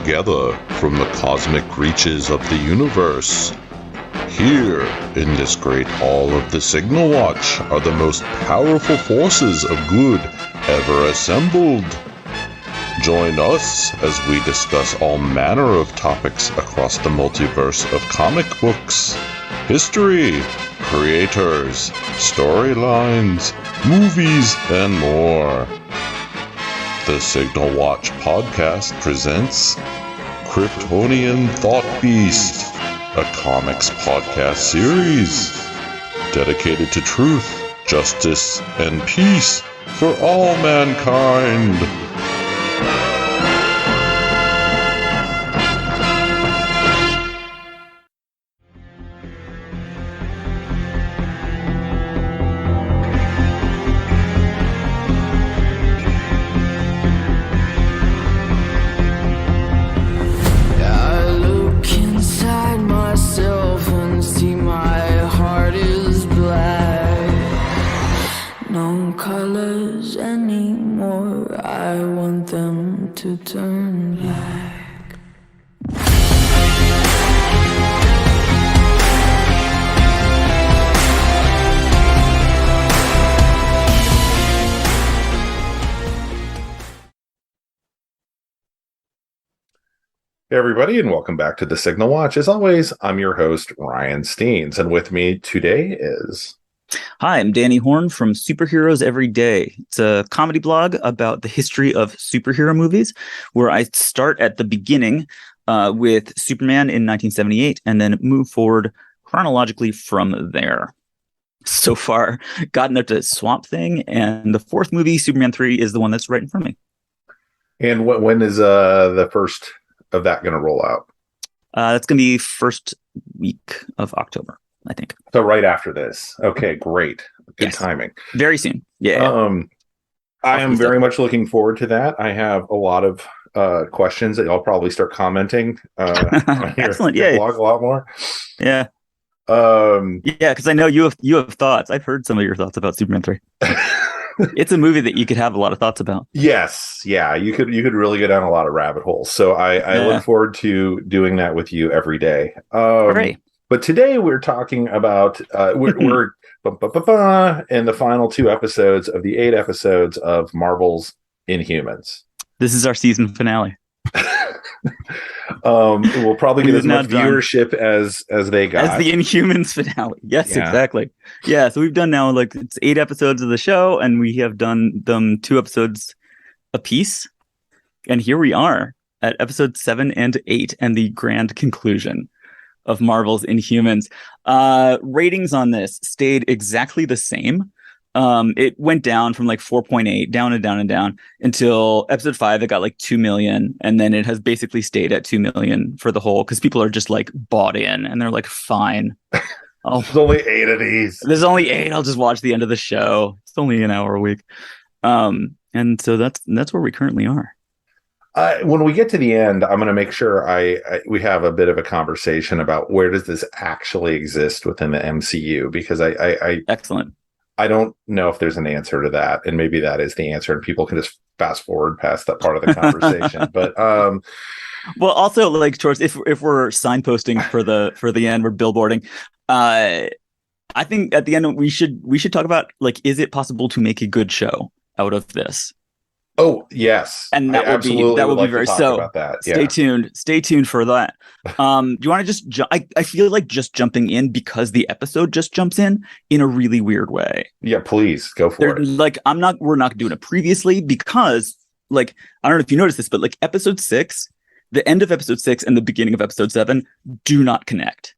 together from the cosmic reaches of the universe. Here, in this great hall of the Signal Watch, are the most powerful forces of good ever assembled. Join us as we discuss all manner of topics across the multiverse of comic books, history, creators, storylines, movies, and more. The Signal Watch podcast presents Kryptonian Thought Beast, a comics podcast series dedicated to truth, justice, and peace for all mankind. To turn back. Hey everybody, and welcome back to the Signal Watch. As always, I'm your host, Ryan Steens, and with me today is... Hi, I'm Danny Horn from Superheroes Every Day. It's a comedy blog about the history of superhero movies, where I start at the beginning with Superman in 1978 and then move forward chronologically from there. So far, gotten up to Swamp Thing, and the fourth movie, Superman 3, is the one that's right in front of me. And when is the first of that going to roll out? That's going to be first week of October, I think. So right after this. Okay, great. Good timing. Very soon. Yeah. I am very much looking forward to that. I have a lot of questions that I'll probably start commenting on your blog a lot more. Yeah. Because I know you have thoughts. I've heard some of your thoughts about Superman 3. It's a movie that you could have a lot of thoughts about. Yes. Yeah. You could really go down a lot of rabbit holes. So I look forward to doing that with you every day. Great. But today we're talking about we're in the final 2 episodes of the 8 episodes of Marvel's Inhumans. This is our season finale. We'll probably get as much viewership as they got. As the Inhumans finale. Yes, exactly. Yeah, so we've done now it's 8 episodes of the show, and we have done them 2 episodes apiece. And here we are at episode 7 and 8 and the grand conclusion of Marvel's Inhumans. Ratings on this stayed exactly the same. It went down from 4.8 down and down and down until episode 5. It got 2 million, and then it has basically stayed at 2 million for the whole, because people are just bought in, and they're fine. There's only 8 of these. There's only 8. I'll just watch the end of the show. It's only an hour a week. And so that's where we currently are. When we get to the end, I'm going to make sure we have a bit of a conversation about where does this actually exist within the MCU, because excellent. I don't know if there's an answer to that, and maybe that is the answer, and people can just fast forward past that part of the conversation. But well, also towards if we're signposting for the end, we're billboarding. I think at the end we should talk about is it possible to make a good show out of this? Oh yes, and that will be very so. About that. Yeah. Stay tuned for that. Do you want to just? I feel like just jumping in, because the episode just jumps in a really weird way. Yeah, please go for it. We're not doing it previously because I don't know if you noticed this, but episode 6, the end of episode 6 and the beginning of episode 7 do not connect.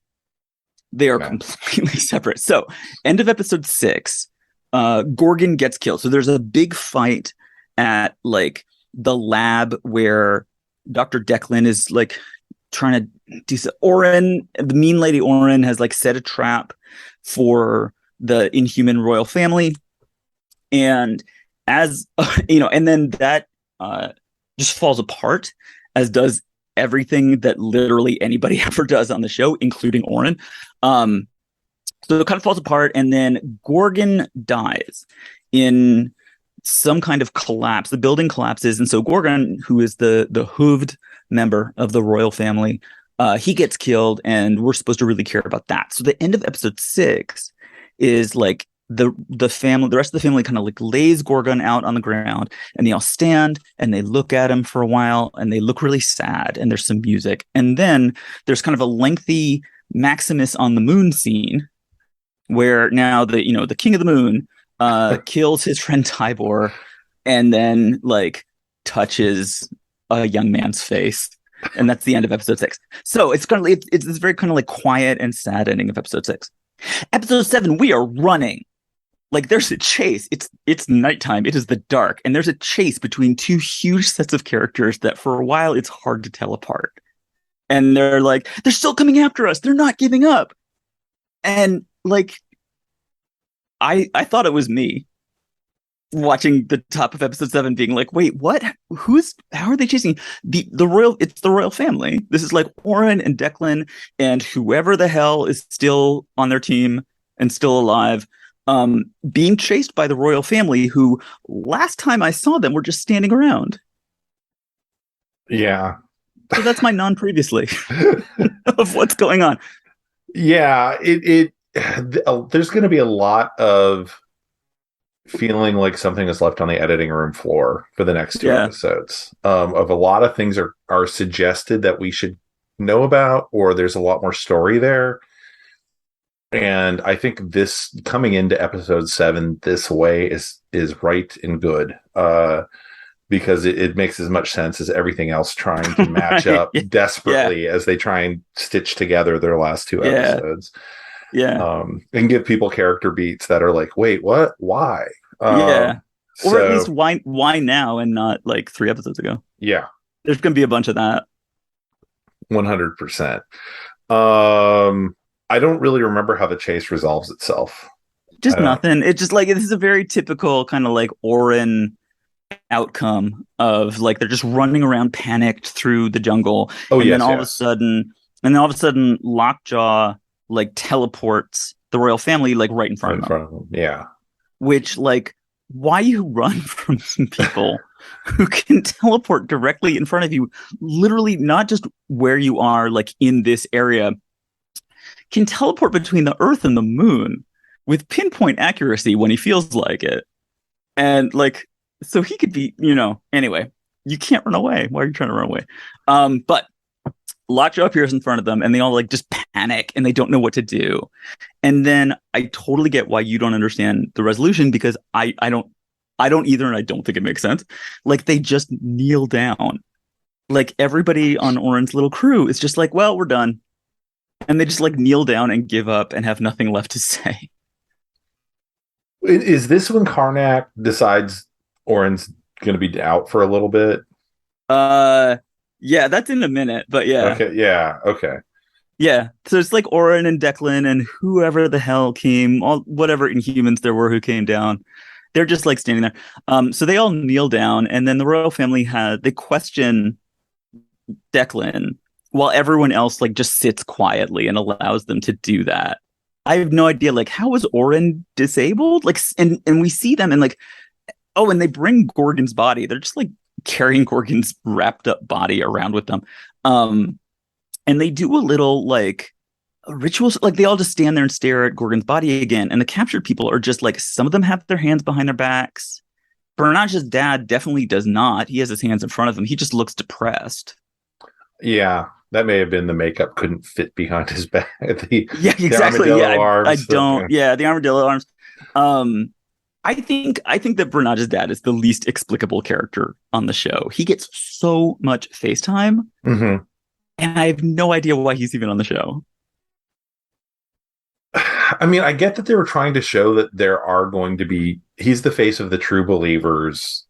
They are completely separate. So end of episode 6, Gorgon gets killed. So there's a big fight at the lab where Dr. Declan is trying to do so. Orin, the mean lady Orin, has set a trap for the Inhuman royal family, and as and then that just falls apart, as does everything that literally anybody ever does on the show, including Orin. So it kind of falls apart, and then Gorgon dies in some kind of collapse. The building collapses, and so Gorgon, who is the hooved member of the royal family. He gets killed, and we're supposed to really care about that. So the end of episode 6 is like the rest of the family kind of like lays Gorgon out on the ground, and they all stand and they look at him for a while, and they look really sad, and there's some music, and then there's kind of a lengthy Maximus on the moon scene where now the king of the moon kills his friend Tybor, and then like touches a young man's face. And that's the end of episode 6. So it's kind of it's this very kind of like quiet and sad ending of episode 6. Episode 7, we are running. Like there's a chase. It's nighttime. It is the dark, and there's a chase between two huge sets of characters that for a while it's hard to tell apart. And they're still coming after us. They're not giving up. And like I thought it was me watching the top of episode 7 being like, wait, what? How are they chasing the royal? It's the royal family. This is like Oren and Declan and whoever the hell is still on their team and still alive, being chased by the royal family, who last time I saw them were just standing around. Yeah. So that's my non-previously of what's going on. Yeah, there's going to be a lot of feeling like something is left on the editing room floor for the next 2 episodes. Of a lot of things are suggested that we should know about, or there's a lot more story there. And I think this coming into episode 7 this way is right and good, because it makes as much sense as everything else trying to match up desperately as they try and stitch together their last 2 episodes. And give people character beats that are like, wait, what? Why? Or at least why now and not like 3 episodes ago? Yeah. There's going to be a bunch of that. 100%. I don't really remember how the chase resolves itself. Just nothing. It's just like, this is a very typical kind of like Oren outcome of like, they're just running around panicked through the jungle. Then all of a sudden Lockjaw like teleports the royal family like right in front of them. Yeah. Which, like, why you run from some people who can teleport directly in front of you, literally not just where you are, like in this area, can teleport between the Earth and the moon with pinpoint accuracy when he feels like it. And like, so he could be, anyway, you can't run away. Why are you trying to run away? But Lockjaw appears in front of them, and they all like just panic, and they don't know what to do. And then I totally get why you don't understand the resolution, because I don't either, and I don't think it makes sense. Like, they just kneel down. Like, everybody on Oren's little crew is just like, well, we're done. And they just like kneel down and give up and have nothing left to say. Is this when Karnak decides Oren's going to be out for a little bit? Yeah, that's in a minute, but yeah. Okay, yeah, okay. Yeah, so it's like Oren and Declan and whoever the hell came, whatever Inhumans there were who came down. They're just like standing there. So they all kneel down, and then the royal family they question Declan while everyone else like just sits quietly and allows them to do that. I have no idea, like, how was Oren disabled? Like, and we see them and like, and they bring Gorgon's body. They're just like carrying Gorgon's wrapped up body around with them. And they do a little like rituals, like they all just stand there and stare at Gorgon's body again. And the captured people are just like, some of them have their hands behind their backs. Bernard's dad definitely does not. He has his hands in front of him. He just looks depressed. Yeah, that may have been the makeup couldn't fit behind his back. Exactly. Yeah, arms, the armadillo arms. I think that Bernard's dad is the least explicable character on the show. He gets so much FaceTime, and I have no idea why he's even on the show. I mean, I get that they were trying to show that there are going to be. He's the face of the true believers,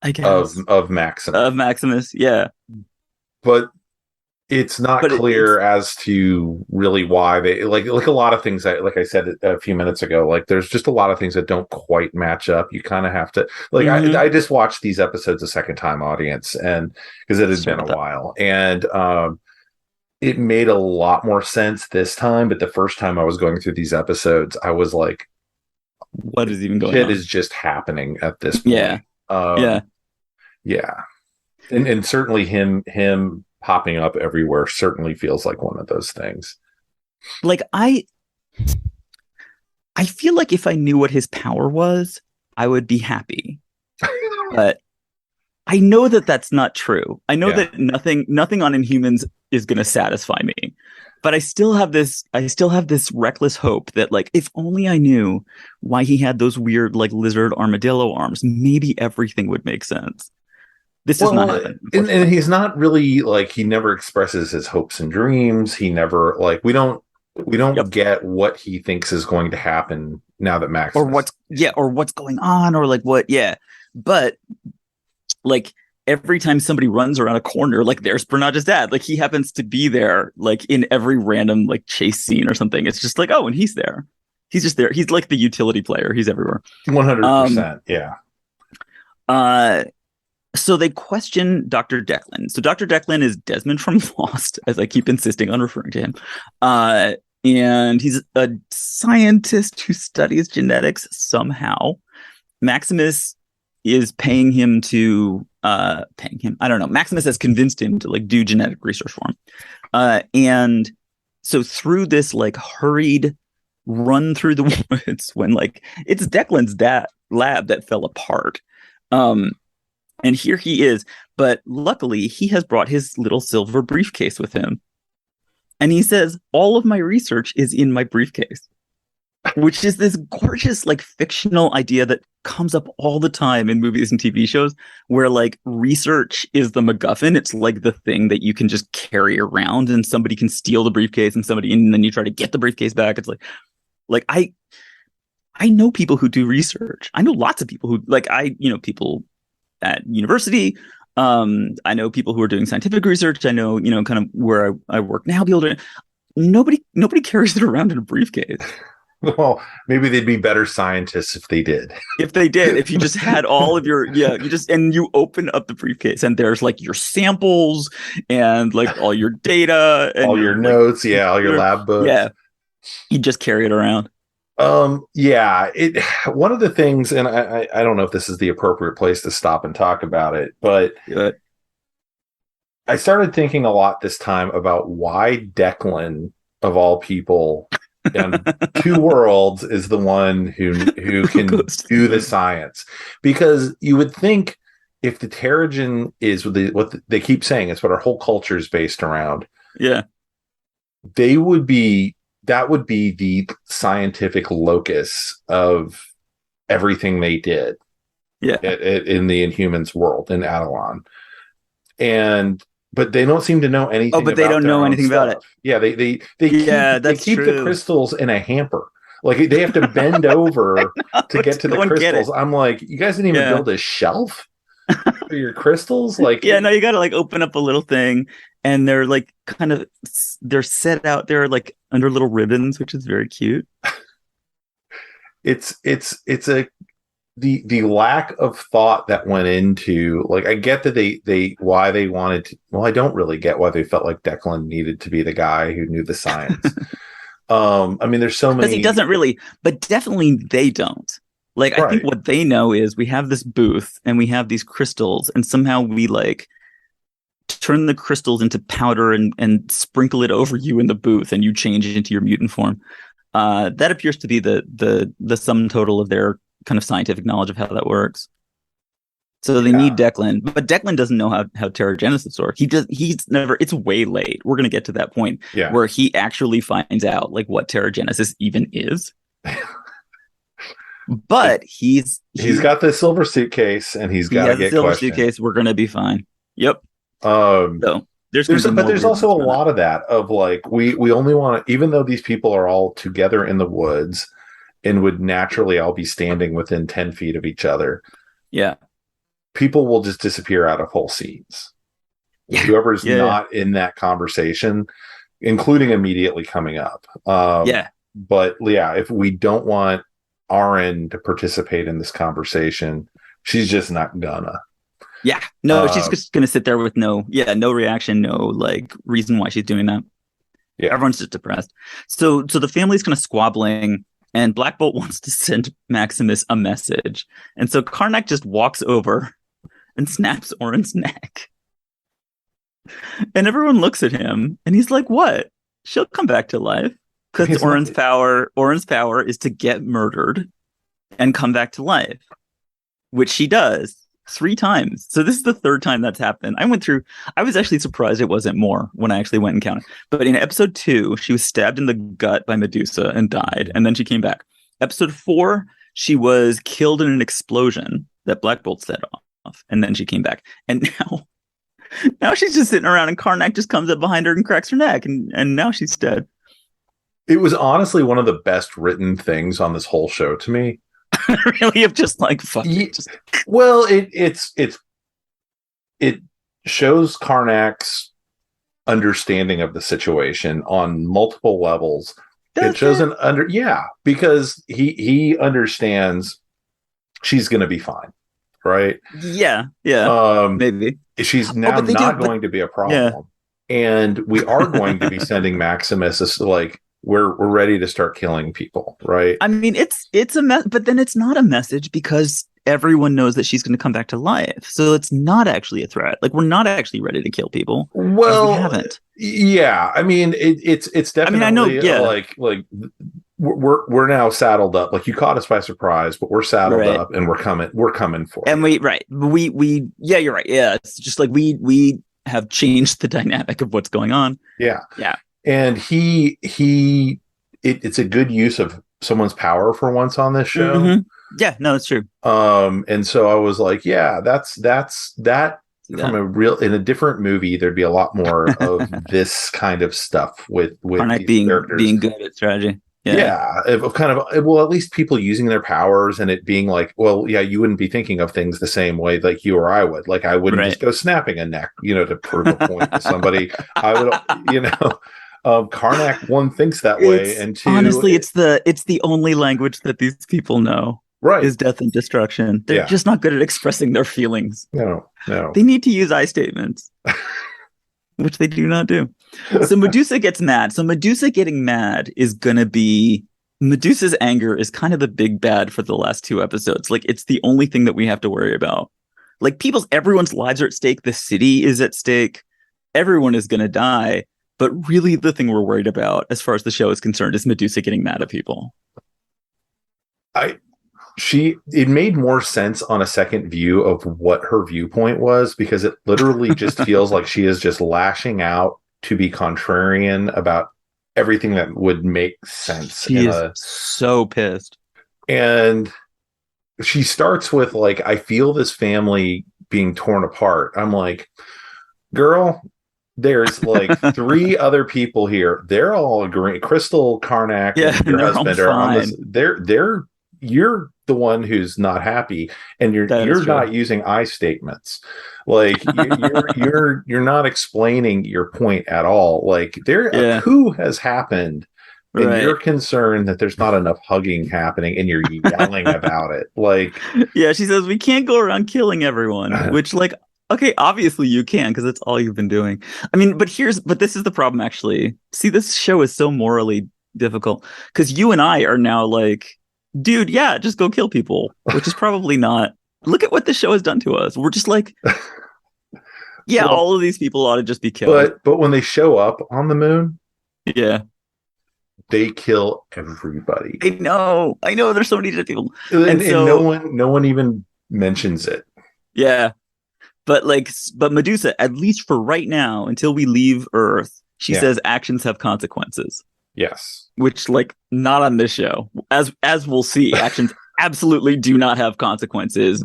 I guess, of Maximus. Of Maximus, yeah. But it's not clear as to really why they like a lot of things. Like I said a few minutes ago, like there's just a lot of things that don't quite match up. You kind of have to like. I just watched these episodes a second time, audience, and because it had been a while, and it made a lot more sense this time. But the first time I was going through these episodes, I was like, "What is even going on? Shit is just happening at this point." Yeah. Yeah. And certainly him popping up everywhere certainly feels like one of those things. Like I feel like if I knew what his power was, I would be happy. But I know that that's not true. I know that nothing on Inhumans is going to satisfy me. But I still have this reckless hope that, like, if only I knew why he had those weird, like, lizard armadillo arms, maybe everything would make sense. This does not happen. And he's not really, like, he never expresses his hopes and dreams. He never, like, we don't get what he thinks is going to happen now that Max or what's going on, or like what, but like every time somebody runs around a corner, like there's Bernard's dad, like he happens to be there, like in every random like chase scene or something. It's just like, oh, and he's there. He's just there. He's like the utility player. He's everywhere. 100%. Yeah. So they question Dr. Declan. So Dr. Declan is Desmond from Lost, as I keep insisting on referring to him. And he's a scientist who studies genetics somehow. Maximus is paying him. I don't know. Maximus has convinced him to like do genetic research for him. And so through this like hurried run through the woods, when like it's Declan's lab that fell apart. And here he is, but luckily he has brought his little silver briefcase with him. And he says, all of my research is in my briefcase, which is this gorgeous, like, fictional idea that comes up all the time in movies and TV shows where, like, research is the MacGuffin. It's like the thing that you can just carry around and somebody can steal the briefcase and then you try to get the briefcase back. It's like I know people who do research. I know lots of people who, like, people at university. I know people who are doing scientific research. I know, kind of where I work now. Nobody carries it around in a briefcase. Well, maybe they'd be better scientists if they did. If you just had all of your, you open up the briefcase and there's like your samples and like all your data and all your notes. All your lab books. Yeah. You just carry it around. One of the things, and I don't know if this is the appropriate place to stop and talk about it, but I started thinking a lot this time about why Declan, of all people, in Two Worlds, is the one who can do the science. Because you would think if the Terrigen is what they keep saying, it's what our whole culture is based around. Yeah. That would be the scientific locus of everything they did in the Inhumans world in Adelon. But they don't seem to know anything. Oh, but they don't know anything about it. Yeah, they keep the crystals in a hamper. Like they have to bend over to get to the crystals. I'm like, you guys didn't even build a shelf for your crystals? Like, you got to like open up a little thing, and they're like they're set out there like under little ribbons, which is very cute. It's the lack of thought that went into, like, I get that why they wanted to. Well, I don't really get why they felt like Declan needed to be the guy who knew the science. I mean, there's so many. Because he doesn't really, but definitely they don't. Like, right. I think what they know is we have this booth and we have these crystals, and somehow we like turn the crystals into powder and sprinkle it over you in the booth, and you change it into your mutant form. That appears to be the sum total of their kind of scientific knowledge of how that works. So they need Declan, but Declan doesn't know how Terrigenesis works. He's never. It's way late. We're gonna get to that point where he actually finds out like what Terrigenesis even is. But he's got the silver suitcase, and he's got to get silver questioned. Suitcase. We're gonna be fine. Yep. So there's also a lot of that of like we only want to, even though these people are all together in the woods and would naturally all be standing within 10 feet of each other. Yeah. People will just disappear out of whole scenes. Whoever's not in that conversation, including immediately coming up. But if we don't want Aaron to participate in this conversation, she's just not gonna. Yeah. No, she's just gonna sit there with no reaction, no like reason why she's doing that. Yeah. Everyone's just depressed. So the family's kind of squabbling, and Black Bolt wants to send Maximus a message. And so Karnak just walks over and snaps Orin's neck. And everyone looks at him and he's like, what? She'll come back to life. Because Orin's power is to get murdered and come back to life, which she does 3 times. So this is the 3rd time that's happened. I was actually surprised it wasn't more when I actually went and counted. But in episode 2, she was stabbed in the gut by Medusa and died. And then she came back. Episode 4, she was killed in an explosion that Black Bolt set off. And then she came back. And now she's just sitting around and Karnak just comes up behind her and cracks her neck. And now she's dead. It was honestly one of the best written things on this whole show to me. Really, of just like fuck. Well, it shows Karnak's understanding of the situation on multiple levels. It shows because he understands she's going to be fine, right? Yeah, maybe she's now not going to be a problem, and we are going to be sending Maximus as like. We're ready to start killing people, right? I mean, it's a mess, but then it's not a message because everyone knows that she's going to come back to life. So it's not actually a threat. Like we're not actually ready to kill people. Well, we haven't. Yeah, I mean, it's definitely. I know. Yeah, like we're now saddled up. Like you caught us by surprise, but we're saddled up and we're coming for you. And we you're right. Yeah, it's just like we have changed the dynamic of what's going on. Yeah. And it's a good use of someone's power for once on this show. Mm-hmm. Yeah, no, it's true. And so I was like, that's from in a different movie, there'd be a lot more of this kind of stuff with Karnak being good at strategy. Of kind of, well, at least people using their powers and it being like, well, yeah, you wouldn't be thinking of things the same way like you or I would. Like I wouldn't just go snapping a neck, to prove a point to somebody. I would, Karnak, one, thinks that way, and 2, honestly, it's the only language that these people know. Right, is death and destruction. They're just not good at expressing their feelings. No, they need to use I statements, which they do not do. So Medusa gets mad. So Medusa getting mad is gonna be Medusa's anger is kind of the big bad for the last 2 episodes. Like it's the only thing that we have to worry about. Like everyone's lives are at stake. The city is at stake. Everyone is gonna die. But really, the thing we're worried about, as far as the show is concerned, is Medusa getting mad at people. It made more sense on a second view of what her viewpoint was, because it literally just feels like she is just lashing out to be contrarian about everything that would make sense. She is so pissed. And she starts with like, I feel this family being torn apart. I'm like, girl, there's like 3 other people here. They're all agreeing. Crystal, Karnak, and your husband are on this. You're the one who's not happy, and you're not using I statements. Like you're not explaining your point at all. Like a coup has happened, and you're concerned that there's not enough hugging happening, and you're yelling about it. Like, she says we can't go around killing everyone, which like. Okay, obviously you can, because that's all you've been doing. I mean, but this is the problem, actually. See, this show is so morally difficult, because you and I are now like, dude, just go kill people, which is probably not. Look at what the show has done to us. We're just like, all of these people ought to just be killed. But when they show up on the moon, they kill everybody. I know. There's so many people, and no one even mentions it. Yeah. But Medusa, at least for right now, until we leave Earth, she says actions have consequences. Yes. Which, like, not on this show. As we'll see, actions absolutely do not have consequences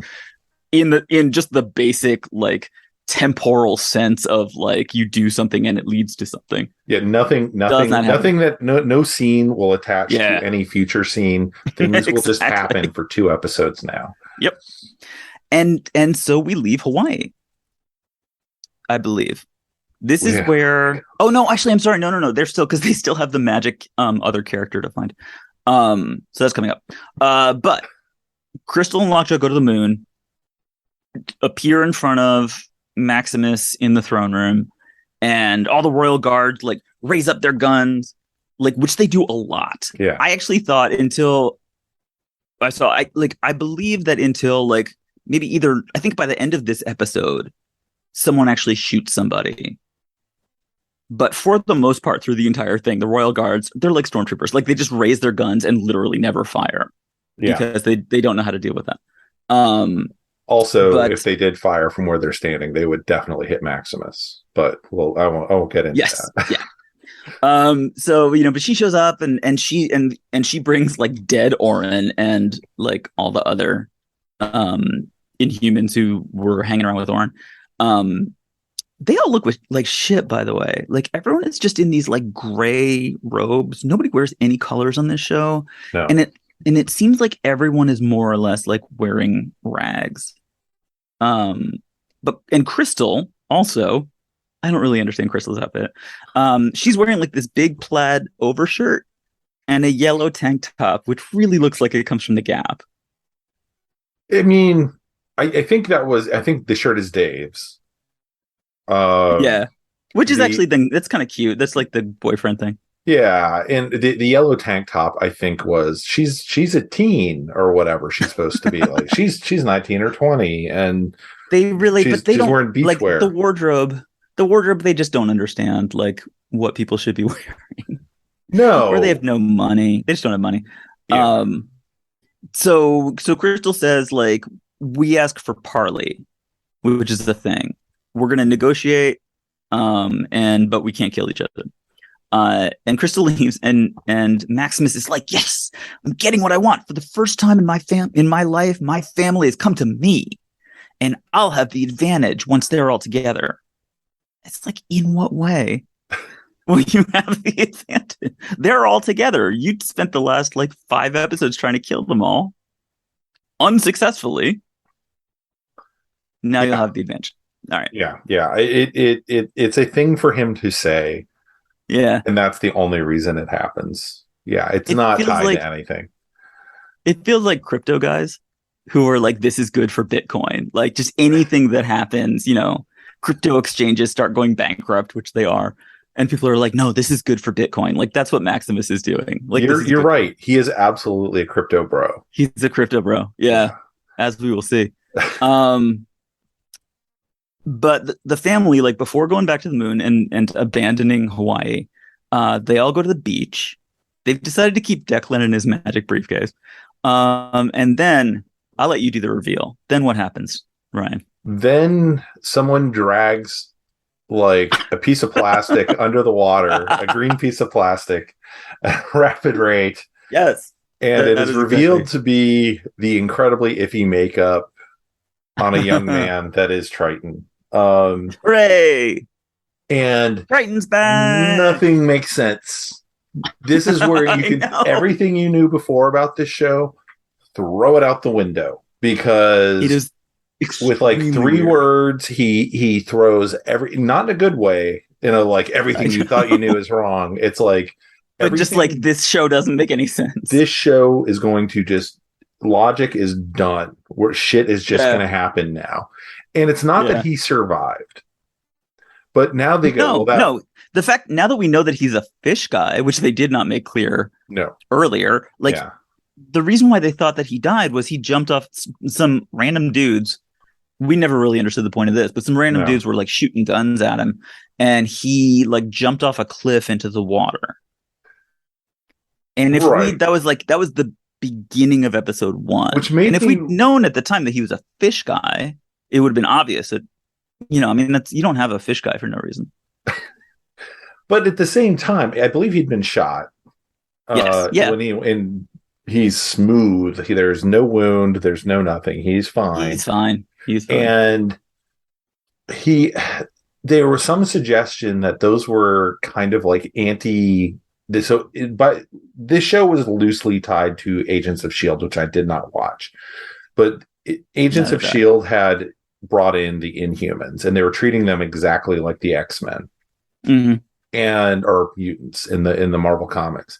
in just the basic, like, temporal sense of, like, you do something and it leads to something. Yeah, nothing that no scene will attach to any future scene. Things will just happen for 2 episodes now. Yep. And so we leave Hawaii, I believe. This is where. Oh no! Actually, I'm sorry. No. They're still, because they still have the magic other character to find. So that's coming up. But Crystal and Lockjaw go to the moon, appear in front of Maximus in the throne room, and all the royal guards like raise up their guns, like, which they do a lot. Yeah. I actually thought until I believe that until like maybe I think by the end of this episode, someone actually shoots somebody. But for the most part, through the entire thing, the Royal Guards, they're like stormtroopers. Like they just raise their guns and literally never fire because they don't know how to deal with that. Also, but if they did fire from where they're standing, they would definitely hit Maximus. But I won't get into that. Yeah. So but she shows up and she brings like dead Orin and like all the other Inhumans who were hanging around with Orin. They all look like shit, by the way. Like everyone is just in these like gray robes. Nobody wears any colors on this show. No. And it seems like everyone is more or less like wearing rags. And Crystal also, I don't really understand Crystal's outfit. She's wearing like this big plaid overshirt and a yellow tank top, which really looks like it comes from the Gap. I mean, I think the shirt is Dave's. Which is actually that's kind of cute. That's like the boyfriend thing. Yeah, and the yellow tank top, I think, was she's a teen or whatever she's supposed to be. Like she's 19 or 20, and they really, but they don't wearing like beachwear. The wardrobe. They just don't understand like what people should be wearing. No, or they have no money. They just don't have money. Yeah. So Crystal says like we ask for parley, which is the thing. We're gonna negotiate, but we can't kill each other. And Crystal leaves, and Maximus is like, yes, I'm getting what I want. For the first time in my life, my family has come to me, and I'll have the advantage once they're all together. It's like, in what way will you have the advantage? They're all together. You spent the last like 5 episodes trying to kill them all unsuccessfully. Now you'll have the advantage. All right. Yeah. It's a thing for him to say. Yeah. And that's the only reason it happens. Yeah, it's not tied to anything. It feels like crypto guys who are like, this is good for Bitcoin. Like just anything that happens, crypto exchanges start going bankrupt, which they are. And people are like, no, this is good for Bitcoin. Like that's what Maximus is doing. Like you're right. He is absolutely a crypto bro. He's a crypto bro. Yeah. As we will see. But the family, like before going back to the moon and abandoning Hawaii, they all go to the beach. They've decided to keep Declan in his magic briefcase. And then I'll let you do the reveal. Then what happens, Ryan? Then someone drags like a piece of plastic under the water, a green piece of plastic at a rapid rate. Yes. And it is revealed to be the incredibly iffy makeup on a young man that is Triton. Hooray! And Triton's back. Nothing makes sense. This is where you can everything you knew before about this show, throw it out the window, because it is with like 3 words, he throws not in a good way, like everything you thought you knew is wrong. It's like, but just like this show doesn't make any sense. This show is going to just logic is done. Where shit is just going to happen now. And it's not that he survived, but now they go. No. The fact now that we know that he's a fish guy, which they did not make clear earlier, the reason why they thought that he died was he jumped off some random dudes. We never really understood the point of this, but some random dudes were like shooting guns at him, and he like jumped off a cliff into the water. And if that was the beginning of episode 1, if we'd known at the time that he was a fish guy, it would have been obvious that, you don't have a fish guy for no reason. But at the same time, I believe he'd been shot. Yes. Yeah. And he's smooth. There's no wound. There's no nothing. He's fine. He's fine. And there was some suggestion that those were kind of like but this show was loosely tied to Agents of S.H.I.E.L.D., which I did not watch. But Agents of S.H.I.E.L.D. had brought in the Inhumans, and they were treating them exactly like the X-Men. Mm-hmm. Or mutants in the Marvel comics.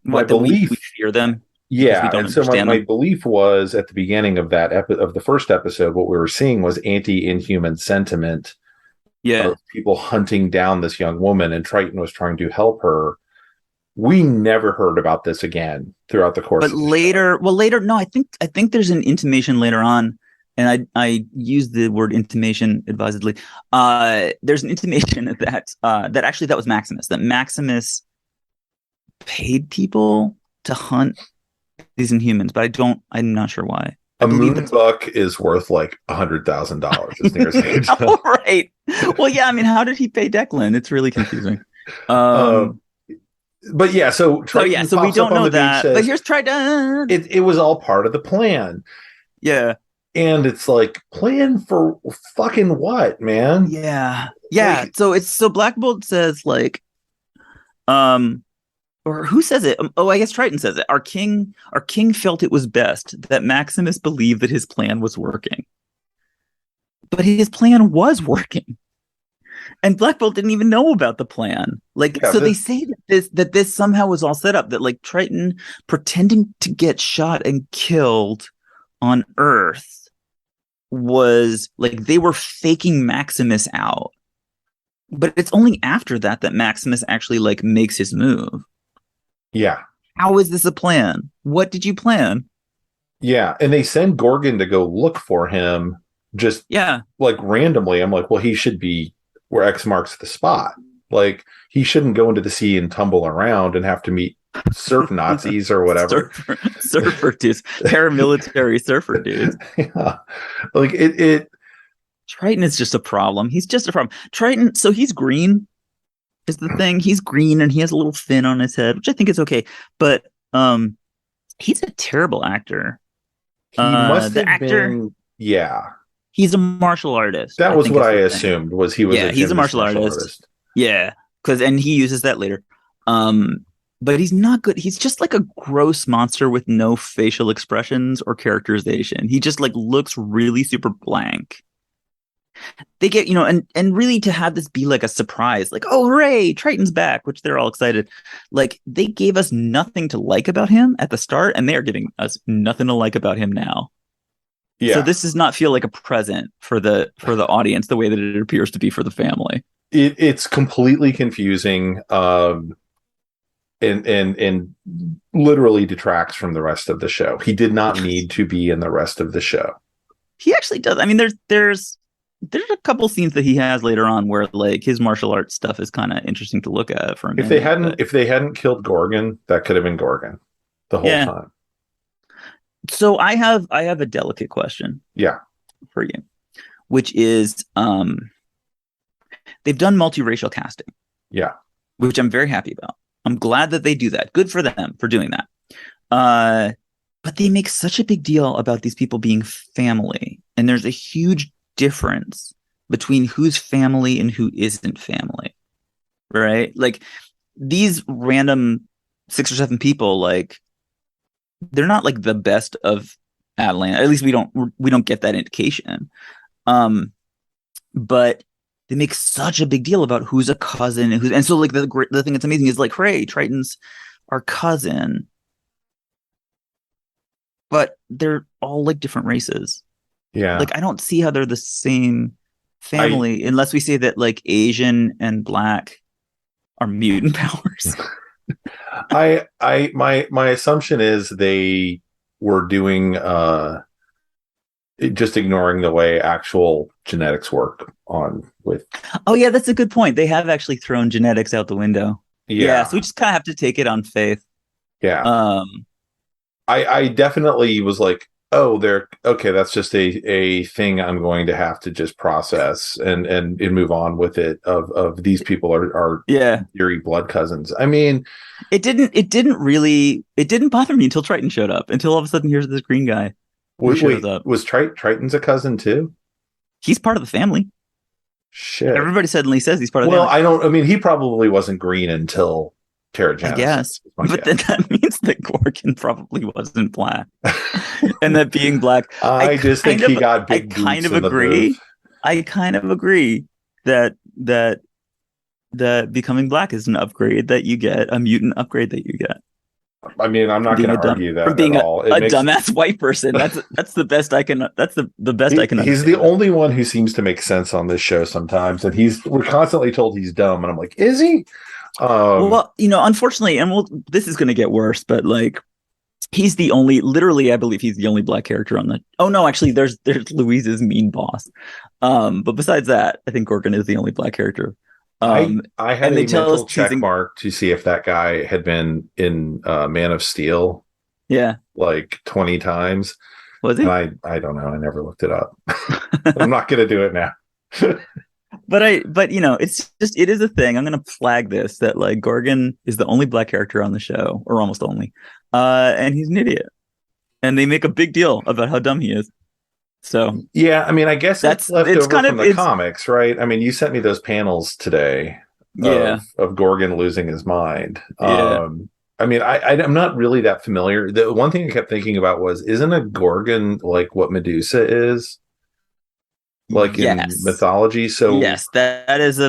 My belief, we fear them. Yeah, and so my belief was at the beginning of of the first episode, what we were seeing was anti-Inhuman sentiment. Yeah, of people hunting down this young woman, and Triton was trying to help her. We never heard about this again throughout the course. But later, no, I think there's an intimation later on and I use the word intimation advisedly. There's an intimation that that was Maximus. That Maximus paid people to hunt these Inhumans, but I'm not sure why. A moon buck is worth like $100,000 as near as I can tell. Right. Well, yeah. I mean, how did he pay Declan? It's really confusing. But yeah, so we don't know that. Says, but here's Triton. It was all part of the plan. Yeah. And it's like, plan for fucking what, man? Yeah. Yeah. Like, so Black Bolt says like, or who says it? Oh, I guess Triton says it. Our king felt it was best that Maximus believed that his plan was working. But his plan was working. And Black Bolt didn't even know about the plan. Like, yeah, so they say that this somehow was all set up, that like Triton pretending to get shot and killed on Earth was like they were faking Maximus out. But it's only after that Maximus actually like makes his move. Yeah. How is this a plan? What did you plan? Yeah. And they send Gorgon to go look for him just like randomly. I'm like, well, he should be where X marks the spot. Like, he shouldn't go into the sea and tumble around and have to meet surf Nazis or whatever. Surfer dudes, paramilitary surfer dudes. Yeah. Like it Triton is just a problem. He's just a problem. Triton, so he's green is the thing. He's green and he has a little fin on his head, which I think is okay. But he's a terrible actor. He must have been, yeah. He's a martial artist. That was what I assumed. Was he was he's a martial artist. Yeah, and he uses that later. But he's not good. He's just like a gross monster with no facial expressions or characterization. He just like looks really super blank. They get, and really to have this be like a surprise, like, oh, hooray, Triton's back, which they're all excited. Like, they gave us nothing to like about him at the start, and they are giving us nothing to like about him now. Yeah. So this does not feel like a present for the audience the way that it appears to be for the family. It's completely confusing, and literally detracts from the rest of the show. He did not need to be in the rest of the show. He actually does. I mean, there's a couple scenes that he has later on where like his martial arts stuff is kind of interesting to look at. For a minute, if they hadn't killed Gorgon, that could have been Gorgon the whole time. So I have a delicate question. Yeah. For you, which is they've done multiracial casting. Yeah. Which I'm very happy about. I'm glad that they do that. Good for them for doing that. But they make such a big deal about these people being family, and there's a huge difference between who's family and who isn't family, right? Like these random 6 or 7 people, like they're not like the best of Adelan. At least we don't get that indication. But they make such a big deal about who's a cousin and so like the thing that's amazing is like, hooray, Triton's our cousin, but they're all like different races. Yeah. Like I don't see how they're the same family unless we say that like Asian and Black are mutant powers. My assumption is they were doing just ignoring the way actual genetics work on with. Oh yeah, that's a good point. They have actually thrown genetics out the window. Yeah, so we just kind of have to take it on faith. Yeah. I definitely was like, oh, they're okay. That's just a thing I'm going to have to just process and move on with it. Of these people are theory blood cousins. I mean, it didn't bother me until Triton showed up. Until all of a sudden, here's this green guy. Wait, was Triton's a cousin too? He's part of the family. Shit. Everybody suddenly says he's part of the family. Well, I mean, he probably wasn't green until Terrigenesis. I guess. But then that means that Gorgon probably wasn't Black. And that being Black. I just think he got big boots. I kind of agree that becoming Black is an upgrade that you get, a mutant upgrade that you get. I mean, I'm not going to argue that from being at all. A dumbass white person. That's the best I can. That's the best I can. He's the only one who seems to make sense on this show sometimes, and we're constantly told he's dumb, and I'm like, is he? Well, unfortunately, and this is going to get worse, but like He's the only, literally, I believe he's the only black character on the. Oh no, actually, there's Louise's mean boss. But besides that, I think Gorgon is the only black character. I had and a they tell mental us check mark to see if that guy had been in Man of Steel. Yeah, like 20 times. was he? And I don't know. I never looked it up. I'm not going to do it now. But it is a thing. I'm going to flag this that like Gorgon is the only black character on the show, or almost only, and he's an idiot. And they make a big deal about how dumb he is. So yeah, I mean, I guess that's left over from the comics, right? I mean, you sent me those panels today of Gorgon losing his mind. Yeah. I mean, I'm not really that familiar. The one thing I kept thinking about was, isn't a Gorgon like what Medusa is? Like in mythology? So yes, that is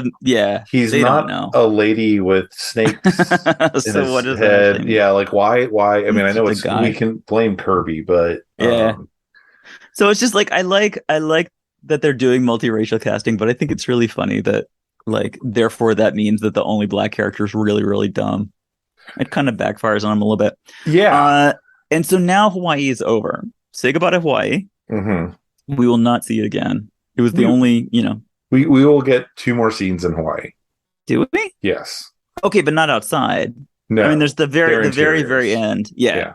he's not a lady with snakes in what his does head. that mean? Yeah, like why? I mean, I know we can blame Kirby, but yeah. So it's just like I like that they're doing multiracial casting, but I think it's really funny that like therefore that means that the only black character is really, really dumb. It kind of backfires on him a little bit. Yeah. And so now Hawaii is over. Say goodbye to Hawaii. Mm-hmm. We will not see it again. It was the only, We will get 2 more scenes in Hawaii. Do we? Yes. Okay, but not outside. No. I mean, there's the very end. Yeah.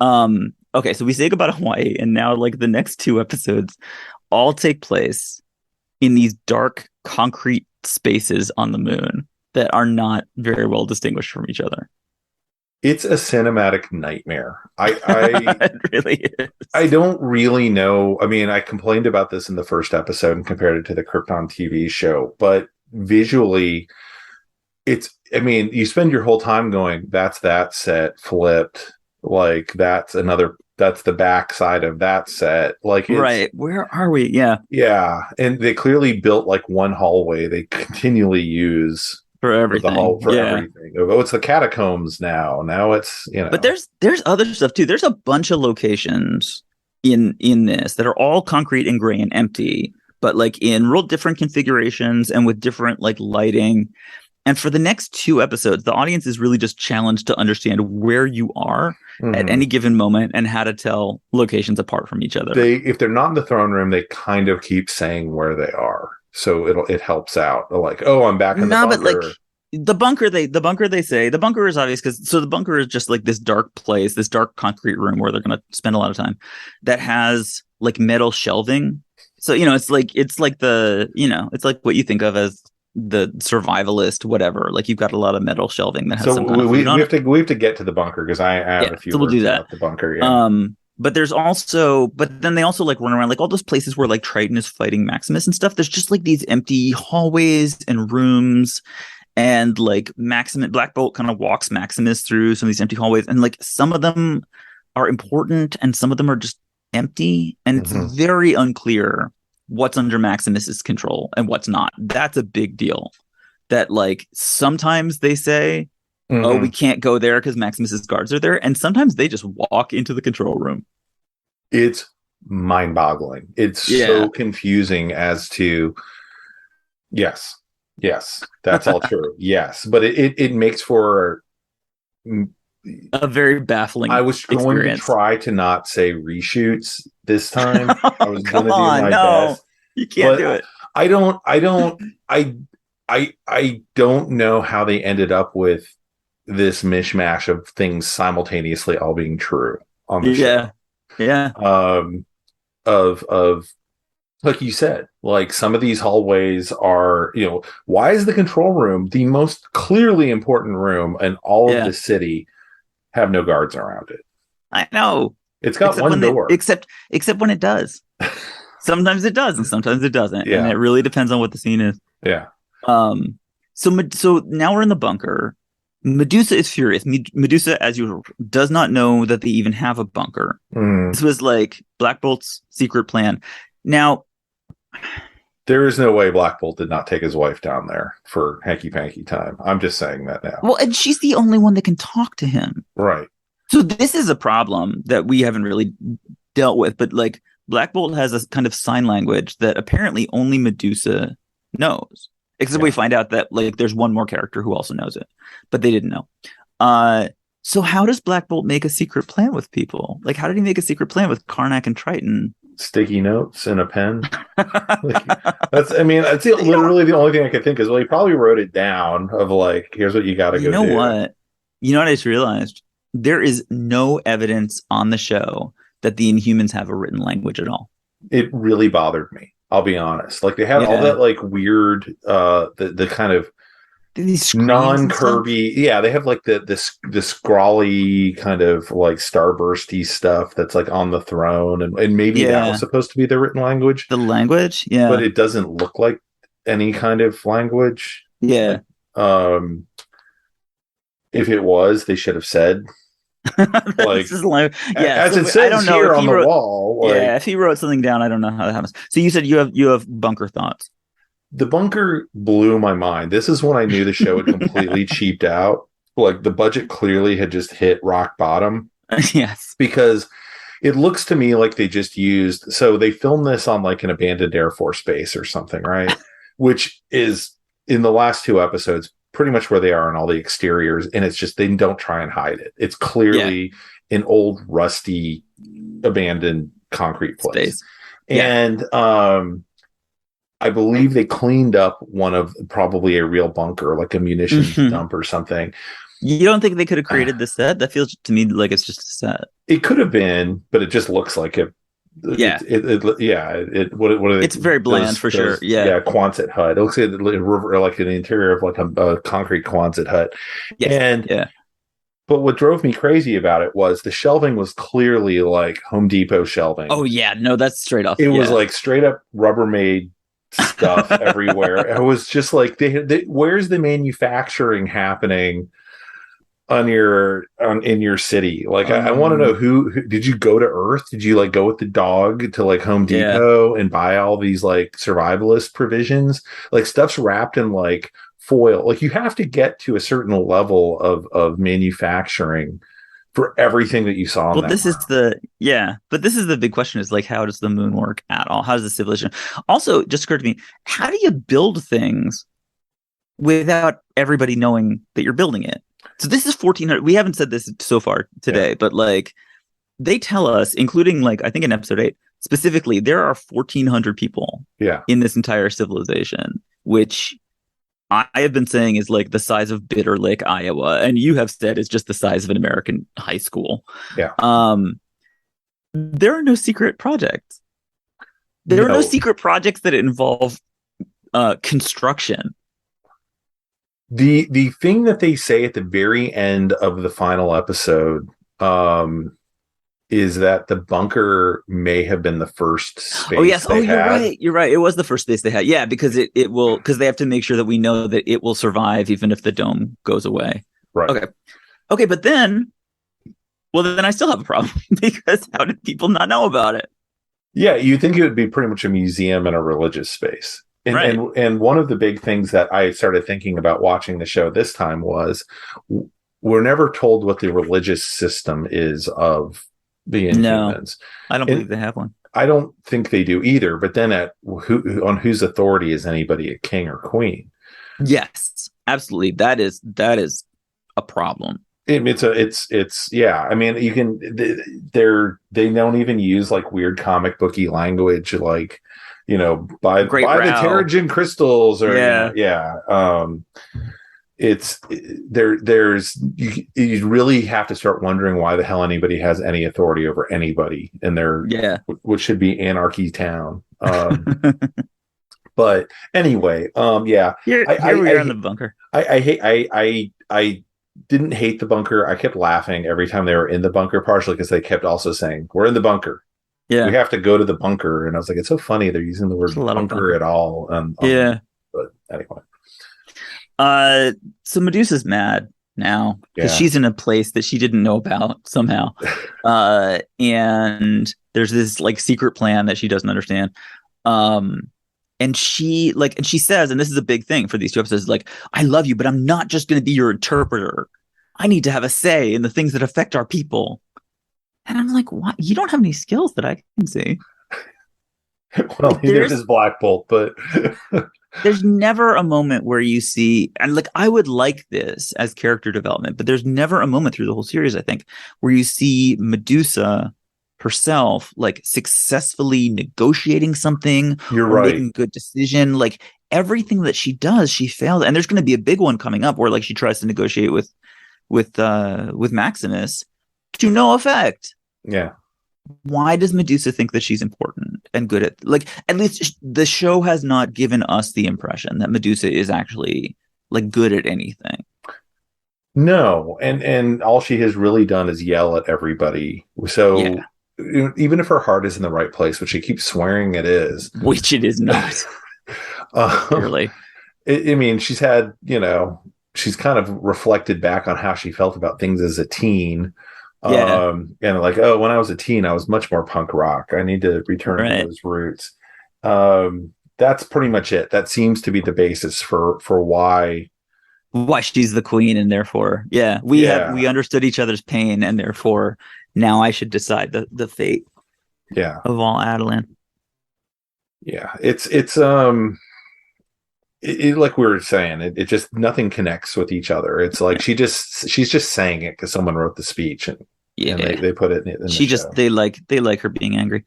Okay, so we say goodbye to Hawaii, and now like the next 2 episodes all take place in these dark concrete spaces on the moon that are not very well distinguished from each other. It's a cinematic nightmare. It really is. I don't really know. I mean, I complained about this in the first episode and compared it to the Krypton TV show, but visually, you spend your whole time going, that's that set flipped. Like that's the back side of that set. Like, right. Where are we? Yeah. Yeah. And they clearly built like one hallway they continually use for everything. Everything. Oh, it's the catacombs now. Now it's, But there's other stuff too. There's a bunch of locations in this that are all concrete and gray and empty, but like in real different configurations and with different like lighting. And for the next 2 episodes, the audience is really just challenged to understand where you are at any given moment and how to tell locations apart from each other. If they're not in the throne room, they kind of keep saying where they are. So it helps out. They're like, oh, I'm back in the bunker. But like the bunker they say the bunker is obvious because the bunker is just like this dark place, this dark concrete room where they're going to spend a lot of time that has like metal shelving. So, it's like the, it's like what you think of as the survivalist, whatever. Like you've got a lot of metal shelving that has some kind of we have to get to the bunker because I have a few so we'll do that. The bunker. Yeah. But then they also like run around like all those places where like Triton is fighting Maximus and stuff. There's just like these empty hallways and rooms, and like Black Bolt kind of walks Maximus through some of these empty hallways, and like some of them are important and some of them are just empty, and it's very unclear what's under Maximus's control and what's not. That's a big deal. That like sometimes they say, oh, we can't go there because Maximus's guards are there. And sometimes they just walk into the control room. It's mind-boggling. It's so confusing as to, yes, that's all true. Yes. But it makes for a very baffling I was going to try to not say reshoots this time. I was going to do my best. You can't do it. I don't know how they ended up with this mishmash of things simultaneously all being true on the show. Yeah. Of like you said, like some of these hallways are, why is the control room the most clearly important room in all of the city have no guards around it? I know. It's got one door. Except when it does. Sometimes it does and sometimes it doesn't. Yeah. And it really depends on what the scene is. Yeah. So now we're in the bunker. Medusa is furious. Medusa, as usual, does not know that they even have a bunker. This was like Black Bolt's secret plan. Now, there is no way Black Bolt did not take his wife down there for hanky-panky time. I'm just saying that now. Well, and she's the only one that can talk to him. Right. So this is a problem that we haven't really dealt with, but like Black Bolt has a kind of sign language that apparently only Medusa knows. Except we find out that like there's one more character who also knows it, but they didn't know. So how does Black Bolt make a secret plan with people? Like, how did he make a secret plan with Karnak and Triton? Sticky notes and a pen. Like, that's literally the only thing I could think is, well, he probably wrote it down of like, here's what you got to go do. You know what I just realized? There is no evidence on the show that the Inhumans have a written language at all. It really bothered me. I'll be honest. Like, they had all that like weird, the kind of these non-Kirby, they have like the scrawly kind of like starbursty stuff that's like on the throne, and maybe that was supposed to be the written language. The language, but it doesn't look like any kind of language. Yeah. If it was, they should have said. Like, as it says I don't know here on the wall. Like, if he wrote something down, I don't know how that happens. So you said you have bunker thoughts. The bunker blew my mind. This is when I knew the show had completely cheaped out. Like, the budget clearly had just hit rock bottom. Yes. Because it looks to me like they just used... So they filmed this on like an abandoned Air Force base or something, right? Which is, in the last 2 episodes, pretty much where they are in all the exteriors. And it's just, they don't try and hide it. It's clearly an old, rusty, abandoned concrete place. Space. And... I believe they cleaned up one of probably a real bunker, like a munitions dump or something. You don't think they could have created the set? That feels to me like it's just a set. It could have been, but it just looks like it. Yeah. What are they? It's very bland for sure. Yeah. Yeah. Quonset hut. It looks like an interior of like a concrete Quonset hut. Yes. But what drove me crazy about it was the shelving was clearly like Home Depot shelving. Oh yeah. No, that's straight off. It was like straight up Rubbermaid stuff everywhere. It was just like, where's the manufacturing happening in your city? Like, I want to know who did you go to Earth? Did you like go with the dog to like Home Depot and buy all these like survivalist provisions? Like, stuff's wrapped in like foil. Like, you have to get to a certain level of manufacturing for everything that you saw. But this is the big question, is like, how does the moon work at all? How does the civilization? Also, just occurred to me, how do you build things without everybody knowing that you're building it? So this is 1400. We haven't said this so far today, but like, they tell us, including like, I think in episode 8 specifically, there are 1400 people in this entire civilization, which I have been saying is like the size of Bitter Lake, Iowa, and you have said is just the size of an American high school. Yeah. There are no secret projects. There are no secret projects that involve construction. The thing that they say at the very end of the final episode is that the bunker may have been the first space. Oh yes. You're right. It was the first space they had. Yeah, because it will, because they have to make sure that we know that it will survive even if the dome goes away. Right. Okay. But then I still have a problem because how did people not know about it? Yeah, you think it would be pretty much a museum and a religious space. And one of the big things that I started thinking about watching the show this time was we're never told what the religious system is of the Inhumans. No, I don't believe they have one. I don't think they do either. But then on whose authority is anybody a king or queen? Yes, absolutely. That is a problem. It's I mean, you can they don't even use like weird comic booky language like, you know, by the Terrigen crystals or it's there's you really have to start wondering why the hell anybody has any authority over anybody in their what should be anarchy town. But anyway, here we are in the bunker. I didn't hate the bunker. I kept laughing every time they were in the bunker, partially because they kept also saying, "We're in the bunker. Yeah, we have to go to the bunker." And I was like, "It's so funny they're using the word bunker at all." But anyway. So Medusa's mad now because she's in a place that she didn't know about somehow. And there's this like secret plan that she doesn't understand. And she says, and this is a big thing for these 2 episodes, like, I love you, but I'm not just going to be your interpreter. I need to have a say in the things that affect our people. And I'm like, what? You don't have any skills that I can see. Well, neither does Black Bolt, but there's never a moment where you see, and like I would like this as character development, but there's never a moment through the whole series, I think, where you see Medusa herself like successfully negotiating something You're or right. making a good decision. Like everything that she does, she failed. And there's going to be a big one coming up where like she tries to negotiate with Maximus to no effect. Yeah. Why does Medusa think that she's important and good at, like, at least the show has not given us the impression that Medusa is actually like good at anything. No, and all she has really done is yell at everybody. So Yeah. even if her heart is in the right place, which she keeps swearing it is, Which it is not. Clearly. I mean, she's had, she's kind of reflected back on how she felt about things as a teen. Yeah. And like, oh, when I was a teen, I was much more punk rock. I need to return to those roots. That's pretty much it. That seems to be the basis for why she's the queen, and therefore, we understood each other's pain, and therefore now I should decide the fate of all Adelan. Yeah, it's like we were saying, it just nothing connects with each other. It's like she's just saying it because someone wrote the speech and they put it in she the just show. they like her being angry.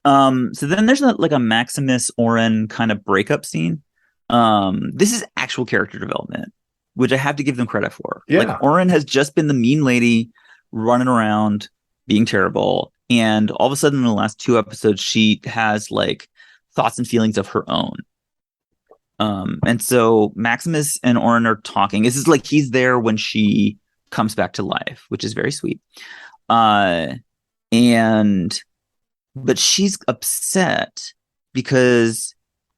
So then there's like a Maximus Oren kind of breakup scene. This is actual character development, which I have to give them credit for. Yeah. Like Oren has just been the mean lady running around being terrible, and all of a sudden in the last 2 episodes she has like thoughts and feelings of her own. And so Maximus and Oren are talking. This is like he's there when she comes back to life, which is very sweet. But she's upset because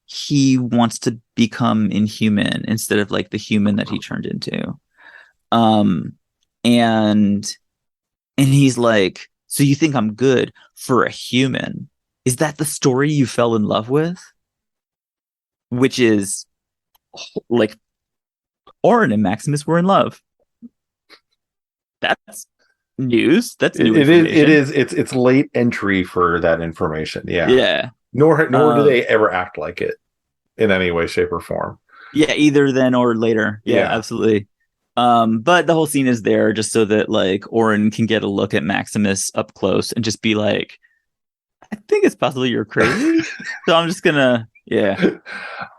he wants to become inhuman instead of like the human that he turned into. And he's like, so you think I'm good for a human? Is that the story you fell in love with? Which is like Oren and Maximus were in love. That's news. That's new information. It's late entry for that information. Yeah. Yeah. Nor do they ever act like it in any way, shape, or form. Yeah, either then or later. Yeah, absolutely. But the whole scene is there just so that like Oren can get a look at Maximus up close and just be like, I think it's possible you're crazy. So I'm just gonna,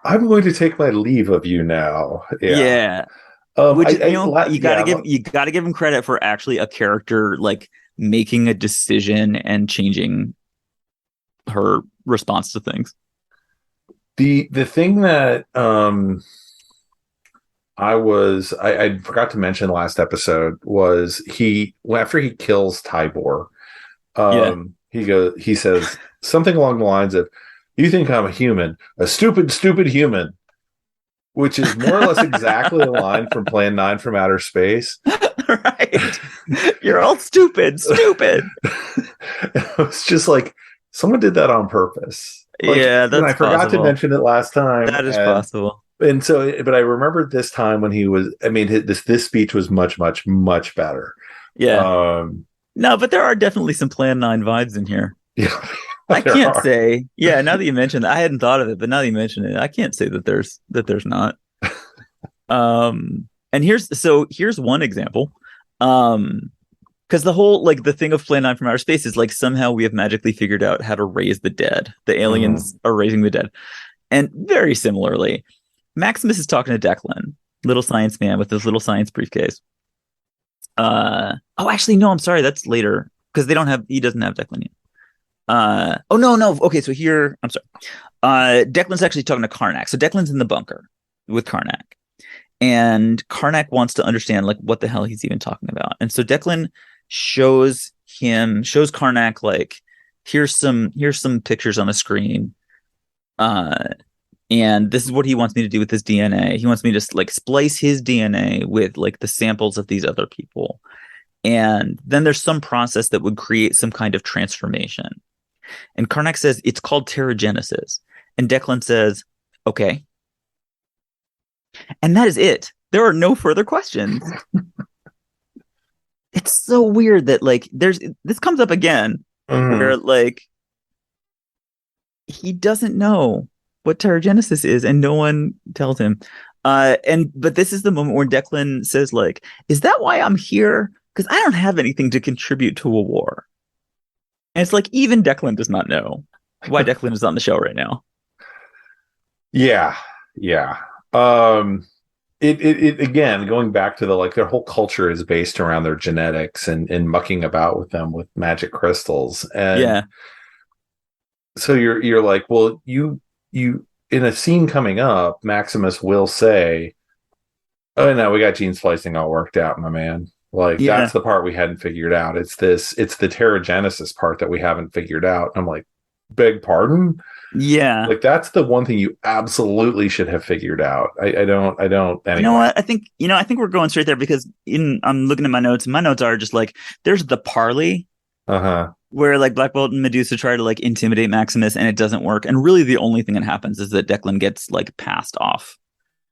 I'm going to take my leave of you now. Yeah. Which you gotta give him credit for actually a character like making a decision and changing her response to things. The thing that I forgot to mention last episode was after he kills Tybor, he says something along the lines of, "You think I'm a human, a stupid human," which is more or less exactly a line from Plan 9 from Outer Space. Right. You're all stupid. It's just like someone did that on purpose. Like, that's I forgot possible to mention it last time. That is possible. And so, but I remembered this time when he was, I mean, this speech was much, much, much better. Yeah. No, but there are definitely some Plan 9 vibes in here. Yeah. I can't say. Yeah, now that you mention it, I hadn't thought of it, but now that you mention it, I can't say that there's not. And here's one example. Because the whole like the thing of Plan 9 from Outer Space is like somehow we have magically figured out how to raise the dead. The aliens are raising the dead. And very similarly, Maximus is talking to Declan, little science man with his little science briefcase. Actually, no, I'm sorry, that's later because he doesn't have Declan yet. No. Okay, so here, I'm sorry. Declan's actually talking to Karnak. So Declan's in the bunker with Karnak. And Karnak wants to understand like what the hell he's even talking about. And so Declan shows Karnak like, here's some pictures on the screen. And this is what he wants me to do with his DNA. He wants me to like splice his DNA with like the samples of these other people. And then there's some process that would create some kind of transformation. And Karnak says it's called pterogenesis. And Declan says, okay. And that is it. There are no further questions. It's so weird that like this comes up again where like he doesn't know what Terrigenesis is, and no one tells him. But this is the moment where Declan says, like, is that why I'm here? Because I don't have anything to contribute to a war. And it's like, even Declan does not know why Declan is on the show right now. Yeah. It again, going back to their whole culture is based around their genetics and mucking about with them with magic crystals. And so you're like, well, you in a scene coming up, Maximus will say, "Oh no, we got gene splicing all worked out, my man." Like that's the part we hadn't figured out. It's the Terrigenesis part that we haven't figured out. I'm like, beg pardon? Yeah. Like that's the one thing you absolutely should have figured out. I don't anyway. You know what? I think we're going straight there because I'm looking at my notes, and my notes are just like, there's the parley. Where like Black Bolt and Medusa try to like intimidate Maximus and it doesn't work. And really the only thing that happens is that Declan gets like passed off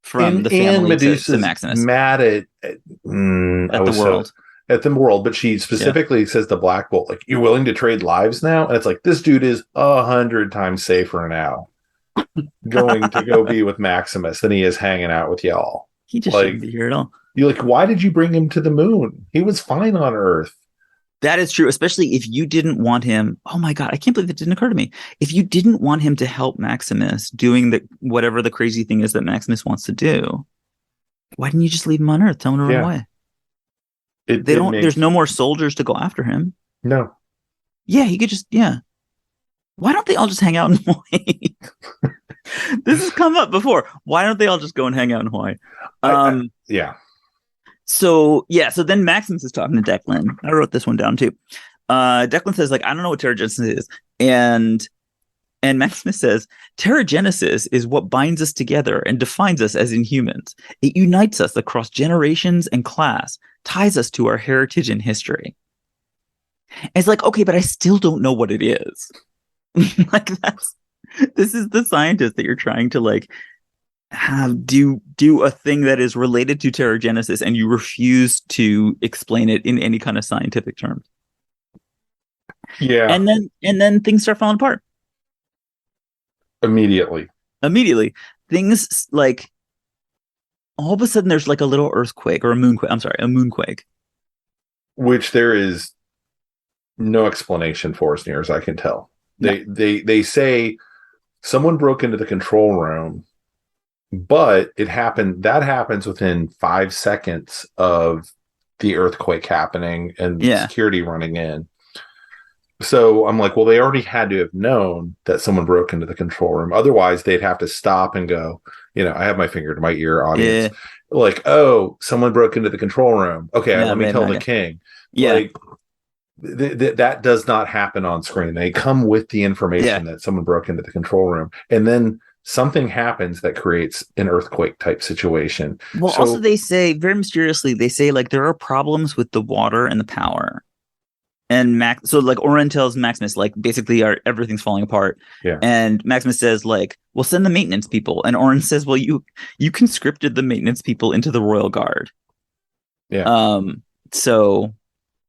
from the family to Maximus. Mad at the world. At the world, but she specifically says to Black Bolt, like, you're willing to trade lives now? And it's like, this dude is 100 times safer now going to go be with Maximus than he is hanging out with y'all. He just shouldn't be here at all. You're like, why did you bring him to the moon? He was fine on Earth. That is true, especially if you didn't want him. Oh my God, I can't believe it didn't occur to me. If you didn't want him to help Maximus doing whatever the crazy thing is that Maximus wants to do, why didn't you just leave him on Earth? Tell him to run away. There's no more soldiers to go after him. No. Yeah, he could just, Why don't they all just hang out in Hawaii? This has come up before. Why don't they all just go and hang out in Hawaii? So then Maximus is talking to Declan. I wrote this one down too. Declan says, like, I don't know what Terrigenesis is. And Maximus says, Terrigenesis is what binds us together and defines us as Inhumans. It unites us across generations and class, ties us to our heritage and history. And it's like, okay, but I still don't know what it is. Like this is the scientist that you're trying to like have do a thing that is related to Terrigenesis, and you refuse to explain it in any kind of scientific terms. Yeah. And then things start falling apart. Immediately. Things like all of a sudden there's like a little earthquake or a moonquake. Which there is no explanation for as near as I can tell. They say someone broke into the control room, but that happens within 5 seconds of the earthquake happening and security running in. So I'm like, well, they already had to have known that someone broke into the control room. Otherwise, they'd have to stop and go, I have my finger to my ear, audience. Yeah. Like, oh, someone broke into the control room. Okay, let me tell the king. Yeah. Like, that does not happen on screen. They come with the information that someone broke into the control room. And then something happens that creates an earthquake type situation. Well, also they say, very mysteriously, like there are problems with the water and the power. And so like Oren tells Maximus, like, basically everything's falling apart. Yeah. And Maximus says, like, well, send the maintenance people. And Oren says, well, you conscripted the maintenance people into the Royal Guard. Yeah. So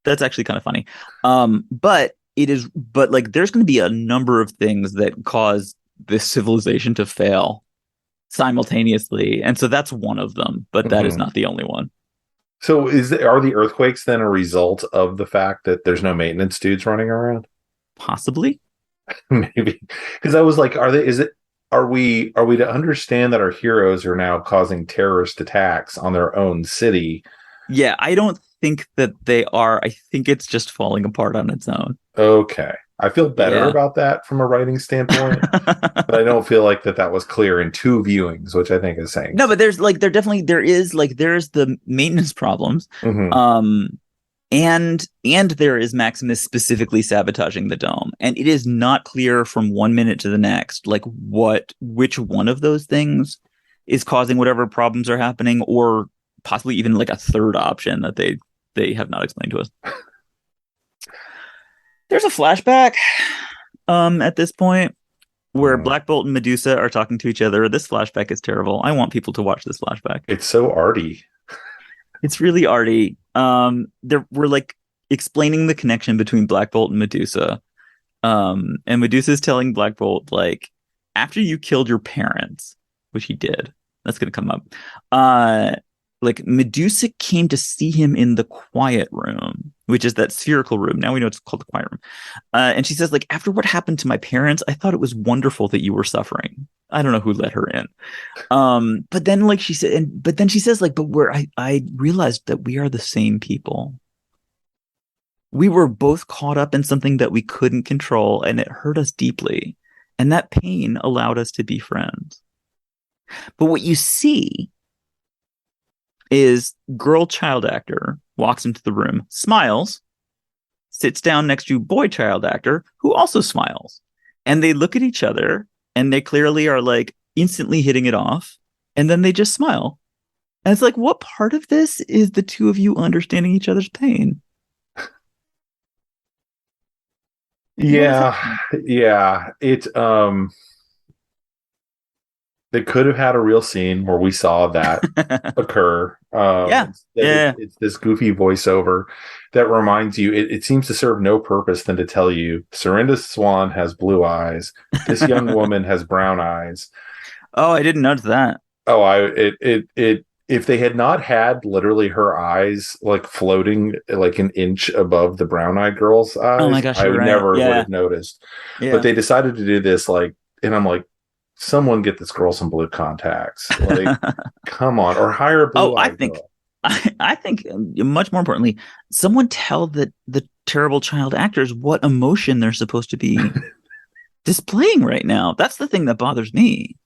that's actually kind of funny. But there's going to be a number of things that cause this civilization to fail simultaneously. And so that's one of them, but that is not the only one. So are the earthquakes then a result of the fact that there's no maintenance dudes running around? Possibly. Maybe. Because I was like, are we to understand that our heroes are now causing terrorist attacks on their own city? Yeah, I don't think that they are. I think it's just falling apart on its own. Okay. I feel better about that from a writing standpoint, but I don't feel like that was clear in 2 viewings, which I think is saying. No, but there's the maintenance problems. Mm-hmm. And there is Maximus specifically sabotaging the dome. And it is not clear from 1 minute to the next, like which one of those things is causing whatever problems are happening, or possibly even like a third option that they have not explained to us. There's a flashback at this point where Black Bolt and Medusa are talking to each other. This flashback is terrible. I want people to watch this flashback. It's so arty. It's really arty. We're like explaining the connection between Black Bolt and Medusa. And Medusa's telling Black Bolt, like, after you killed your parents, which he did, that's going to come up. Like Medusa came to see him in the quiet room, which is that spherical room. Now we know it's called the quiet room. And she says, like, after what happened to my parents, I thought it was wonderful that you were suffering. I don't know who let her in. But then, like she said, but then she says, like, but I realized that we are the same people. We were both caught up in something that we couldn't control, and it hurt us deeply. And that pain allowed us to be friends. But what you see is girl child actor walks into the room, smiles, sits down next to boy child actor who also smiles. And they look at each other and they clearly are like instantly hitting it off. And then they just smile. And it's like, what part of this is the two of you understanding each other's pain? Yeah. It they could have had a real scene where we saw that occur. It's this goofy voiceover that reminds you. It seems to serve no purpose than to tell you, Serinda Swan has blue eyes. This young woman has brown eyes. Oh, I didn't notice that. Oh, if they had not had literally her eyes like floating like an inch above the brown-eyed girl's eyes, oh my gosh, I right. never would have noticed. Yeah. But they decided to do this, like, and I'm like, someone get this girl some blue contacts. Like, come on, or hire a blue. I think much more importantly, someone tell the terrible child actors what emotion they're supposed to be displaying right now. That's the thing that bothers me,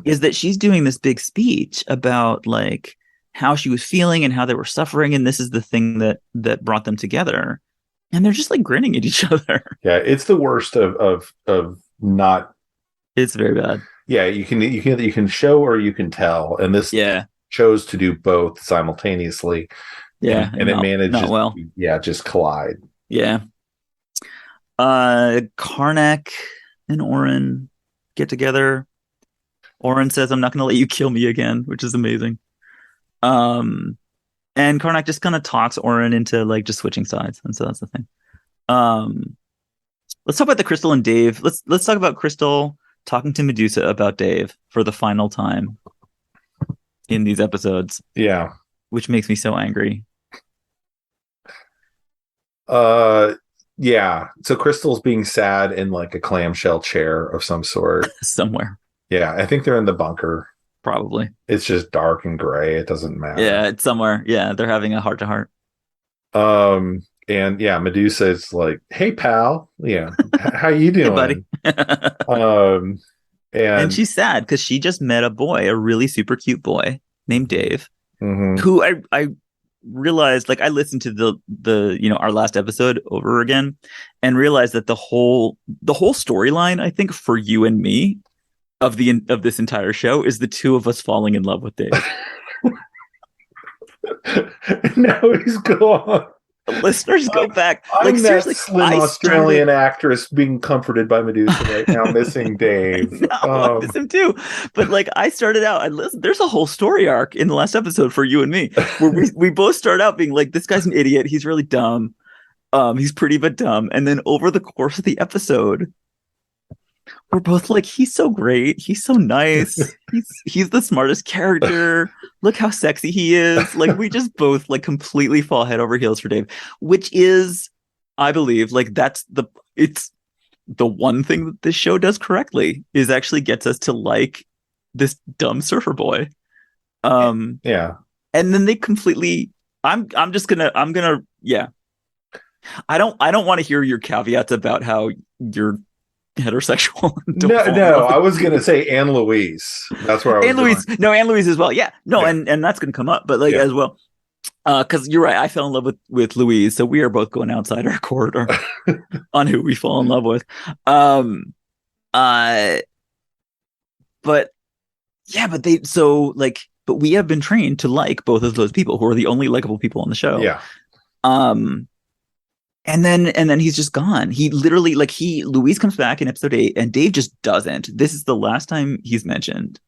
is that she's doing this big speech about like how she was feeling and how they were suffering, and this is the thing that brought them together, and they're just like grinning at each other. Yeah, it's the worst of not. It's very bad. Yeah, you can show or you can tell, and this chose to do both simultaneously. Yeah, and it manages not well. Just collide. Yeah. Karnak and Oren get together. Oren says, "I'm not going to let you kill me again," which is amazing. And Karnak just kind of talks Oren into like just switching sides, and so that's the thing. Let's talk about the Crystal and Dave. Let's talk about Crystal talking to Medusa about Dave for the final time in these episodes. Yeah. Which makes me so angry. Yeah. So Crystal's being sad in like a clamshell chair of some sort. Somewhere. Yeah. I think they're in the bunker. Probably. It's just dark and gray. It doesn't matter. Yeah, it's somewhere. Yeah, they're having a heart to heart. And yeah, Medusa is like, "Hey, pal. Yeah. How you doing?" Hey, buddy. And she's sad because she just met a boy, a really super cute boy named Dave, who I realized, like, I listened to the our last episode over again and realized that the whole storyline, I think, for you and me of this entire show is the two of us falling in love with Dave. Now he's gone. Listeners, go back. I'm like, seriously, that slim Australian actress being comforted by Medusa right now, missing Dave. No, I miss him too. But like, I started out, there's a whole story arc in the last episode for you and me, where we both start out being like, this guy's an idiot. He's really dumb. He's pretty but dumb. And then over the course of the episode, we're both like, he's so great. He's so nice. He's the smartest character. Look how sexy he is. Like, we just both like completely fall head over heels for Dave, which is, I believe, like it's the one thing that this show does correctly, is actually gets us to like this dumb surfer boy. Yeah. And then they completely, I'm gonna yeah. I don't want to hear your caveats about how you're heterosexual. No, I was gonna say Anne Louise. That's where I was. Anne Louise as well. Yeah, no, yeah. And that's gonna come up, but like as well, because you're right. I fell in love with Louise, so we are both going outside our corridor on who we fall in love with. But yeah, but we have been trained to like both of those people, who are the only likable people on the show. Yeah. And then he's just gone. He literally, Louise comes back in episode 8 and Dave just doesn't. This is the last time he's mentioned.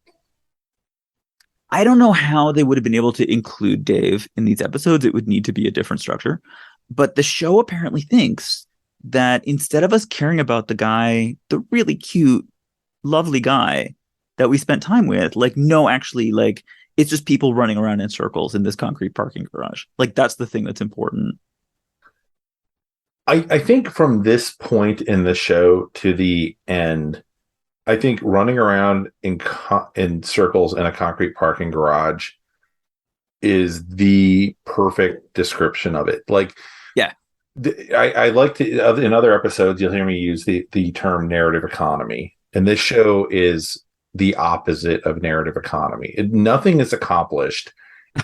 I don't know how they would have been able to include Dave in these episodes. It would need to be a different structure. But the show apparently thinks that instead of us caring about the guy, the really cute, lovely guy that we spent time with. Like, no, actually, like, it's just people running around in circles in this concrete parking garage. Like, that's the thing that's important. I think from this point in the show to the end, I think running around in circles in a concrete parking garage is the perfect description of it. Like, yeah, I like to, in other episodes, you'll hear me use the term narrative economy. And this show is the opposite of narrative economy. Nothing is accomplished.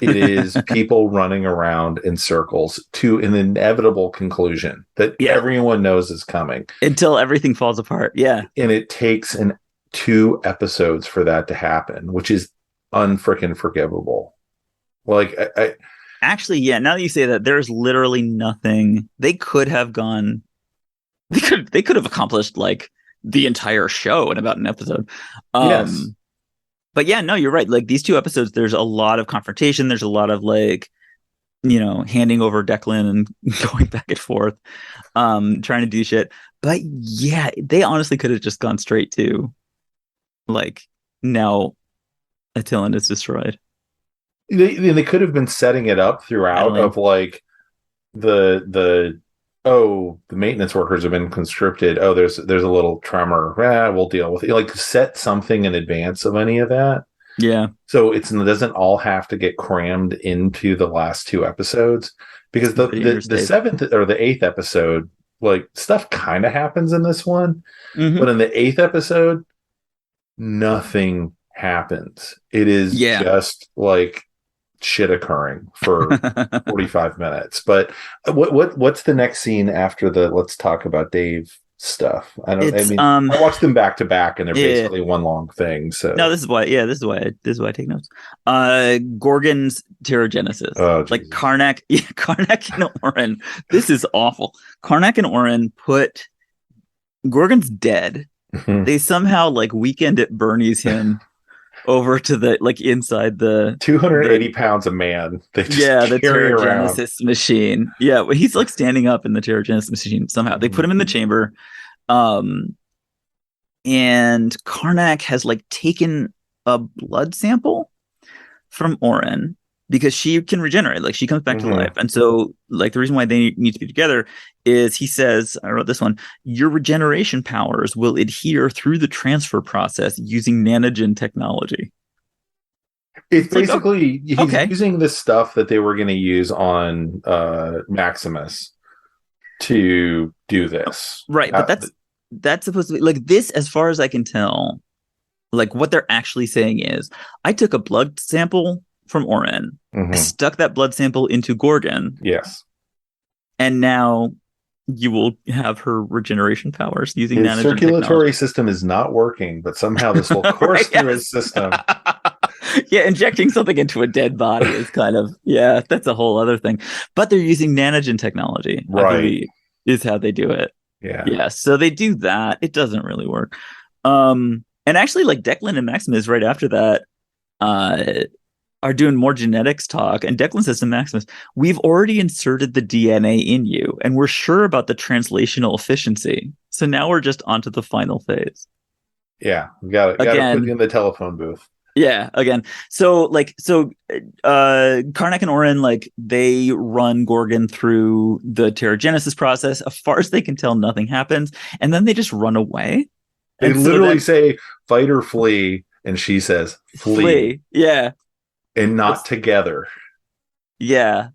It is people running around in circles to an inevitable conclusion that everyone knows is coming. Until everything falls apart. Yeah. And it takes 2 episodes for that to happen, which is unfreaking forgivable. Like, actually, yeah, now that you say that, there's literally nothing they could have gone. They could have accomplished like the entire show in about an episode. Yes. But yeah, no, you're right. Like these 2 episodes, there's a lot of confrontation. There's a lot of like, handing over Declan and going back and forth, trying to do shit. But yeah, they honestly could have just gone straight to like, now Attilan is destroyed. They could have been setting it up throughout of like the maintenance workers have been conscripted. Oh, there's a little tremor. We'll deal with it. Like, set something in advance of any of that. Yeah. So it doesn't all have to get crammed into the last 2 episodes, because the 7th or the 8th episode, like, stuff kind of happens in this one, but in the 8th episode, nothing happens. It is just like shit occurring for 45 minutes. But what's the next scene after the let's talk about Dave stuff? I watched them back to back, and they're basically one long thing. So no, this is why I take notes. Gorgon's pterogenesis. Like Karnak and Oren. This is awful. Karnak and Oren put Gorgon's dead. They somehow like Weekend at Bernie's him over to the like inside the 280 pounds of man. They just the pterogenesis machine. Yeah, well, he's like standing up in the pterogenesis machine somehow. They put him in the chamber, and Karnak has like taken a blood sample from Oren because she can regenerate. Like she comes back to life, and so like the reason why they need to be together is he says, I wrote this one, your regeneration powers will adhere through the transfer process using nanogen technology. It's basically he's using the stuff that they were going to use on Maximus to do this, right? But that's supposed to be like this, as far as I can tell. Like what they're actually saying is, I took a blood sample from Oren, I stuck that blood sample into Gorgon, and now you will have her regeneration powers using nanogen circulatory technology. System is not working, but somehow this will course through his system. Injecting something into a dead body is kind of that's a whole other thing. But they're using nanogen technology, I believe, is how they do it. So they do that. It doesn't really work. And actually, like Declan and Maximus right after that are doing more genetics talk, and Declan says to Maximus, we've already inserted the DNA in you, and we're sure about the translational efficiency. So now we're just onto the final phase. Yeah, got to put you in the telephone booth. Yeah, again. So Karnak and Oren, like, they run Gorgon through the pterogenesis process. As far as they can tell, nothing happens. And then they just run away. They literally say, fight or flee. And she says, flee. Yeah. And not together. Yeah.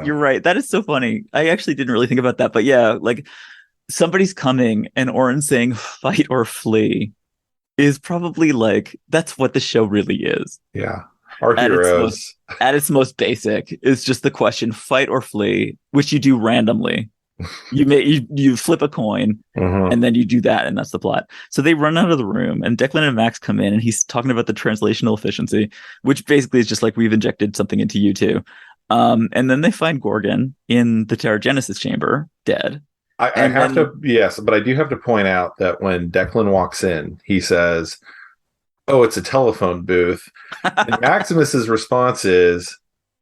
You're right. That is so funny. I actually didn't really think about that. But yeah, like, somebody's coming and Oren saying, fight or flee, is probably like, that's what the show really is. Yeah. Our heroes. At its most basic is just the question, fight or flee, which you do randomly. You flip a coin and then you do that, and that's the plot. So they run out of the room, and Declan and Max come in, and he's talking about the translational efficiency, which basically is just like, we've injected something into you too. And then they find Gorgon in the pterogenesis chamber, dead. But I do have to point out that when Declan walks in, he says, "Oh, it's a telephone booth." And Maximus's response is,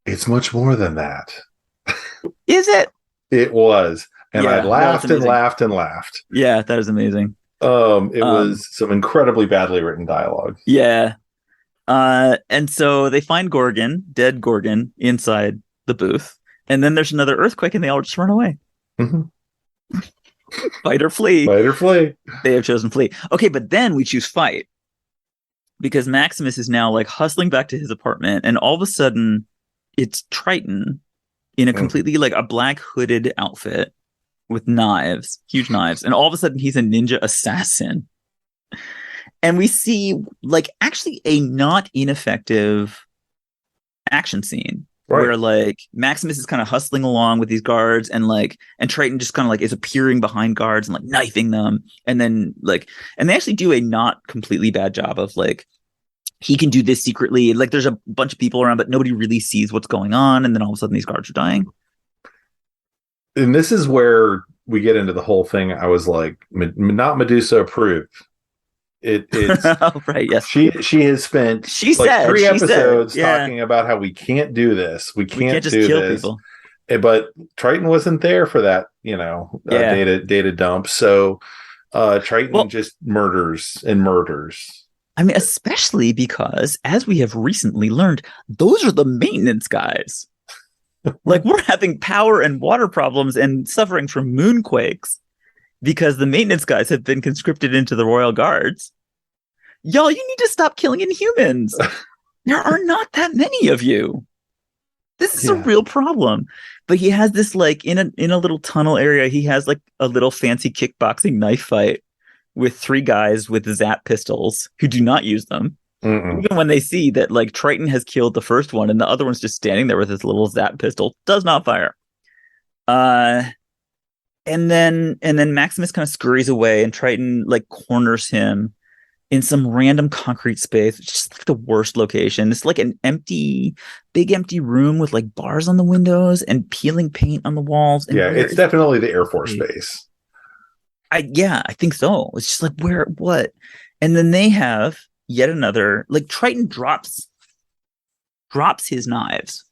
"It's much more than that." Is it? It was. And I laughed and laughed and laughed. Yeah, that is amazing. It was some incredibly badly written dialogue. Yeah. And so they find dead Gorgon, inside the booth. And then there's another earthquake and they all just run away. Mm-hmm. Fight or flee. Fight or flee. They have chosen flee. Okay, but then we choose fight. Because Maximus is now like hustling back to his apartment. And all of a sudden, it's Triton in a completely like a black hooded outfit with knives, huge knives. And all of a sudden, he's a ninja assassin. And we see like actually a not ineffective action scene where like Maximus is kind of hustling along with these guards and Triton just kind of like is appearing behind guards and like knifing them. And then and they actually do a not completely bad job of like, he can do this secretly. Like there's a bunch of people around, but nobody really sees what's going on. And then all of a sudden these guards are dying. And this is where we get into the whole thing. I was like, not Medusa approved. It's right. Yes. She has spent three episodes talking about how we can't do this. We can't just kill people. But Triton wasn't there for that, data dump. So Triton just murders. I mean, especially because, as we have recently learned, those are the maintenance guys. Like we're having power and water problems and suffering from moonquakes because the maintenance guys have been conscripted into the Royal Guards. Y'all, you need to stop killing Inhumans. There are not that many of you. This is a real problem. But he has this like in a little tunnel area. He has like a little fancy kickboxing knife fight with three guys with zap pistols who do not use them. Mm-mm. Even when they see that like Triton has killed the first one and the other one's just standing there with his little zap pistol, does not fire. And then Maximus kind of scurries away and Triton like corners him in some random concrete space. It's just like the worst location. It's like an big empty room with like bars on the windows and peeling paint on the walls. And it's definitely the Air Force Base. I think so. It's just like what? And then they have yet another, like Triton drops his knives.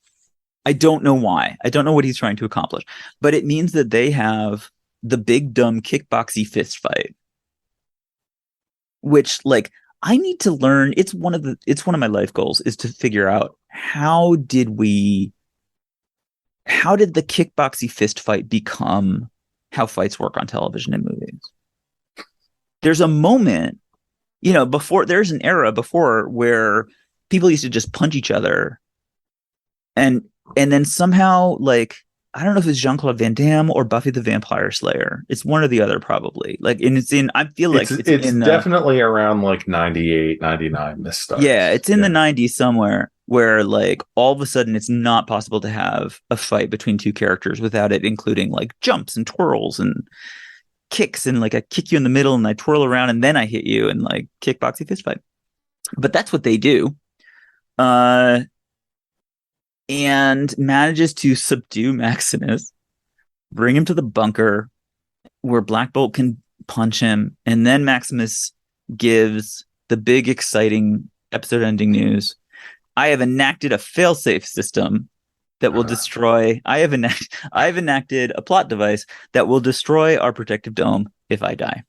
I don't know why. I don't know what he's trying to accomplish, but it means that they have the big dumb kickboxy fist fight, which like I need to learn. It's one of my life goals is to figure out how did the kickboxy fist fight become how fights work on television and movies. There's a moment, before there's an era before where people used to just punch each other. And then somehow, like, I don't know if it's Jean-Claude Van Damme or Buffy the Vampire Slayer. It's one or the other, probably. Like, and I feel like it's definitely around like 98, 99. This stuff. Yeah, it's in the 90s somewhere where like all of a sudden it's not possible to have a fight between two characters without it including like jumps and twirls and kicks and like I kick you in the middle and I twirl around and then I hit you and like kickboxing fist fight. But that's what they do. And manages to subdue Maximus, bring him to the bunker where Black Bolt can punch him, and then Maximus gives the big exciting episode ending news. I have enacted a failsafe system that will destroy. I have enacted a plot device that will destroy our protective dome if I die.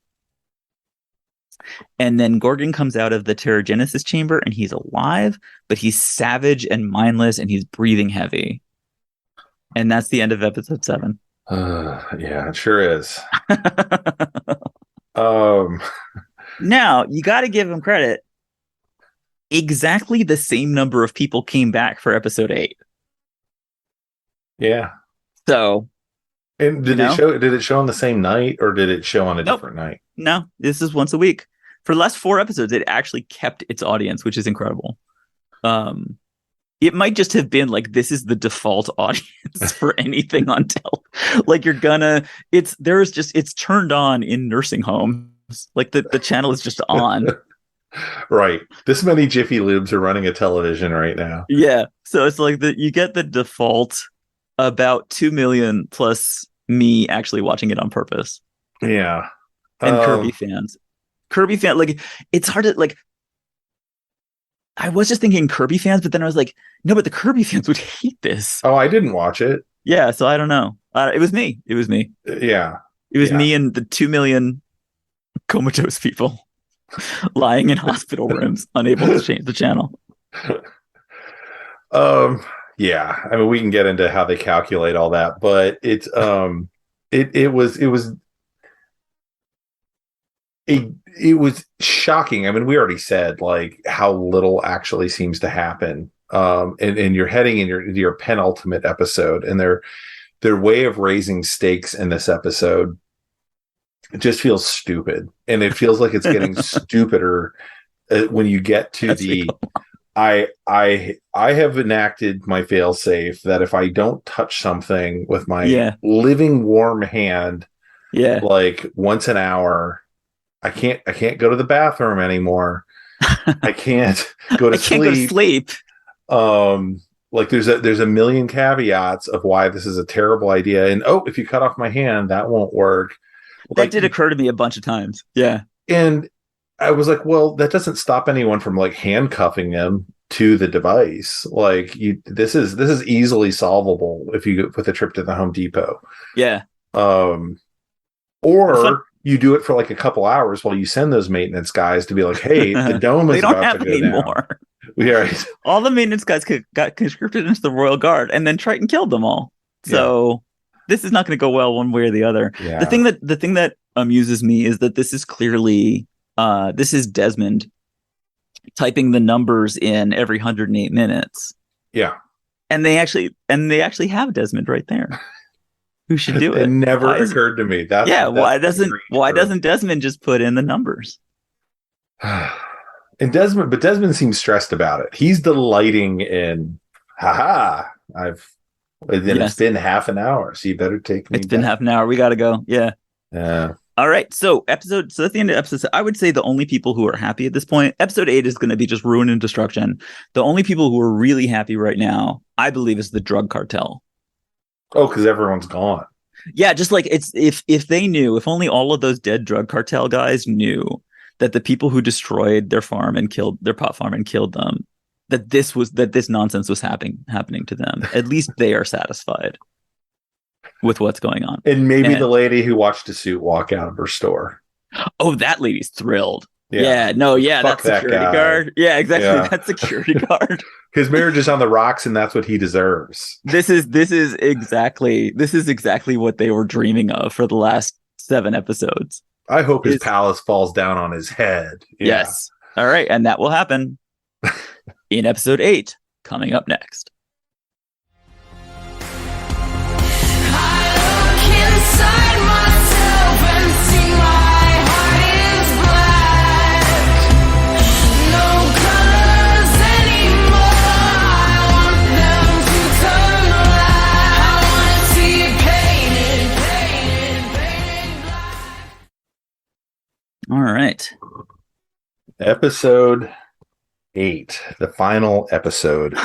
And then Gorgon comes out of the Terrigenesis chamber and he's alive, but he's savage and mindless and he's breathing heavy. And that's the end of episode 7. Yeah, it sure is. Now, you got to give him credit. Exactly the same number of people came back for episode 8. Yeah. So, and did it show on the same night or did it show on a different night? No, this is once a week. For the last 4 episodes, it actually kept its audience, which is incredible. It might just have been like this is the default audience for anything on like it's turned on in nursing homes. Like the channel is just on. Right. This many Jiffy Lubes are running a television right now. Yeah. So it's like you get the default about 2 million plus me actually watching it on purpose. Yeah. And Kirby fans, like it's hard to like. I was just thinking Kirby fans, but then I was like, no, but the Kirby fans would hate this. Oh, I didn't watch it. Yeah, so I don't know. It was me. Yeah. It was me and the 2 million comatose people lying in hospital rooms, unable to change the channel. Yeah, I mean, we can get into how they calculate all that, but it was shocking. I mean, we already said like how little actually seems to happen. And you're heading into your penultimate episode, and their way of raising stakes in this episode just feels stupid, and it feels like it's getting stupider when you get to the. I have enacted my failsafe that if I don't touch something with my living warm hand, like once an hour, I can't go to the bathroom anymore. I can't go to sleep. Like there's a million caveats of why this is a terrible idea. And if you cut off my hand, that won't work. That did occur to me a bunch of times. Yeah. And I was like, well, that doesn't stop anyone from like handcuffing them to the device. Like this is easily solvable if you with a trip to the Home Depot. Yeah. Or you do it for like a couple hours while you send those maintenance guys to be like, hey, the dome is about to go down. Yeah. All the maintenance guys got conscripted into the Royal Guard, and then Triton killed them all. So this is not going to go well one way or the other. Yeah. The thing that amuses me is that this is clearly this is Desmond typing the numbers in every 108 minutes. Yeah. And they actually have Desmond right there. Who should do it? It never occurred to me. Why doesn't Desmond just put in the numbers? And Desmond seems stressed about it. He's delighting in it's been half an hour, so you better take me. It's been half an hour. We gotta go. Yeah. Yeah. All right. So that's the end of episode. I would say the only people who are happy at this point, episode 8 is going to be just ruin and destruction. The only people who are really happy right now, I believe, is the drug cartel. Oh, because everyone's gone. Yeah, just like it's if they knew, if only all of those dead drug cartel guys knew that the people who destroyed their farm and killed their pot farm and killed them, that this nonsense was happening to them. At least they are satisfied with what's going on. And maybe the lady who watched a suit walk out of her store. Oh, that lady's thrilled. Yeah. That security guard. Yeah, exactly. Yeah. That security guard. His marriage is on the rocks, and that's what he deserves. This is exactly what they were dreaming of for the last 7 episodes. I hope his palace falls down on his head. Yeah. Yes. All right, and that will happen in episode 8, coming up next. All right. Episode 8, the final episode.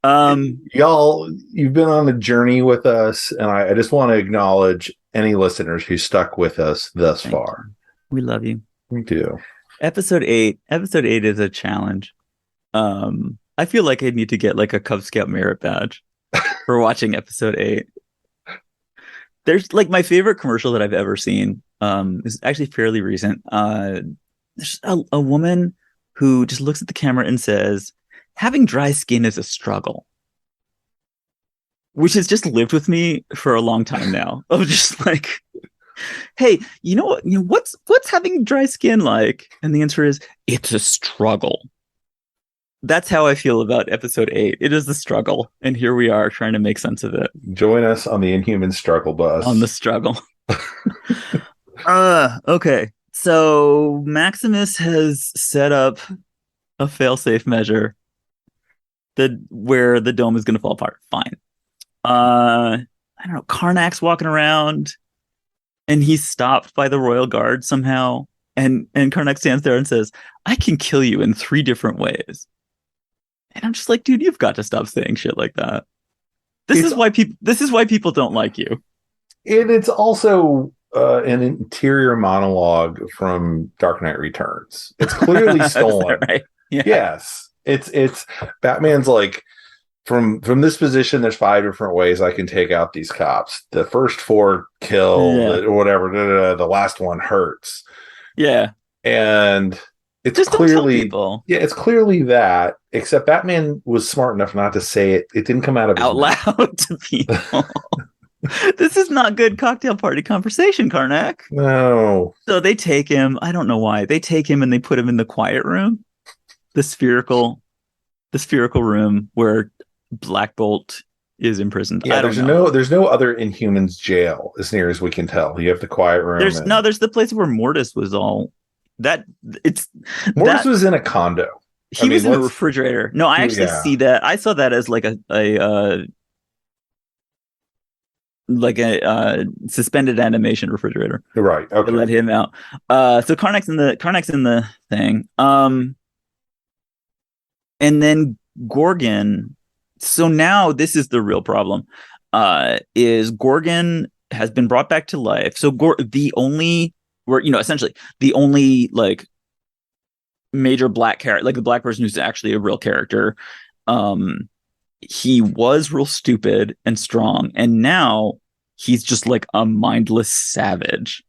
Y'all, you've been on a journey with us, and I just want to acknowledge any listeners who stuck with us thus far. We love you. We do. Episode 8 is a challenge. I feel like I need to get like a Cub Scout merit badge for watching episode 8. There's like my favorite commercial that I've ever seen is actually fairly recent. There's a woman who just looks at the camera and says, having dry skin is a struggle, which has just lived with me for a long time now. Of just like, hey, you know what? What's having dry skin like? And the answer is, it's a struggle. That's how I feel about episode 8. It is a struggle, and here we are trying to make sense of it. Join us on the Inhumans struggle bus. On the struggle. Okay. So Maximus has set up a failsafe measure where the dome is going to fall apart. Fine. I don't know. Karnak's walking around, and he's stopped by the Royal Guard somehow. And Karnak stands there and says, "I can kill you in 3 different ways." And I'm just like, dude, you've got to stop saying shit like that. This is why people don't like you. And it's also an interior monologue from Dark Knight Returns. It's clearly stolen. Right? Yeah. Yes. It's Batman's like, from this position, there's 5 different ways I can take out these cops. The first 4 kill, or whatever. The last one hurts. Yeah. And it's just clearly, people. Yeah, it's clearly that, except Batman was smart enough not to say it. It didn't come out of his mouth. Loud to people. This is not good cocktail party conversation, Karnak. No. So they take him. I don't know why. They take him and they put him in the quiet room, the spherical room where Black Bolt is imprisoned. Yeah, there's no other Inhumans jail as near as we can tell. You have the quiet room. There's the place where Mortis was all that. Mortis was in a condo. He was in a refrigerator. No, I actually see that. I saw that as like a suspended animation refrigerator. Right. Okay. To let him out. So Karnak's in the thing. And then Gorgon. So now this is the real problem. Is Gorgon has been brought back to life. So essentially the only like major black character, like the black person who's actually a real character. He was real stupid and strong, and now he's just like a mindless savage.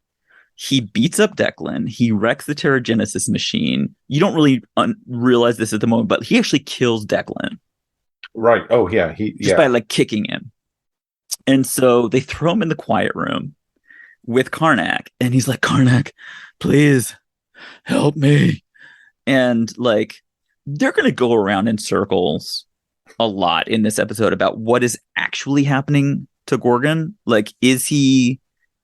He beats up Declan. He wrecks the Terrigenesis machine. You don't really realize this at the moment, but he actually kills Declan. Right. Oh, yeah. By like kicking him. And so they throw him in the quiet room with Karnak, and he's like, Karnak, please help me. And like, they're going to go around in circles a lot in this episode about what is actually happening to Gorgon. Like, is he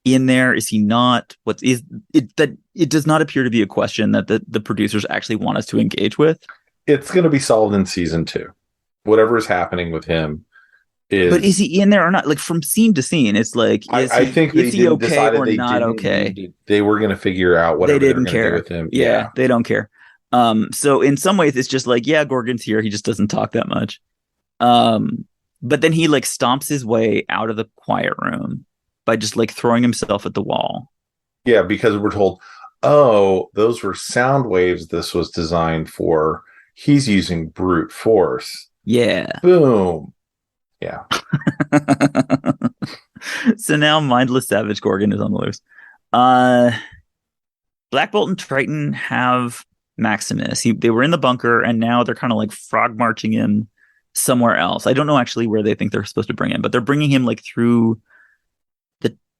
in there? Is he not? What is it? That it does not appear to be a question that the producers actually want us to engage with. It's going to be solved in season 2. Whatever is happening with him is. But is he in there or not? Like from scene to scene, it's like I think is he okay or not okay? They were going to figure out whatever they didn't care with him. Yeah, they don't care. So in some ways, it's just like, yeah, Gorgon's here. He just doesn't talk that much. But then he like stomps his way out of the quiet room by just like throwing himself at the wall. Yeah, because we're told, oh, those were sound waves this was designed for. He's using brute force. Yeah. Boom. Yeah. So now mindless savage Gorgon is on the loose. Black Bolt and Triton have Maximus. They were in the bunker, and now they're kind of like frog marching him somewhere else. I don't know actually where they think they're supposed to bring him, but they're bringing him like through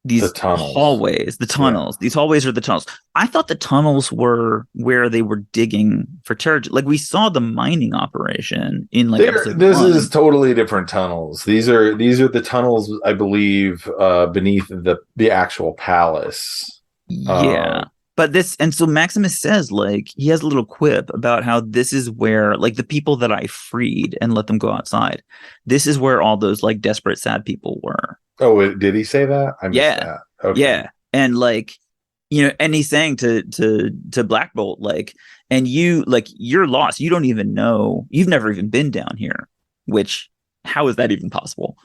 these hallways. The tunnels. Yeah. These hallways are the tunnels. I thought the tunnels were where they were digging for territory. Like we saw the mining operation in like episode This 1. is totally different tunnels. These are the tunnels, I believe, beneath the actual palace. Yeah. But so Maximus says, like, he has a little quip about how this is where, like, the people that I freed and let them go outside, this is where all those, like, desperate, sad people were. Oh, did he say that? I missed that. Okay. Yeah. And, like, and he's saying to Black Bolt, like, and you, like, you're lost. You don't even know. You've never even been down here, which, how is that even possible?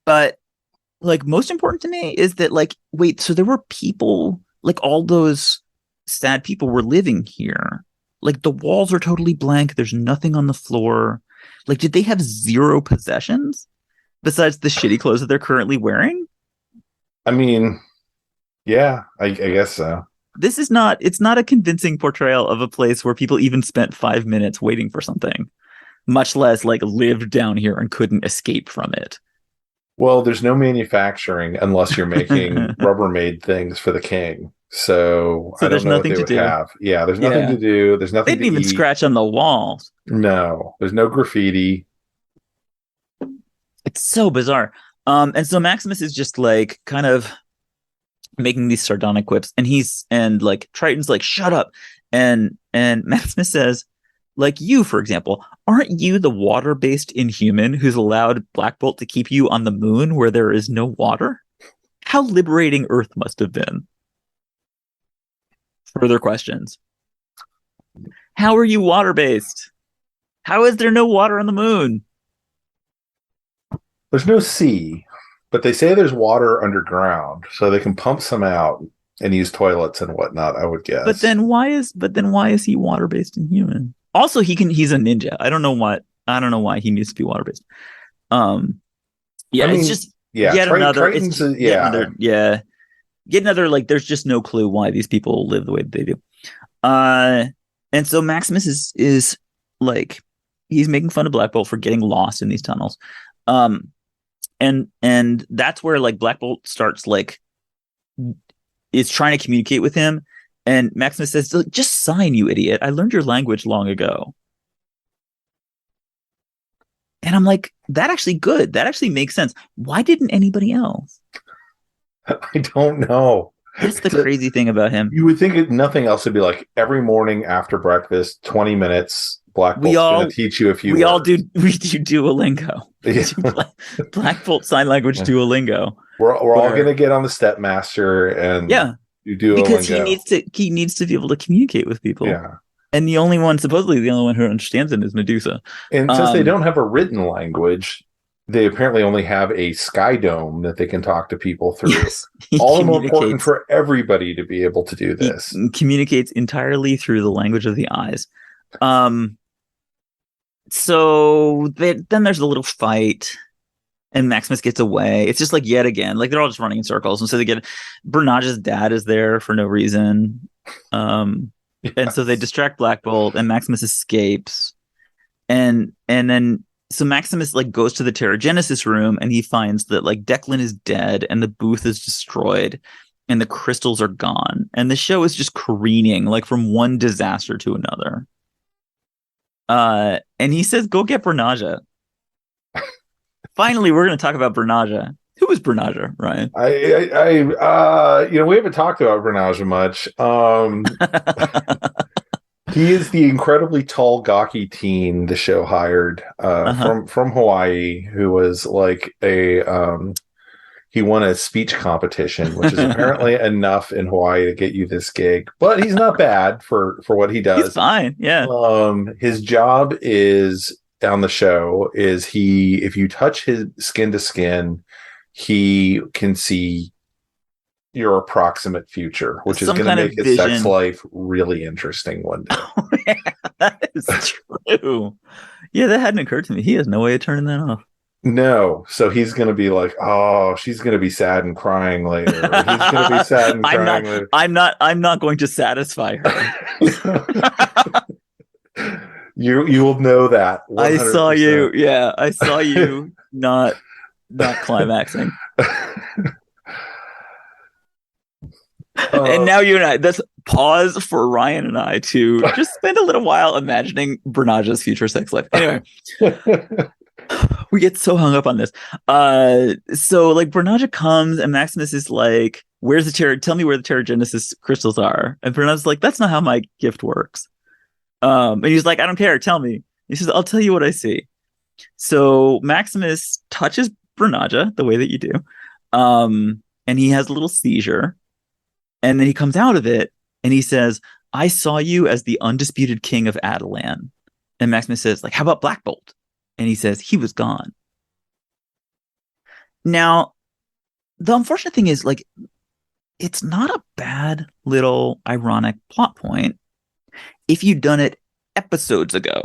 But like most important to me is that like, wait, so there were people, like all those sad people were living here. Like the walls are totally blank. There's nothing on the floor. Like, did they have 0 possessions besides the shitty clothes that they're currently wearing? I mean, yeah, I guess so. It's not a convincing portrayal of a place where people even spent 5 minutes waiting for something, much less like lived down here and couldn't escape from it. Well, there's no manufacturing unless you're making Rubbermaid things for the king. So I don't know what they would have. Yeah, there's nothing to do. There's nothing. They didn't even scratch on the walls. No, there's no graffiti. It's so bizarre. And so Maximus is just like kind of making these sardonic quips, and like Triton's like, shut up. And Maximus says, like, you, for example, aren't you the water-based Inhuman who's allowed Black Bolt to keep you on the moon where there is no water? How liberating Earth must have been. Further questions. How are you water-based? How is there no water on the moon? There's no sea, but they say there's water underground, so they can pump some out and use toilets and whatnot, I would guess. But then why is he water-based Inhuman? Also, he's a ninja. I don't know why he needs to be water based. Yeah, it's just yet another. It's just yet another. Yeah, yet another. Like, there's just no clue why these people live the way they do. And so Maximus is like, he's making fun of Black Bolt for getting lost in these tunnels. And that's where like Black Bolt starts like is trying to communicate with him, and Maximus says, "Just sign, you idiot. I learned your language long ago." And I'm like, that actually good. That actually makes sense. Why didn't anybody else? I don't know. That's the crazy thing about him. You would think nothing else would be like every morning after breakfast, 20 minutes. Black Bolt's going to teach you a few. We do Duolingo. Yeah. Black Bolt sign language Duolingo. We're all going to get on the Stepmaster and do Duolingo because he needs to be able to communicate with people. Yeah. And supposedly the only one who understands it is Medusa. And since they don't have a written language, they apparently only have a sky dome that they can talk to people through. Yes, all the more important for everybody to be able to do this. He communicates entirely through the language of the eyes. So then there's a little fight, and Maximus gets away. It's just like yet again, like they're all just running in circles. And so Bernage's dad is there for no reason. And so they distract Black Bolt, and Maximus escapes. And then so Maximus like goes to the Terrigenesis room, and he finds that like Declan is dead, and the booth is destroyed, and the crystals are gone, and the show is just careening like from one disaster to another. And he says, "Go get Bernage." Finally, we're going to talk about Bernage. Who is Bernage, Ryan? We haven't talked about Bernage much. He is the incredibly tall, gawky teen the show hired from Hawaii, who was like he won a speech competition, which is apparently enough in Hawaii to get you this gig. But he's not bad for what he does. He's fine, yeah. His job is on the show is if you touch his skin to skin, he can see your approximate future, which is going to make his sex life really interesting one day. Oh, yeah, that is true. Yeah, that hadn't occurred to me. He has no way of turning that off. No, so he's going to be like, "Oh, she's going to be sad and crying later." Or he's going to be sad and crying later. I'm not going to satisfy her. You will know that. 100%. I saw you. Yeah, I saw you not climaxing. And now you and I, let's pause for Ryan and I to just spend a little while imagining Bernage's future sex life. Anyway, we get so hung up on this. So like Bernage comes and Maximus is like, tell me where the Terrigenesis crystals are. And Bernage's like, that's not how my gift works. And he's like, I don't care, tell me. He says, I'll tell you what I see. So Maximus touches Bernage the way that you do. And he has a little seizure. And then he comes out of it and he says, I saw you as the undisputed king of Adelan. And Maximus says, like, how about Black Bolt? And he says, he was gone. Now, the unfortunate thing is, like, it's not a bad little ironic plot point if you'd done it episodes ago.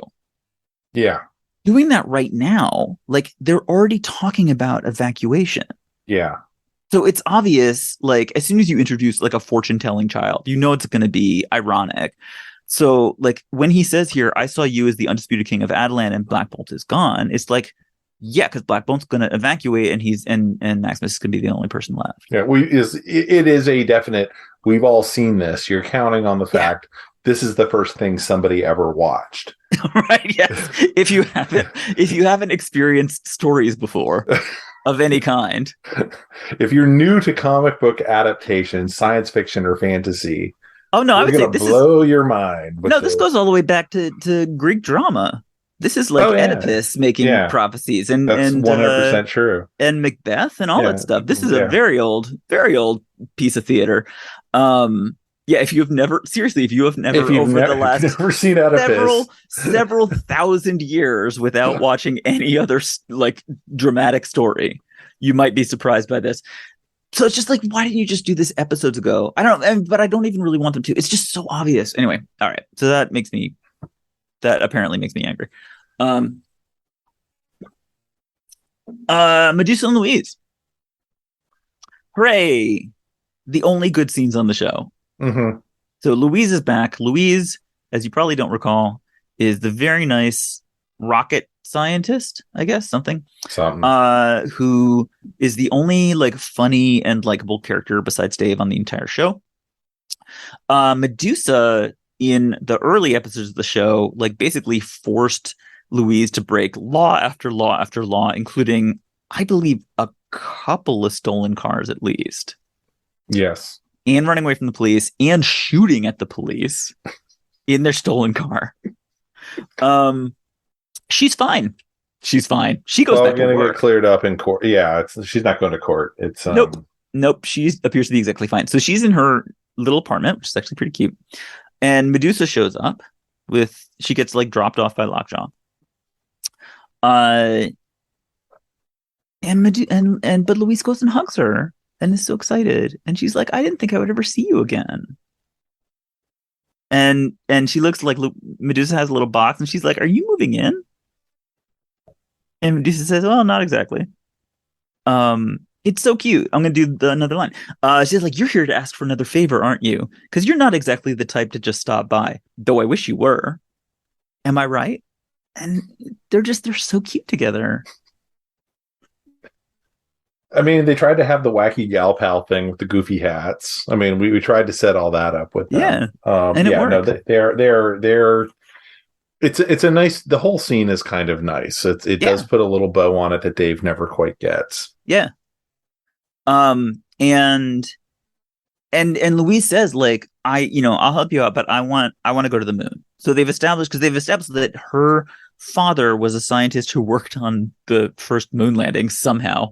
Yeah. Doing that right now, like, they're already talking about evacuation. Yeah. So it's obvious, like, as soon as you introduce like a fortune-telling child, you know it's going to be ironic. So, like, when he says here, I saw you as the undisputed king of Adelan and Black Bolt is gone, it's like, yeah, because Black Bolt's going to evacuate and Maximus is going to be the only person left. Yeah, it is a definite, we've all seen this. You're counting on the fact this is the first thing somebody ever watched. Right, yes. If you haven't experienced stories before of any kind. If you're new to comic book adaptation, science fiction or fantasy, I would say this blow your mind. This goes all the way back to Greek drama. This is like Oedipus making prophecies, and that's 100% true. And Macbeth and all that stuff. This is a very old piece of theater. If you have never seen Oedipus, several thousand years without watching any other like dramatic story, you might be surprised by this. So it's just like, why didn't you just do this episodes ago? I don't know, but I don't even really want them to. It's just so obvious. Anyway, all right. So that makes me that apparently makes me angry. Medusa and Louise. Hooray! The only good scenes on the show. Mm-hmm. So Louise is back. Louise, as you probably don't recall, is the very nice rocket scientist, I guess, something. Who is the only like funny and likable character besides Dave on the entire show. Medusa in the early episodes of the show, like basically forced Louise to break law after law after law, including, I believe, a couple of stolen cars at least. Yes. And running away from the police and shooting at the police in their stolen car. She's fine. She's fine. She goes back to work. Get cleared up in court. Yeah, she's not going to court. It's Nope. She appears to be exactly fine. So she's in her little apartment, which is actually pretty cute. And Medusa shows up she gets like dropped off by Lockjaw. But Louise goes and hugs her and is so excited. And she's like, I didn't think I would ever see you again. And she looks like Medusa has a little box and she's like, are you moving in? And Medusa says, well, not exactly. It's so cute. I'm going to do another line. She's like, you're here to ask for another favor, aren't you? Because you're not exactly the type to just stop by, though I wish you were. Am I right? And they're so cute together. I mean, they tried to have the wacky gal pal thing with the goofy hats. I mean, we tried to set all that up with them. Yeah. And it worked. No, they're it's a nice, the whole scene is kind of nice. It does put a little bow on it that Dave never quite gets. Yeah. And Louise says, like, I'll help you out, but I want to go to the moon. So they've established that her father was a scientist who worked on the first moon landing somehow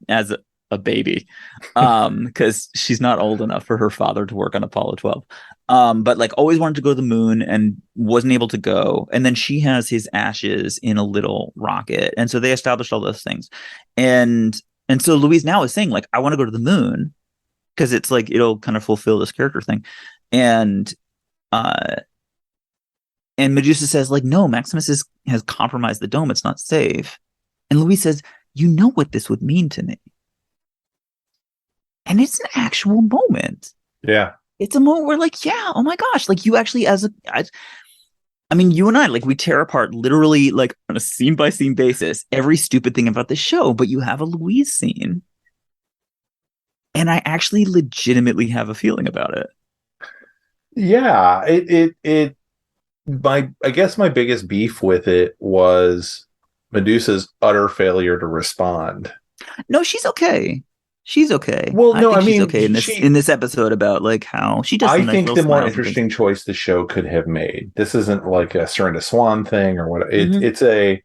as a baby, because she's not old enough for her father to work on Apollo 12. But like always wanted to go to the moon and wasn't able to go. And then she has his ashes in a little rocket. And so they established all those things. And so Louise now is saying, like, I want to go to the moon because it's like it'll kind of fulfill this character thing. And Medusa says, like, no, Maximus has compromised the dome. It's not safe. And Louise says, you know what this would mean to me. And it's an actual moment. Yeah. It's a moment where, like, yeah, oh my gosh, like you actually I mean, you and I, like, we tear apart literally, like, on a scene by scene basis every stupid thing about the show, but you have a Louise scene. And I actually legitimately have a feeling about it. Yeah, I guess my biggest beef with it was Medusa's utter failure to respond. No, she's okay. She's okay. Well, no, I mean, she's okay in this episode about like how she does. I think the more interesting choice the show could have made. This isn't like a Serena Swan thing or what. The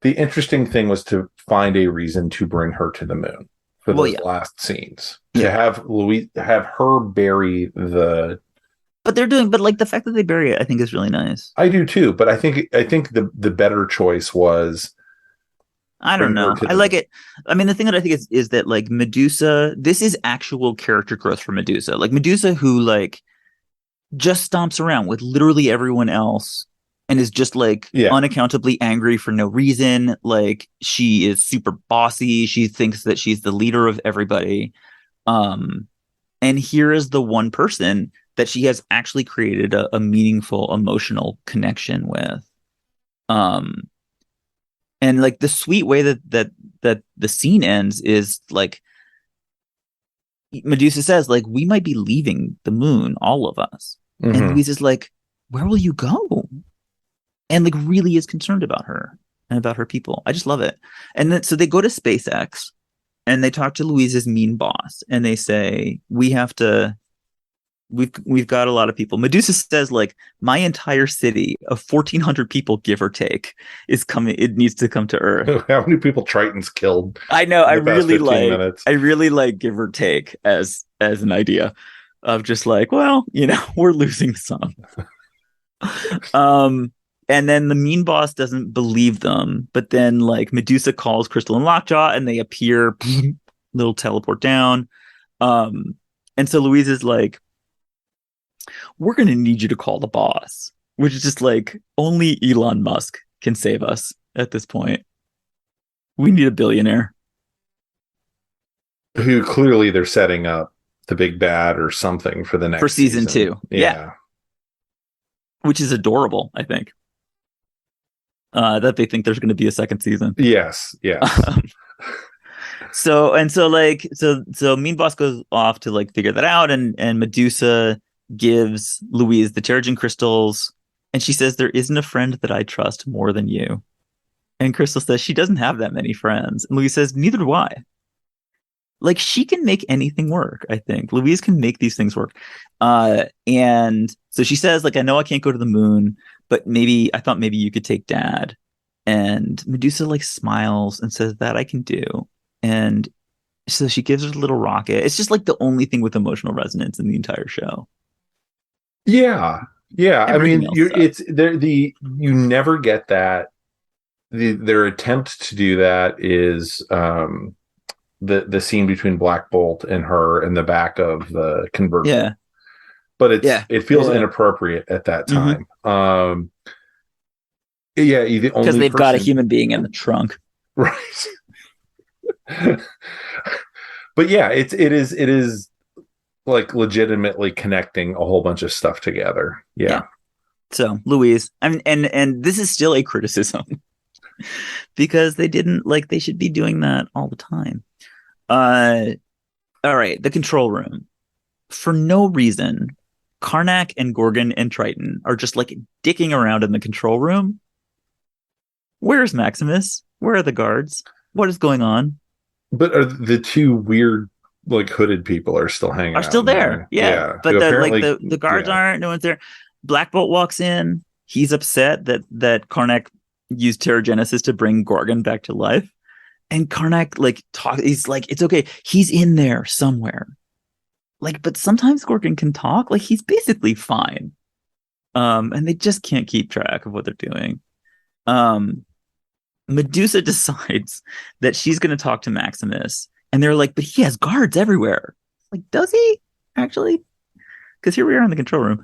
interesting thing was to find a reason to bring her to the moon for those last scenes. To have her bury the. But like the fact that they bury it, I think is really nice. I do too, but I think the better choice was. I don't know. I like it. I mean, the thing that I think is that like Medusa, this is actual character growth for Medusa. Like Medusa, who like just stomps around with literally everyone else and is just like unaccountably angry for no reason. Like she is super bossy. She thinks that she's the leader of everybody. And here is the one person that she has actually created a meaningful emotional connection with. And like the sweet way that the scene ends is like Medusa says, like, we might be leaving the moon, all of us. Mm-hmm. And Louise is like, where will you go? And like really is concerned about her and about her people. I just love it. And then so they go to SpaceX and they talk to Louise's mean boss and they say, we've got a lot of people. Medusa says, like, my entire city of 1,400 people, give or take, is coming. It needs to come to Earth. How many people Triton's killed? I know. I really like give or take as an idea of just like, well, we're losing some. And then the mean boss doesn't believe them, but then like Medusa calls Crystal and Lockjaw, and they appear, little teleport down. And so Louise is like, we're going to need you to call the boss. which is just like only Elon Musk can save us at this point. We need a billionaire. Who clearly they're setting up the big bad or something for the next for season 2. Yeah. Which is adorable, I think. That they think there's going to be a second season. Yes. So Mean Boss goes off to like figure that out, and Medusa gives Louise the Terrigen crystals, and she says, there isn't a friend that I trust more than you. And Crystal says she doesn't have that many friends. And Louise says, neither do I. Like, she can make anything work, I think. Louise can make these things work. And so she says, like, I know I can't go to the moon, but I thought maybe you could take Dad. And Medusa, like, smiles and says, that I can do. And so she gives her a little rocket. It's just, like, the only thing with emotional resonance in the entire show. Yeah. Everything you never get that. Their attempt to do that is the scene between Black Bolt and her in the back of the convertible. Yeah. But it feels inappropriate at that time. Mm-hmm. Because they've got a human being in the trunk. Right. But yeah, it is like legitimately connecting a whole bunch of stuff together. Yeah. So Louise, and this is still a criticism because they should be doing that all the time. All right, the control room. For no reason, Karnak and Gorgon and Triton are just like dicking around in the control room. Where's Maximus? Where are the guards? What is going on? But are the two weird, like, hooded people are still hanging out? Are still there. Yeah. But the guards aren't. No one's there. Black Bolt walks in. He's upset that Karnak used Terrigenesis to bring Gorgon back to life. And Karnak, like, he's like, it's okay. He's in there somewhere. Like, but sometimes Gorgon can talk. Like, he's basically fine. And they just can't keep track of what they're doing. Medusa decides that she's going to talk to Maximus. And they're like, but he has guards everywhere. Like, does he actually? Because here we are in the control room.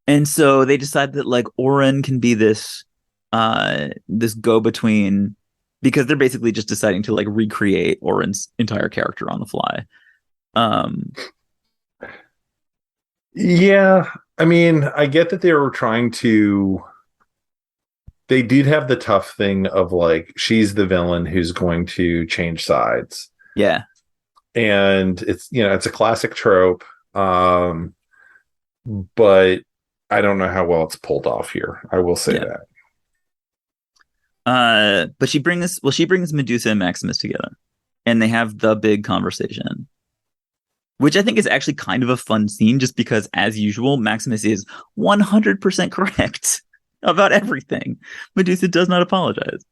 And so they decide that, like, Orin can be this go-between, because they're basically just deciding to, like, recreate Orin's entire character on the fly. Yeah, I mean, I get that they were trying to. They did have the tough thing of, like, she's the villain who's going to change sides. Yeah. And it's a classic trope. But I don't know how well it's pulled off here. I will say that. But she brings Medusa and Maximus together, and they have the big conversation, which I think is actually kind of a fun scene, just because, as usual, Maximus is 100% correct about everything. Medusa does not apologize.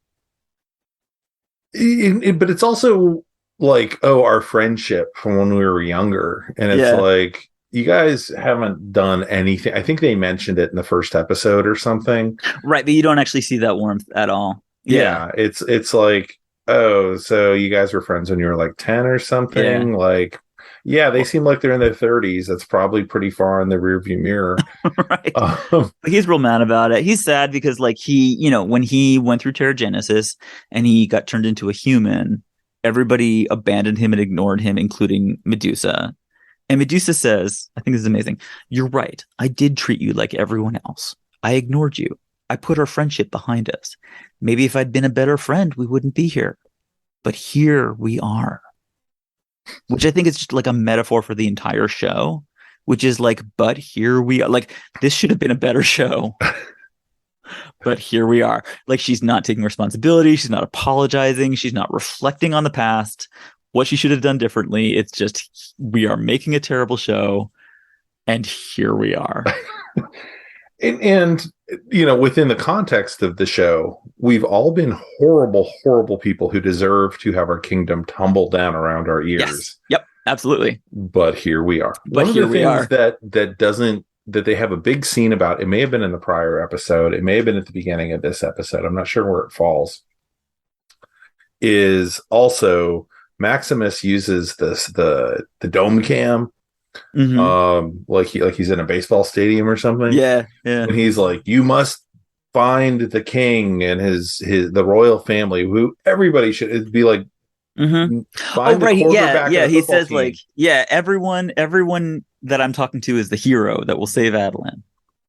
But it's also like, our friendship from when we were younger. And it's like, you guys haven't done anything. I think they mentioned it in the first episode or something. Right, but you don't actually see that warmth at all. Yeah, it's like, so you guys were friends when you were like 10 or something? Yeah. Like, yeah, they seem like they're in their 30s. That's probably pretty far in the rearview mirror. Right. He's real mad about it. He's sad because, like, when he went through Terrigenesis and he got turned into a human, everybody abandoned him and ignored him, including Medusa. And Medusa says, I think this is amazing, you're right. I did treat you like everyone else. I ignored you. I put our friendship behind us. Maybe if I'd been a better friend, we wouldn't be here. But here we are. Which I think is just like a metaphor for the entire show, which is like, but here we are. Like, this should have been a better show. But here we are. Like, she's not taking responsibility. She's not apologizing. She's not reflecting on the past, what she should have done differently. It's just, we are making a terrible show. And here we are. And within the context of the show, we've all been horrible, horrible people who deserve to have our kingdom tumble down around our ears. Yes. Yep, absolutely. But here we are. But here we are. That they have a big scene about, it may have been in the prior episode, it may have been at the beginning of this episode, I'm not sure where it falls, is also Maximus uses the dome cam Mhm. Like he's in a baseball stadium or something. Yeah, yeah. And he's like, you must find the king and the royal family, who everybody should, it'd be like, Mm-hmm. Oh, find the right. Yeah, quarterback of yeah. the He football says team. like, yeah, everyone that I'm talking to is the hero that will save Adelan.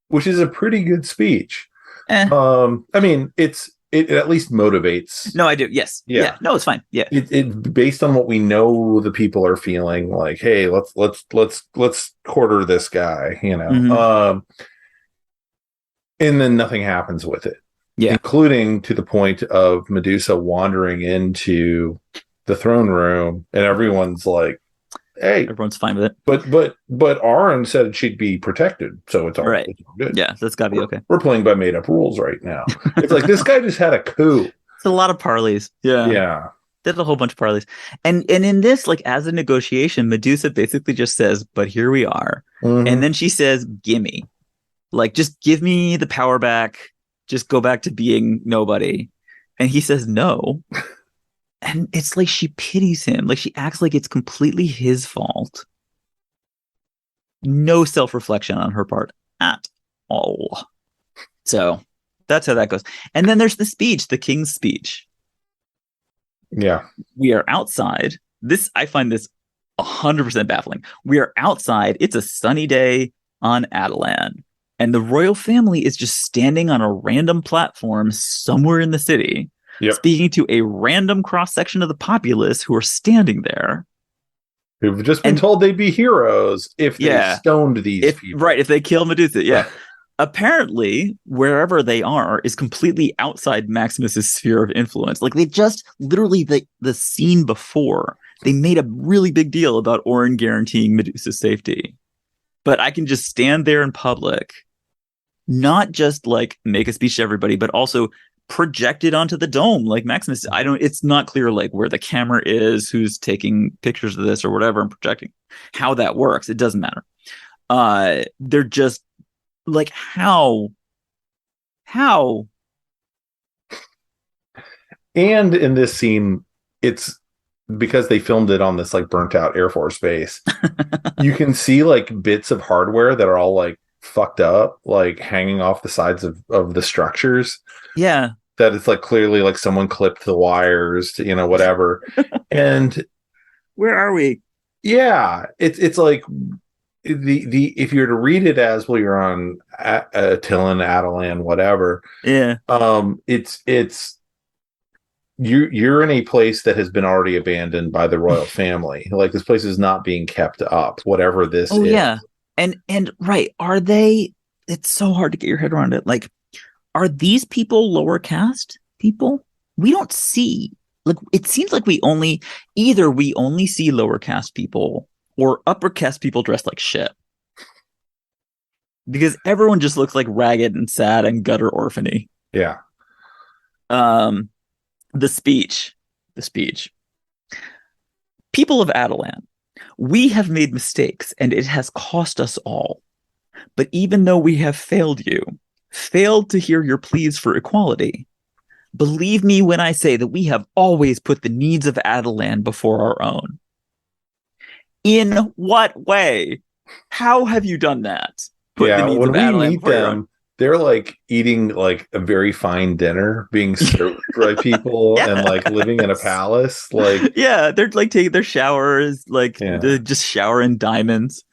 Which is a pretty good speech. Eh. I mean, it at least motivates. No, I do. Yes. Yeah. Yeah. No, it's fine. Yeah. It based on what we know the people are feeling, like, hey, let's quarter this guy, Mhm. and then nothing happens with it, Yeah. including to the point of Medusa wandering into the throne room, and everyone's like, hey, Everyone's fine with it. but Aaron said she'd be protected, so it's all Right. good. Yeah, that's gotta be okay. We're playing by made up rules right now. It's like this guy just had a coup. It's a lot of parleys. Yeah. Yeah. Did a whole bunch of parleys. And in this, like as a negotiation, Medusa basically just says, but here we are. Mhm. And then she says, gimme. Like, just give me the power back. Just go back to being nobody. And he says no. And it's like she pities him. Like she acts like it's completely his fault. No self-reflection on her part at all. So that's how that goes. And then there's the speech, the king's speech. Yeah. We are outside. I find this 100% baffling. We are outside. It's a sunny day on Adelan. And the royal family is just standing on a random platform somewhere in the city, speaking to a random cross-section of the populace who are standing there. Who've just been told they'd be heroes if they stoned these people. Right, if they kill Medusa, yeah. Apparently, wherever they are is completely outside Maximus's sphere of influence. Like they just literally the scene before, they made a really big deal about Orin guaranteeing Medusa's safety. But I can just stand there in public, not just like make a speech to everybody, but also project it onto the dome like Maximus. It's not clear like where the camera is, who's taking pictures of this or whatever and projecting, how that works. It doesn't matter. They're just like, how? And in this scene, it's because they filmed it on this like burnt out Air Force base. You can see like bits of hardware that are all like fucked up, like hanging off the sides of the structures. Yeah. That it's like clearly like someone clipped the wires to, whatever. And where are we? Yeah. It's like the if you're to read it as, well, you're on Tillin, Adelan, whatever. Yeah. It's you're in a place that has been already abandoned by the royal family. Like this place is not being kept up, whatever this is. Yeah. And right, are they? It's so hard to get your head around it. Like, are these people lower caste people? We don't see. Like, it seems like we only see lower caste people or upper caste people dressed like shit. Because everyone just looks like ragged and sad and gutter orphany. Yeah. The speech. People of Adelan, we have made mistakes and it has cost us all. But even though we have failed to hear your pleas for equality, believe me when I say that we have always put the needs of Adelan before our own. In what way? How have you done that? When we meet them, they're like eating like a very fine dinner, being served by people and like living in a palace. Like, yeah, they're like taking their showers, like they just shower in diamonds,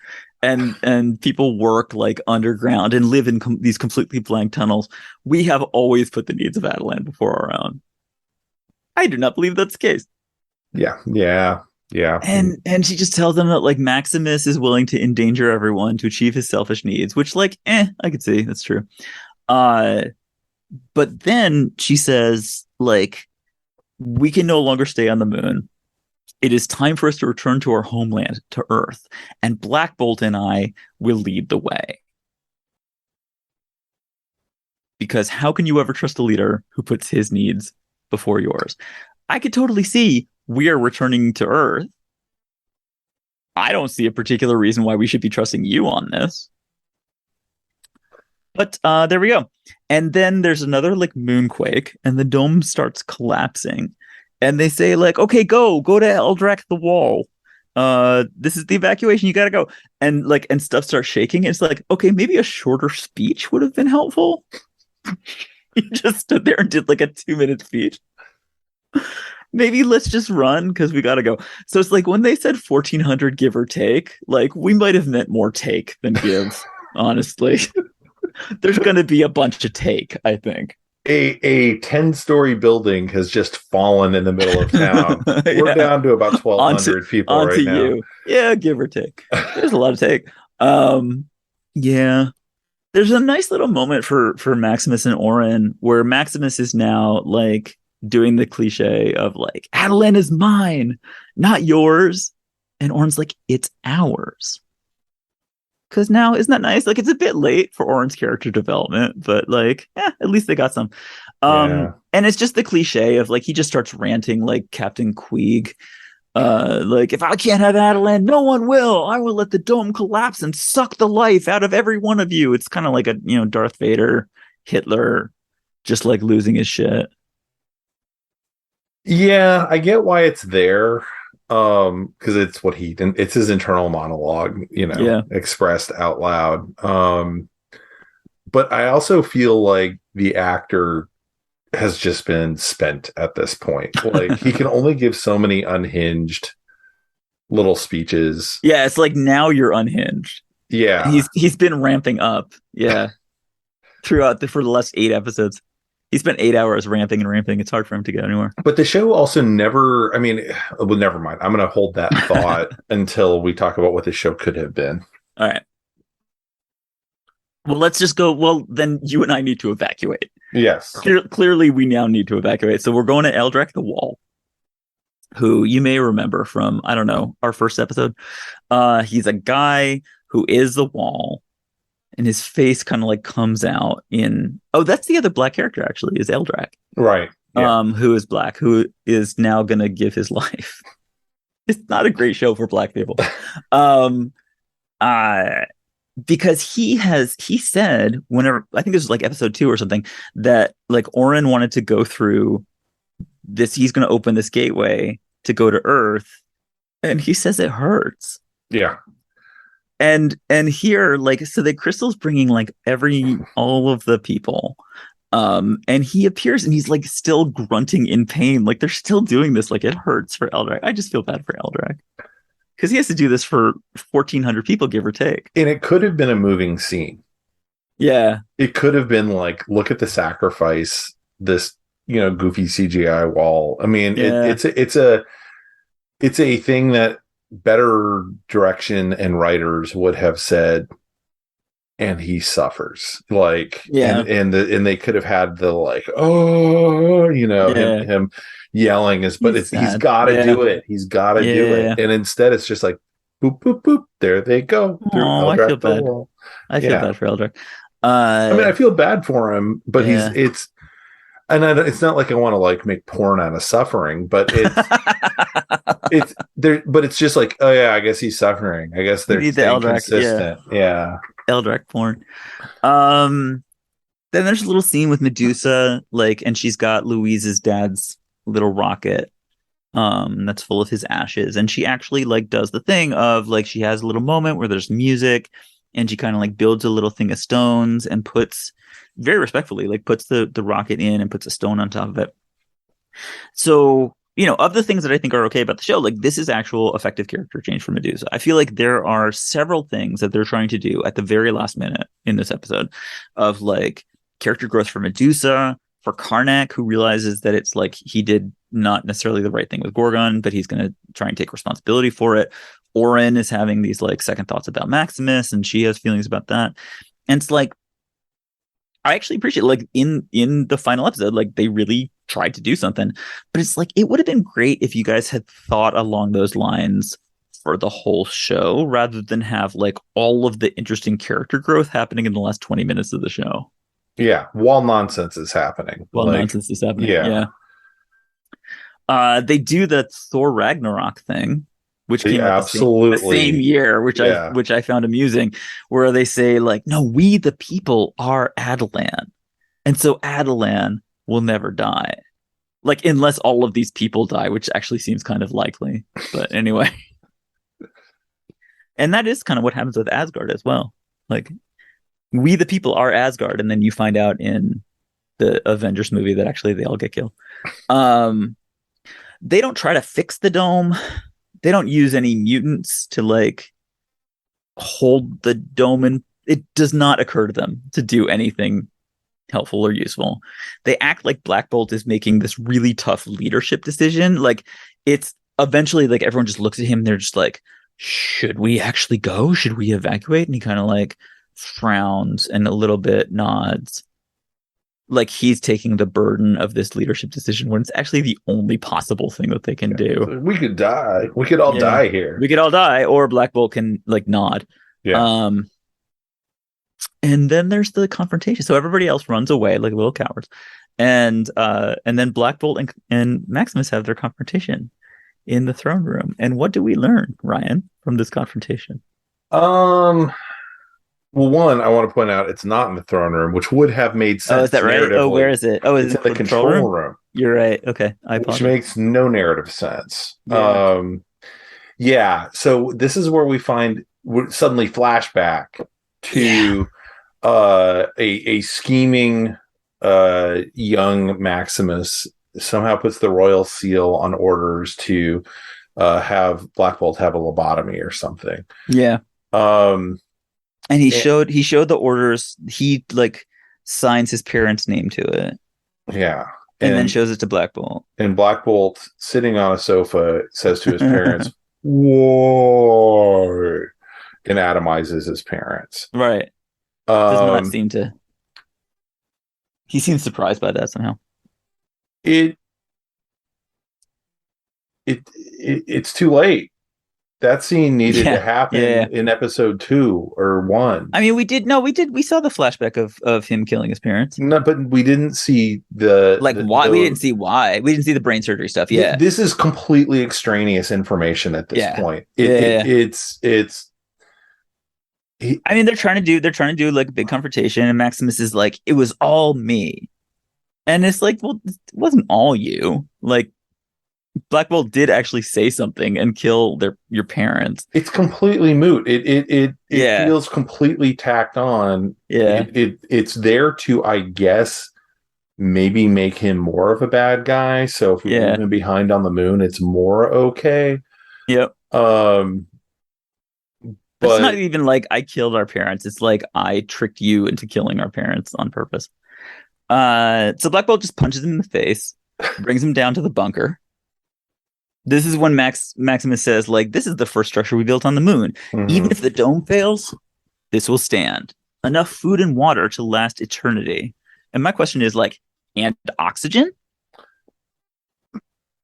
and people work like underground and live in these completely blank tunnels. We have always put the needs of Adelan before our own. I do not believe that's the case. Yeah. And she just tells them that like Maximus is willing to endanger everyone to achieve his selfish needs, which like, I could see that's true. But then she says like, we can no longer stay on the moon. It is time for us to return to our homeland, to Earth, and Black Bolt and I will lead the way. Because how can you ever trust a leader who puts his needs before yours? I could totally see we are returning to Earth. I don't see a particular reason why we should be trusting you on this. But there we go. And then there's another like moonquake, and the dome starts collapsing. And they say like, okay, go to Eldrak the Wall. this is the evacuation, you gotta go. And stuff starts shaking. It's like, okay, maybe a shorter speech would have been helpful. He just stood there and did like a 2-minute speech. Maybe let's just run because we gotta go. So it's like when they said 1,400 give or take, like we might have meant more take than give, honestly. There's gonna be a bunch of take, I think. A 10-story building has just fallen in the middle of town. We're down to about 1,200 people right now. You. Yeah, give or take. There's a lot of take. Yeah. There's a nice little moment for Maximus and Orin where Maximus is now like doing the cliche of like, Adelan is mine, not yours. And Orin's like, it's ours. Because now, isn't that nice? Like, it's a bit late for Orin's character development, but like, at least they got some. And it's just the cliche of like, he just starts ranting like Captain Queeg. Like, if I can't have Adelan, no one will. I will let the dome collapse and suck the life out of every one of you. It's kind of like a, Darth Vader, Hitler, just like losing his shit. Yeah, I get why it's there. Because it's it's his internal monologue, expressed out loud. But I also feel like the actor has just been spent at this point. Like he can only give so many unhinged little speeches. Yeah, it's like now you're unhinged. Yeah, he's been ramping up. Yeah, for the last 8 episodes. He spent 8 hours ramping and ramping. It's hard for him to get anywhere. But the show also never, well, never mind. I'm going to hold that thought until we talk about what the show could have been. All right. Well, let's just go. Well, then you and I need to evacuate. Yes. Clearly, we now need to evacuate. So we're going to Eldrak the Wall, who you may remember from, I don't know, our first episode. He's a guy who is the wall. And his face kind of like comes out in... Oh, that's the other black character, actually, is Eldrak. Right. Yeah. Who is black, who is now going to give his life. It's not a great show for black people. Because he said, whenever... I think this was like episode 2 or something, that like Orin wanted to go through this. He's going to open this gateway to go to Earth. And he says it hurts. Yeah. And here, like, so the crystal's bringing like all of the people, and he appears and he's like still grunting in pain. Like they're still doing this. Like it hurts for Eldrak. I just feel bad for Eldrak because he has to do this for 1,400 people, give or take. And it could have been a moving scene. Yeah, it could have been like, look at the sacrifice. This goofy CGI wall. I mean, it's a thing that better direction and writers would have said, and he suffers, like, and they could have had the like, him yelling but he's got to do it. He's got to do it. And instead it's just like, boop, boop, boop. There they go. I feel bad. I feel bad for Eldrak. I feel bad for him, but it's not like I want to like make porn out of suffering, but it's there. But it's just like, oh yeah, I guess he's suffering. I guess they're staying consistent. Yeah, Eldrak porn. Then there's a little scene with Medusa, like, and she's got Louise's dad's little rocket, that's full of his ashes, and she actually like does the thing of like she has a little moment where there's music, and she kind of like builds a little thing of stones and puts. Very respectfully, like puts the rocket in and puts a stone on top of it. So, of the things that I think are okay about the show, like this is actual effective character change for Medusa. I feel like there are several things that they're trying to do at the very last minute in this episode of like character growth for Medusa, for Karnak, who realizes that it's like he did not necessarily the right thing with Gorgon, but he's going to try and take responsibility for it. Orin is having these like second thoughts about Maximus, and she has feelings about that. And it's like, I actually appreciate like in the final episode, like they really tried to do something, but it's like, it would have been great if you guys had thought along those lines for the whole show rather than have like all of the interesting character growth happening in the last 20 minutes of the show. Yeah. While nonsense is happening. Nonsense is happening. Yeah. They do the Thor Ragnarok thing, which came out the same year, which I found amusing, where they say like, no, we the people are Adelan. And so Adelan will never die. Like, unless all of these people die, which actually seems kind of likely. But anyway. And that is kind of what happens with Asgard as well. Like, we the people are Asgard, and then you find out in the Avengers movie that actually they all get killed. They don't try to fix the dome. They don't use any mutants to like hold the dome, and it does not occur to them to do anything helpful or useful. They act like Black Bolt is making this really tough leadership decision. Like, it's eventually like everyone just looks at him and they're just like, should we actually go? Should we evacuate? And he kind of like frowns and a little bit nods, like he's taking the burden of this leadership decision when it's actually the only possible thing that they can do. We could die. We could all die here. We could all die, or Black Bolt can like nod. Yeah. And then there's the confrontation. So everybody else runs away like little cowards, and then Black Bolt and Maximus have their confrontation in the throne room. And what do we learn, Ryan, from this confrontation? Well, one, I want to point out it's not in the throne room, which would have made sense. Oh, is that right? Oh, where is it? Oh, it's in the control room. You're right. Okay, I apologize. Which makes no narrative sense. Yeah. So this is where we find suddenly flashback to a scheming young Maximus somehow puts the royal seal on orders to have Black Bolt have a lobotomy or something. Yeah. And he showed the orders. He like signs his parents' name to it. Yeah. And then shows it to Black Bolt. And Black Bolt, sitting on a sofa, says to his parents, "Whoa," and atomizes his parents. Right. Does not seem to. He seems surprised by that somehow. It's too late. That scene needed to happen in episode 2 or 1. I mean, we saw the flashback of him killing his parents. No, but we didn't see why. We didn't see why. We didn't see the brain surgery stuff. Yeah. This is completely extraneous information at this point. I mean, they're trying to do like a big confrontation, and Maximus is like, it was all me. And it's like, well, it wasn't all you. Like, Black Bolt did actually say something and kill your parents. It's completely moot. It feels completely tacked on. Yeah. It's there to, I guess, maybe make him more of a bad guy. So if we leave him behind on the moon, it's more okay. Yep. But it's not even like I killed our parents. It's like I tricked you into killing our parents on purpose. So Black Bolt just punches him in the face, brings him down to the bunker. This is when Maximus says, like, this is the first structure we built on the moon. Mm-hmm. Even if the dome fails, this will stand. Enough food and water to last eternity. And my question is, like, and oxygen?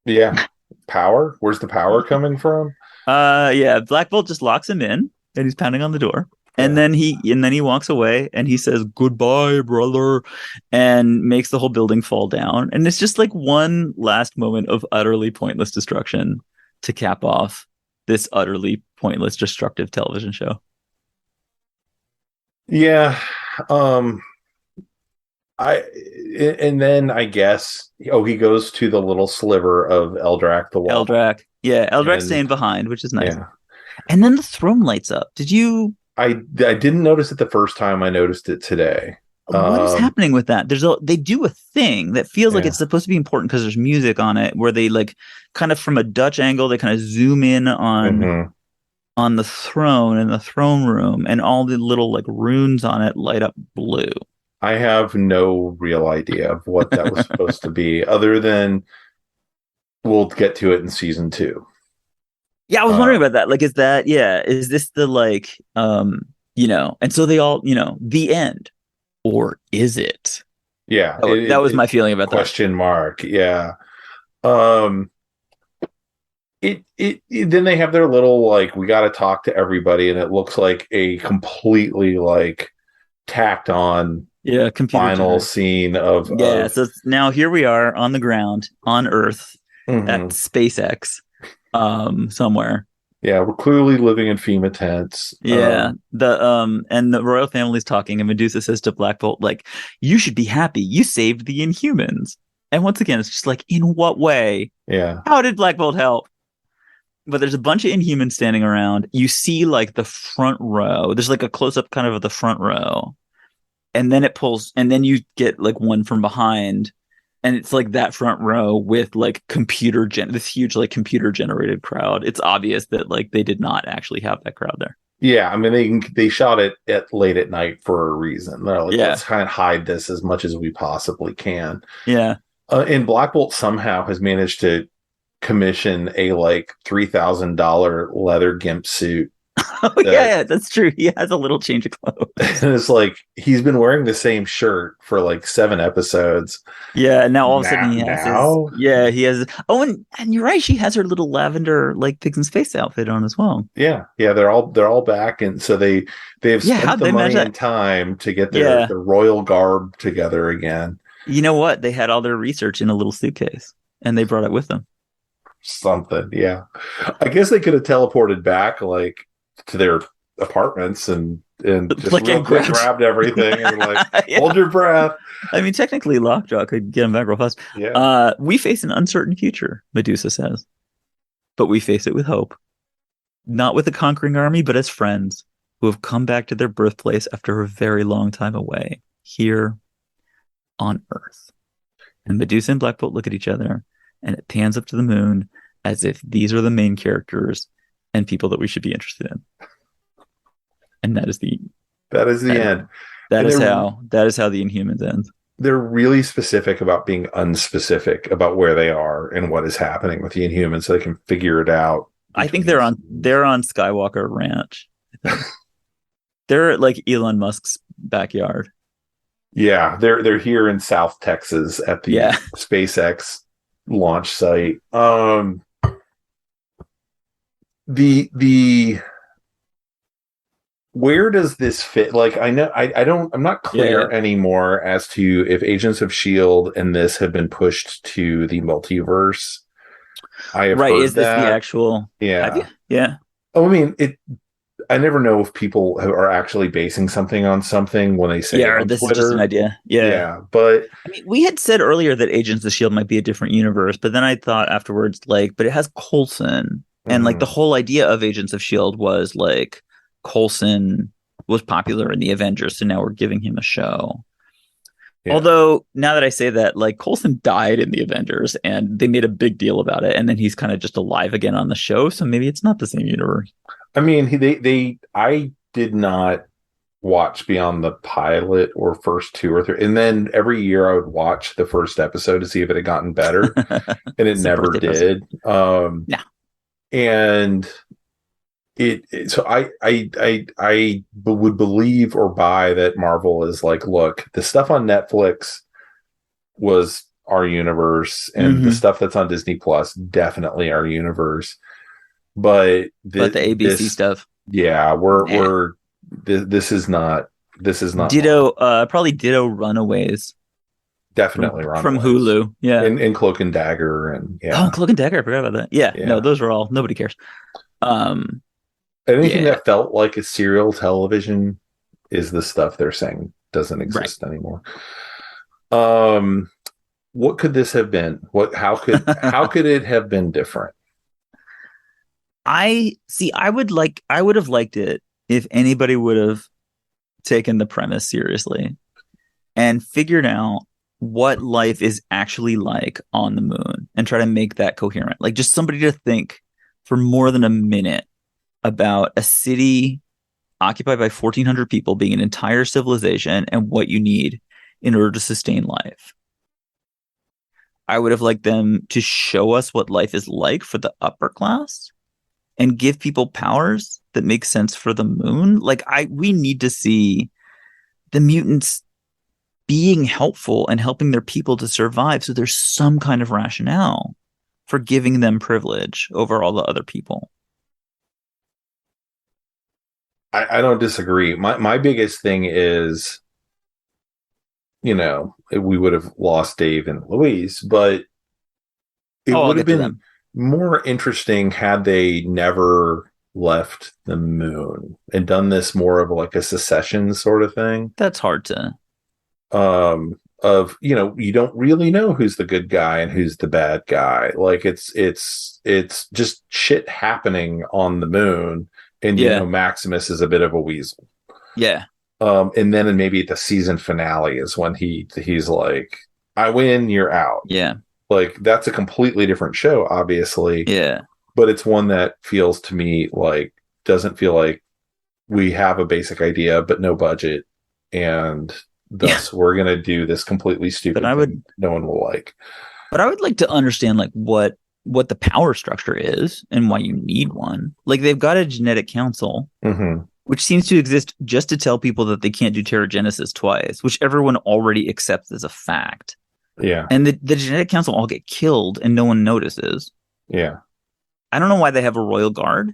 Yeah. Power? Where's the power coming from? Black Bolt just locks him in, and he's pounding on the door. And then he walks away and he says, "Goodbye, brother," and makes the whole building fall down. And it's just like one last moment of utterly pointless destruction to cap off this utterly pointless, destructive television show. Yeah. And then I guess he goes to the little sliver of Eldrak the wall. Eldrak's staying behind, which is nice. Yeah. And then the throne lights up. Did you? I didn't notice it the first time. I noticed it today. What is happening with that? They do a thing that feels like it's supposed to be important because there's music on it, where they like kind of from a Dutch angle, they kind of zoom in on the throne and the throne room, and all the little like runes on it light up blue. I have no real idea of what that was supposed to be, other than we'll get to it in season 2. Yeah, I was wondering about that. Like, is this the like, and so they all, the end, or is it? Yeah, that was my feeling about question mark. Yeah. Then they have their little like, we got to talk to everybody, and it looks like a completely like tacked on final scene of So now here we are on the ground on Earth at SpaceX. Somewhere. Yeah, we're clearly living in FEMA tents. And the royal family's talking, and Medusa says to Black Bolt, like, you should be happy. You saved the Inhumans. And once again, it's just like, in what way? Yeah. How did Black Bolt help? But there's a bunch of Inhumans standing around. You see like the front row. There's like a close up kind of the front row. And then it pulls, and then you get like one from behind. And it's like that front row with like this huge like computer generated crowd. It's obvious that like they did not actually have that crowd there. Yeah, I mean they shot it at late at night for a reason. They're like, let's kind of hide this as much as we possibly can. Yeah. And Black Bolt somehow has managed to commission a like $3,000 leather gimp suit. Oh yeah, that's true. He has a little change of clothes. And it's like he's been wearing the same shirt for like 7 episodes. Yeah, and now all of a sudden he has oh, and you're right, she has her little lavender like Pigs in Space outfit on as well. Yeah, they're all back, and so they have spent the money and time to get their royal garb together again. You know what? They had all their research in a little suitcase, and they brought it with them. Something, yeah. I guess they could have teleported back like to their apartments and just like real quick grabbed everything and like hold your breath. I mean, technically, Lockjaw could get them back real fast. Yeah. We face an uncertain future, Medusa says, but we face it with hope, not with a conquering army, but as friends who have come back to their birthplace after a very long time away here on Earth. And Medusa and Black Bolt look at each other, and it pans up to the moon as if these are the main characters and people that we should be interested in. And that is the end. That is how the Inhumans ends. They're really specific about being unspecific about where they are and what is happening with the Inhumans, so they can figure it out. I think they're on Skywalker Ranch. They're at like Elon Musk's backyard. Yeah, they're here in South Texas at the SpaceX launch site. The where does this fit? Like, I'm not clear anymore as to if Agents of S.H.I.E.L.D. and this have been pushed to the multiverse. I have heard is this the actual? Yeah. Yeah. Oh, I mean, I never know if people are actually basing something on something when they say or this Twitter. Is just an idea. Yeah, but I mean, we had said earlier that Agents of S.H.I.E.L.D. might be a different universe, but then I thought afterwards, like, but it has Coulson. And like the whole idea of Agents of S.H.I.E.L.D. was like Coulson was popular in the Avengers, so now we're giving him a show. Yeah. Although now that I say that, like Coulson died in the Avengers and they made a big deal about it, and then he's kind of just alive again on the show, so maybe it's not the same universe. I mean, I did not watch beyond the pilot or first 2 or 3, and then every year I would watch the first episode to see if it had gotten better, and it never did. Yeah. And so I would believe or buy that Marvel is like, look, the stuff on Netflix was our universe, and the stuff that's on Disney Plus definitely our universe. But the ABC stuff, this is not Ditto. Probably Ditto Runaways. Definitely from Hulu, and Cloak and Dagger, and Cloak and Dagger. I forgot about that. Yeah, no, those were all nobody cares. Anything that felt like a serial television is the stuff they're saying doesn't exist anymore. What could this have been? How could it have been different? I would have liked it if anybody would have taken the premise seriously and figured out what life is actually like on the moon and try to make that coherent. Like just somebody to think for more than a minute about a city occupied by 1,400 people being an entire civilization and what you need in order to sustain life. I would have liked them to show us what life is like for the upper class and give people powers that make sense for the moon. Like we need to see the mutants being helpful and helping their people to survive. So there's some kind of rationale for giving them privilege over all the other people. I don't disagree. My biggest thing is, we would have lost Dave and Louise, but it would have been more interesting had they never left the moon and done this more of like a secession sort of thing. That's hard to. you don't really know who's the good guy and who's the bad guy. Like it's just shit happening on the moon, and Maximus is a bit of a weasel. Yeah. And then maybe at the season finale is when he's like, I win, you're out. Yeah. Like that's a completely different show, obviously. Yeah. But it's one that feels to me like doesn't feel like we have a basic idea but no budget, and thus we're going to do this completely stupid thing no one will like. But I would like to understand like what the power structure is and why you need one. Like they've got a genetic council, which seems to exist just to tell people that they can't do teragenesis twice, which everyone already accepts as a fact. Yeah. And the genetic council all get killed and no one notices. Yeah. I don't know why they have a royal guard.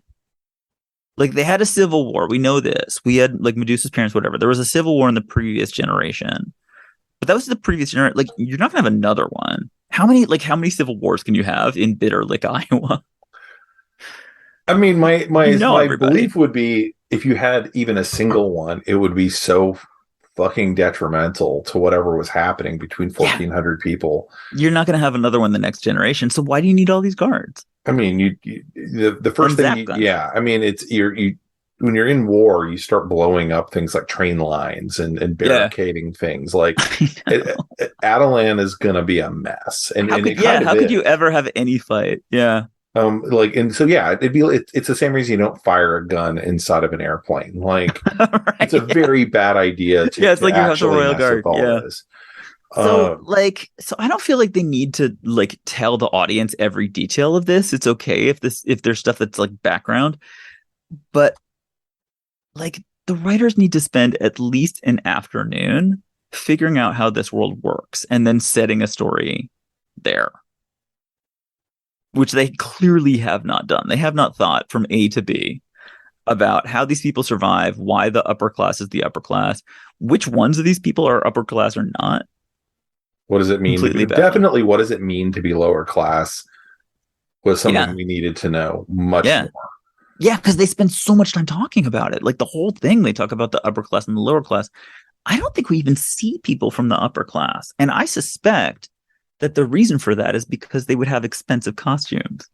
Like they had a civil war. We know this. We had like Medusa's parents, whatever. There was a civil war in the previous generation, but that was the previous generation. Like you're not gonna have another one. How many civil wars can you have in Bitter Lick, Iowa? I mean, my belief would be if you had even a single one, it would be so fucking detrimental to whatever was happening between 1,400 people. You're not going to have another one the next generation. So why do you need all these guards? I mean, the first thing, I mean, it's when you're in war, you start blowing up things like train lines and barricading things. Like Adelan is going to be a mess. And how could you ever have any fight? Yeah. It's the same reason you don't fire a gun inside of an airplane. Like it's a very bad idea. It's like you have the Royal Guard. Yeah. This. So I don't feel like they need to like tell the audience every detail of this. It's okay if there's stuff that's like background, but like the writers need to spend at least an afternoon figuring out how this world works and then setting a story there. Which they clearly have not done. They have not thought from A to B about how these people survive, why the upper class is the upper class, which ones of these people are upper class or not. What does it mean? Definitely, what does it mean to be lower class was something we needed to know much more. Yeah, because they spend so much time talking about it. Like the whole thing, they talk about the upper class and the lower class. I don't think we even see people from the upper class. And I suspect that the reason for that is because they would have expensive costumes.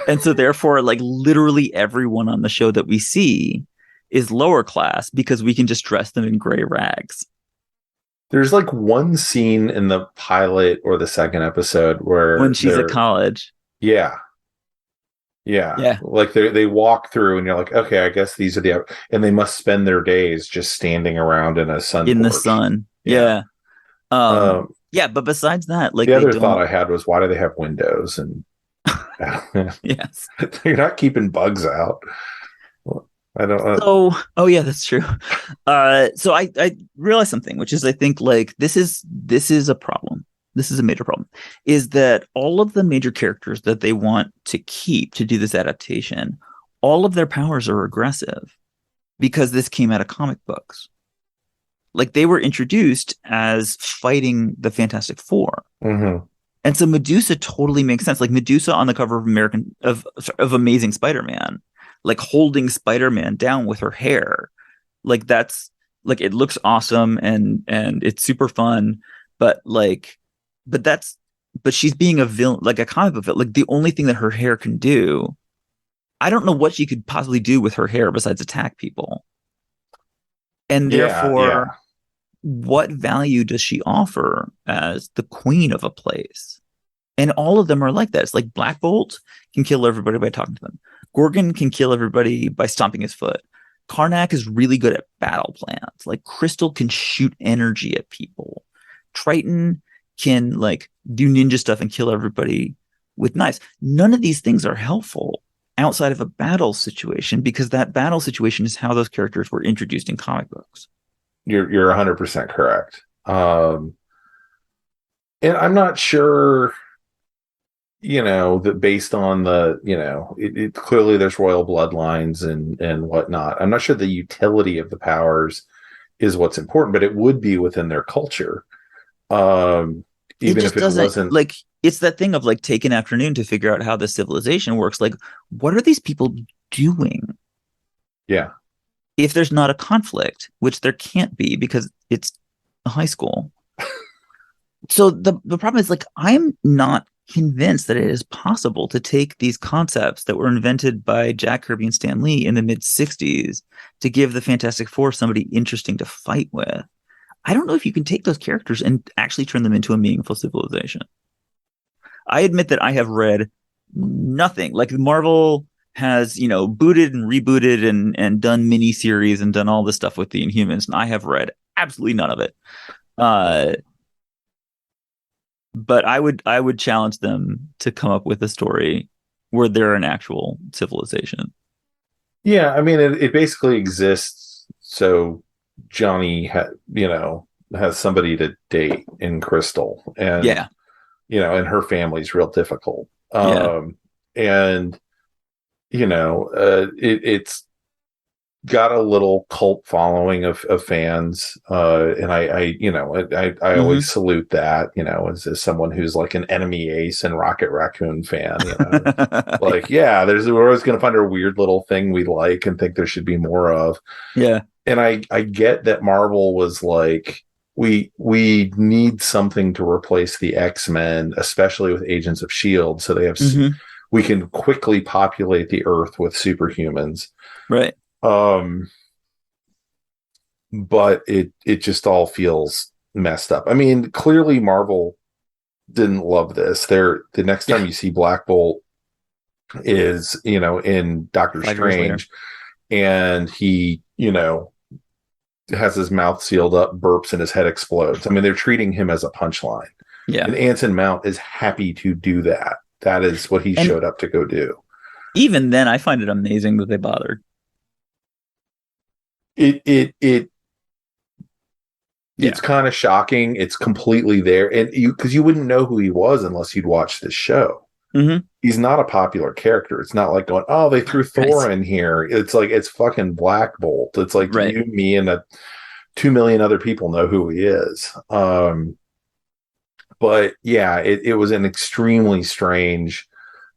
And so therefore, like literally everyone on the show that we see is lower class because we can just dress them in gray rags. There's like one scene in the pilot or the second episode where when she's at college. Yeah. Like they walk through and you're like, okay, I guess these are and they must spend their days just standing around in a sun in porch. The sun. Yeah. But besides that, like the other thought I had was, why do they have windows? And yes, you're not keeping bugs out. I don't know. That's true. So I realized something, which is I think like this is a problem. This is a major problem. Is that all of the major characters that they want to keep to do this adaptation, all of their powers are regressive because this came out of comic books. Like they were introduced as fighting the Fantastic Four. Mm-hmm. And so Medusa totally makes sense. Like Medusa on the cover of Amazing Spider-Man, like holding Spider-Man down with her hair. Like that's like, it looks awesome and it's super fun, but she's being a villain, like a comic book villain. Like the only thing that her hair can do, I don't know what she could possibly do with her hair besides attack people. And therefore, what value does she offer as the queen of a place? And all of them are like that. It's like Black Bolt can kill everybody by talking to them. Gorgon can kill everybody by stomping his foot. Karnak is really good at battle plans. Like Crystal can shoot energy at people. Triton can like do ninja stuff and kill everybody with knives. None of these things are helpful outside of a battle situation because that battle situation is how those characters were introduced in comic books. You're 100% correct. And I'm not sure, that based on the, it clearly there's royal bloodlines and whatnot. I'm not sure the utility of the powers is what's important, but it would be within their culture. Even if it wasn't like, it's that thing of like take an afternoon to figure out how the civilization works. Like, what are these people doing? Yeah. If there's not a conflict, which there can't be because it's a high school. So the problem is, like, I'm not convinced that it is possible to take these concepts that were invented by Jack Kirby and Stan Lee in the mid 60s to give the Fantastic Four somebody interesting to fight with. I don't know if you can take those characters and actually turn them into a meaningful civilization. I admit that I have read nothing. Like, Marvel has, booted and rebooted and done miniseries and done all this stuff with the Inhumans, and I have read absolutely none of it. But I would challenge them to come up with a story where they're an actual civilization. Yeah, I mean, it basically exists so Johnny has somebody to date in Crystal, and Yeah. And her family's real difficult. Yeah. And it's got a little cult following of fans, and I always salute that, as someone who's like an Enemy Ace and Rocket Raccoon fan, like, yeah, we're always going to find a weird little thing we like and think there should be more of. Yeah. And I get that Marvel was like, we need something to replace the X-Men, especially with Agents of S.H.I.E.L.D. So they have we can quickly populate the Earth with superhumans. Right. But it just all feels messed up. I mean, clearly Marvel didn't love this. The next time you see Black Bolt is, in Doctor Strange, and he, has his mouth sealed up, burps, and his head explodes. I mean, they're treating him as a punchline. Yeah. And Anson Mount is happy to do that. That is what he showed up to go do. Even then, I find it amazing that they bothered. It's kind of shocking. It's completely there. And because you wouldn't know who he was unless you'd watched this show. Mm-hmm. He's not a popular character. It's not like going, oh, they threw Thor in here. It's like, it's fucking Black Bolt. It's like you, me, and 2 million other people know who he is. But yeah, it was an extremely strange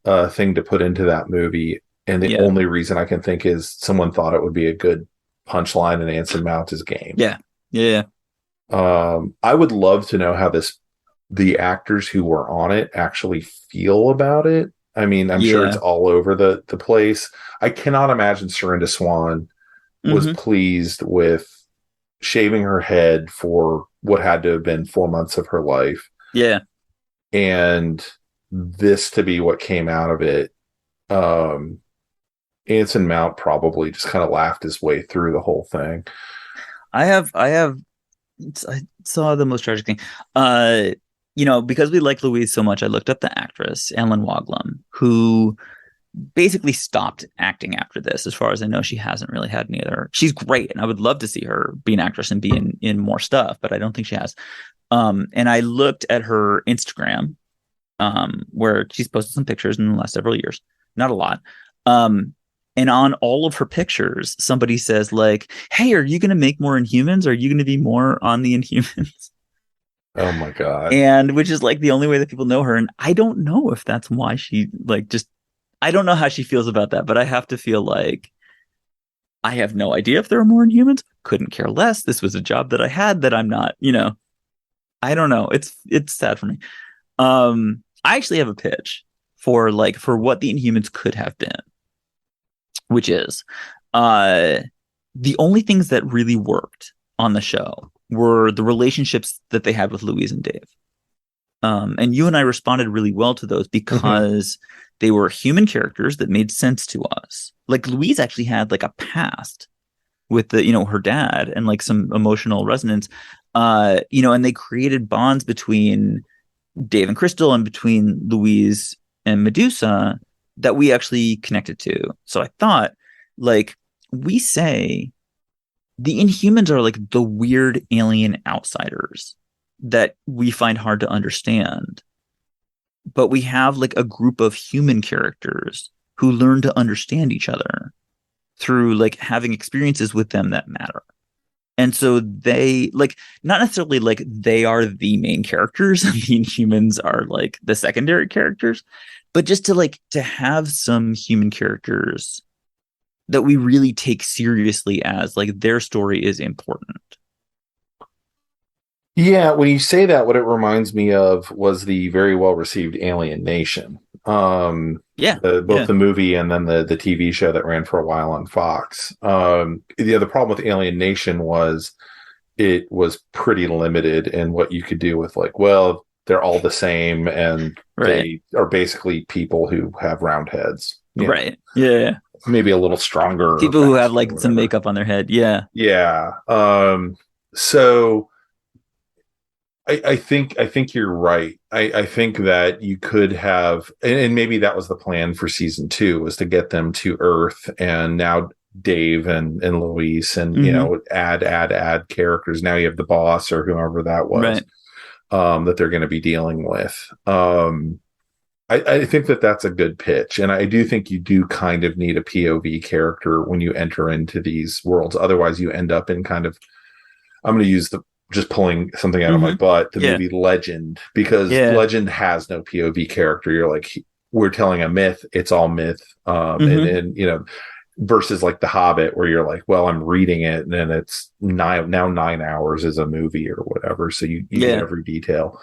thing to put into that movie. And the only reason I can think is someone thought it would be a good punchline, and Anson Mount is game. Yeah. Yeah. I would love to know how the actors who were on it actually feel about it. I mean, I'm sure it's all over the place. I cannot imagine Serinda Swan was pleased with shaving her head for what had to have been 4 months of her life. Yeah. And this to be what came out of it. Anson Mount probably just kind of laughed his way through the whole thing. I saw the most tragic thing. Because we like Louise so much, I looked up the actress, Ellen Woglum, who basically stopped acting after this. As far as I know, she hasn't really had any other. She's great, and I would love to see her be an actress and be in more stuff, but I don't think she has. And I looked at her Instagram, where she's posted some pictures in the last several years. Not a lot. And on all of her pictures, somebody says, like, hey, are you going to make more Inhumans? Are you going to be more on the Inhumans? Oh my God. And which is like the only way that people know her. And I don't know if that's why she I don't know how she feels about that, but I have to feel like I have no idea if there are more Inhumans. Couldn't care less. This was a job that I had that I'm not, I don't know. It's sad for me. I actually have a pitch for what the Inhumans could have been, which is the only things that really worked on the show were the relationships that they had with Louise and Dave. And you and I responded really well to those because they were human characters that made sense to us. Like, Louise actually had like a past with her dad and like some emotional resonance, and they created bonds between Dave and Crystal and between Louise and Medusa that we actually connected to. So I thought, like, we say the Inhumans are like the weird alien outsiders that we find hard to understand. But we have like a group of human characters who learn to understand each other through like having experiences with them that matter. And so they not necessarily like they are the main characters. The Inhumans are like the secondary characters, but just to have some human characters that we really take seriously as like their story is important. Yeah, when you say that, what it reminds me of was the very well received Alien Nation. Both the movie and then the TV show that ran for a while on Fox. The problem with Alien Nation was it was pretty limited in what you could do with, like, well, they're all the same and they are basically people who have round heads. Right. Yeah. Maybe a little stronger. People who have like some makeup on their head. Yeah. Yeah. So I think you're right. I think that you could have, and maybe that was the plan for season 2, was to get them to Earth, and now Dave and Luis, and add characters. Now you have the boss or whoever that was, that they're going to be dealing with. I think that that's a good pitch, and I do think you do kind of need a POV character when you enter into these worlds. Otherwise, you end up in kind of, I'm going to use just pulling something out of my butt, the movie Legend, because Legend has no POV character. You're like, we're telling a myth, it's all myth. And versus like The Hobbit, where you're like, well, I'm reading it, and then it's 9 hours is a movie or whatever. So you get every detail.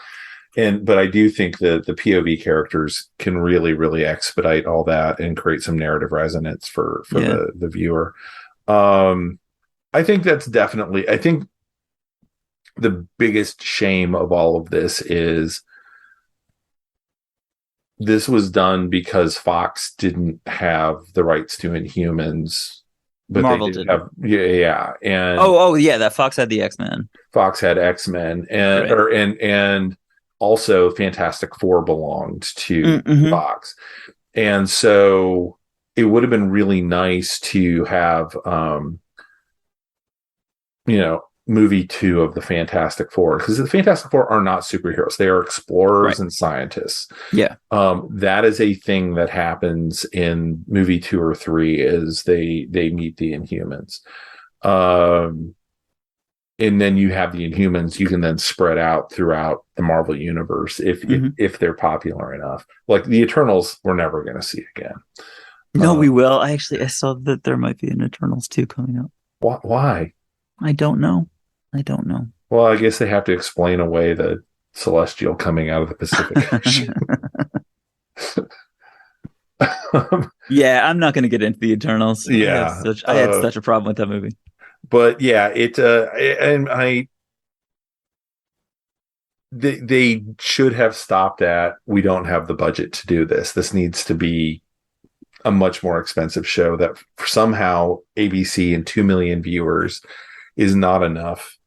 But I do think that the POV characters can really, really expedite all that and create some narrative resonance for the viewer. I think that's definitely, I think the biggest shame of all of this is this was done because Fox didn't have the rights to Inhumans, but Marvel did did. have, and that Fox had the X-Men. Fox had X-Men, and also Fantastic Four belonged to Fox, and so it would have been really nice to have, movie 2 of the Fantastic Four, because the Fantastic Four are not superheroes. They are explorers and scientists. Yeah. That is a thing that happens in movie 2 or 3, is they meet the Inhumans. And then you have the Inhumans you can then spread out throughout the Marvel universe if they're popular enough. Like the Eternals, we're never going to see again. No, we will. I saw that there might be an Eternals 2 coming up. Why? I don't know. Well, I guess they have to explain away the Celestial coming out of the Pacific Ocean. Yeah, I'm not going to get into the Eternals. Yeah, I had such a problem with that movie. But yeah, they should have stopped at, we don't have the budget to do this. This needs to be a much more expensive show that somehow ABC and 2 million viewers is not enough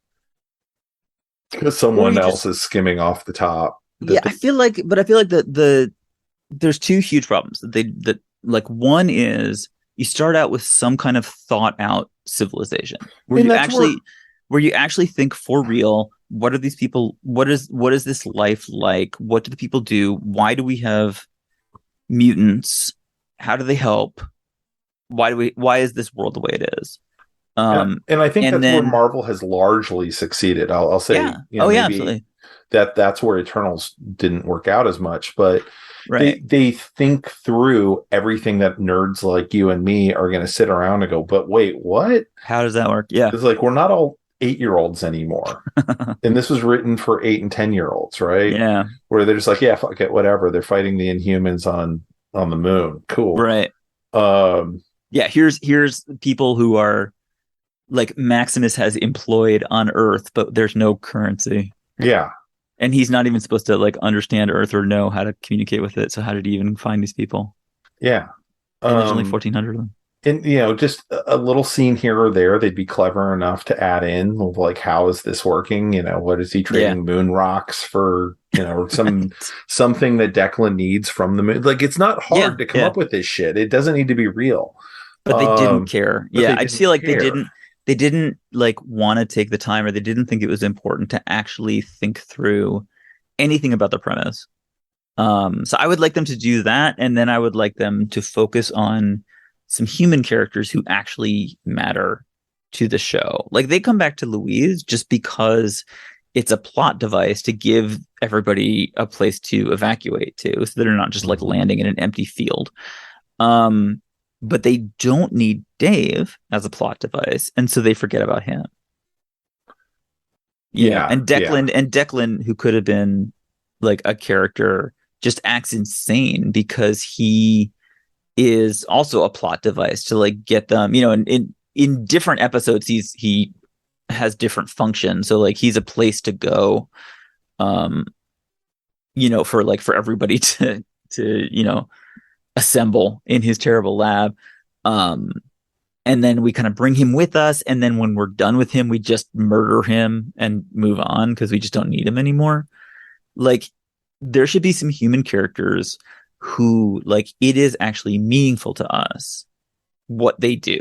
because someone else is skimming off the top. I feel like that there's 2 huge problems. That one is you start out with some kind of thought out civilization where you actually think for real, what are these people, what is this life like, what do the people do, why do we have mutants, how do they help, why is this world the way it is? And I think that's where Marvel has largely succeeded. I'll say, absolutely. That's where Eternals didn't work out as much, but they think through everything that nerds like you and me are going to sit around and go, but wait, what? How does that work? Yeah. It's like, we're not all 8-year-olds anymore. And this was written for 8 and 10-year-olds, right? Yeah. Where they're just like, yeah, fuck it, whatever. They're fighting the Inhumans on the moon. Cool. Right. Here's people who are like Maximus has employed on Earth, but there's no currency. Yeah. And he's not even supposed to like understand Earth or know how to communicate with it. So how did he even find these people? Yeah. And there's only 1,400 of them. And, just a little scene here or there, they'd be clever enough to add in, like, how is this working? What is he trading moon rocks for, something that Declan needs from the moon? Like, it's not hard to come up with this shit. It doesn't need to be real. But they didn't care. Yeah, I feel like they didn't like want to take the time, or they didn't think it was important to actually think through anything about the premise. So I would like them to do that, and then I would like them to focus on some human characters who actually matter to the show. Like, they come back to Louise just because it's a plot device to give everybody a place to evacuate to, so they're not just like landing in an empty field. But they don't need Dave as a plot device, and so they forget about him. And Declan, who could have been like a character, just acts insane because he is also a plot device to like get them, in different episodes he has different functions. So like he's a place to go, for everybody to assemble in his terrible lab. And then we kind of bring him with us. And then when we're done with him, we just murder him and move on because we just don't need him anymore. Like, there should be some human characters who, like, it is actually meaningful to us what they do.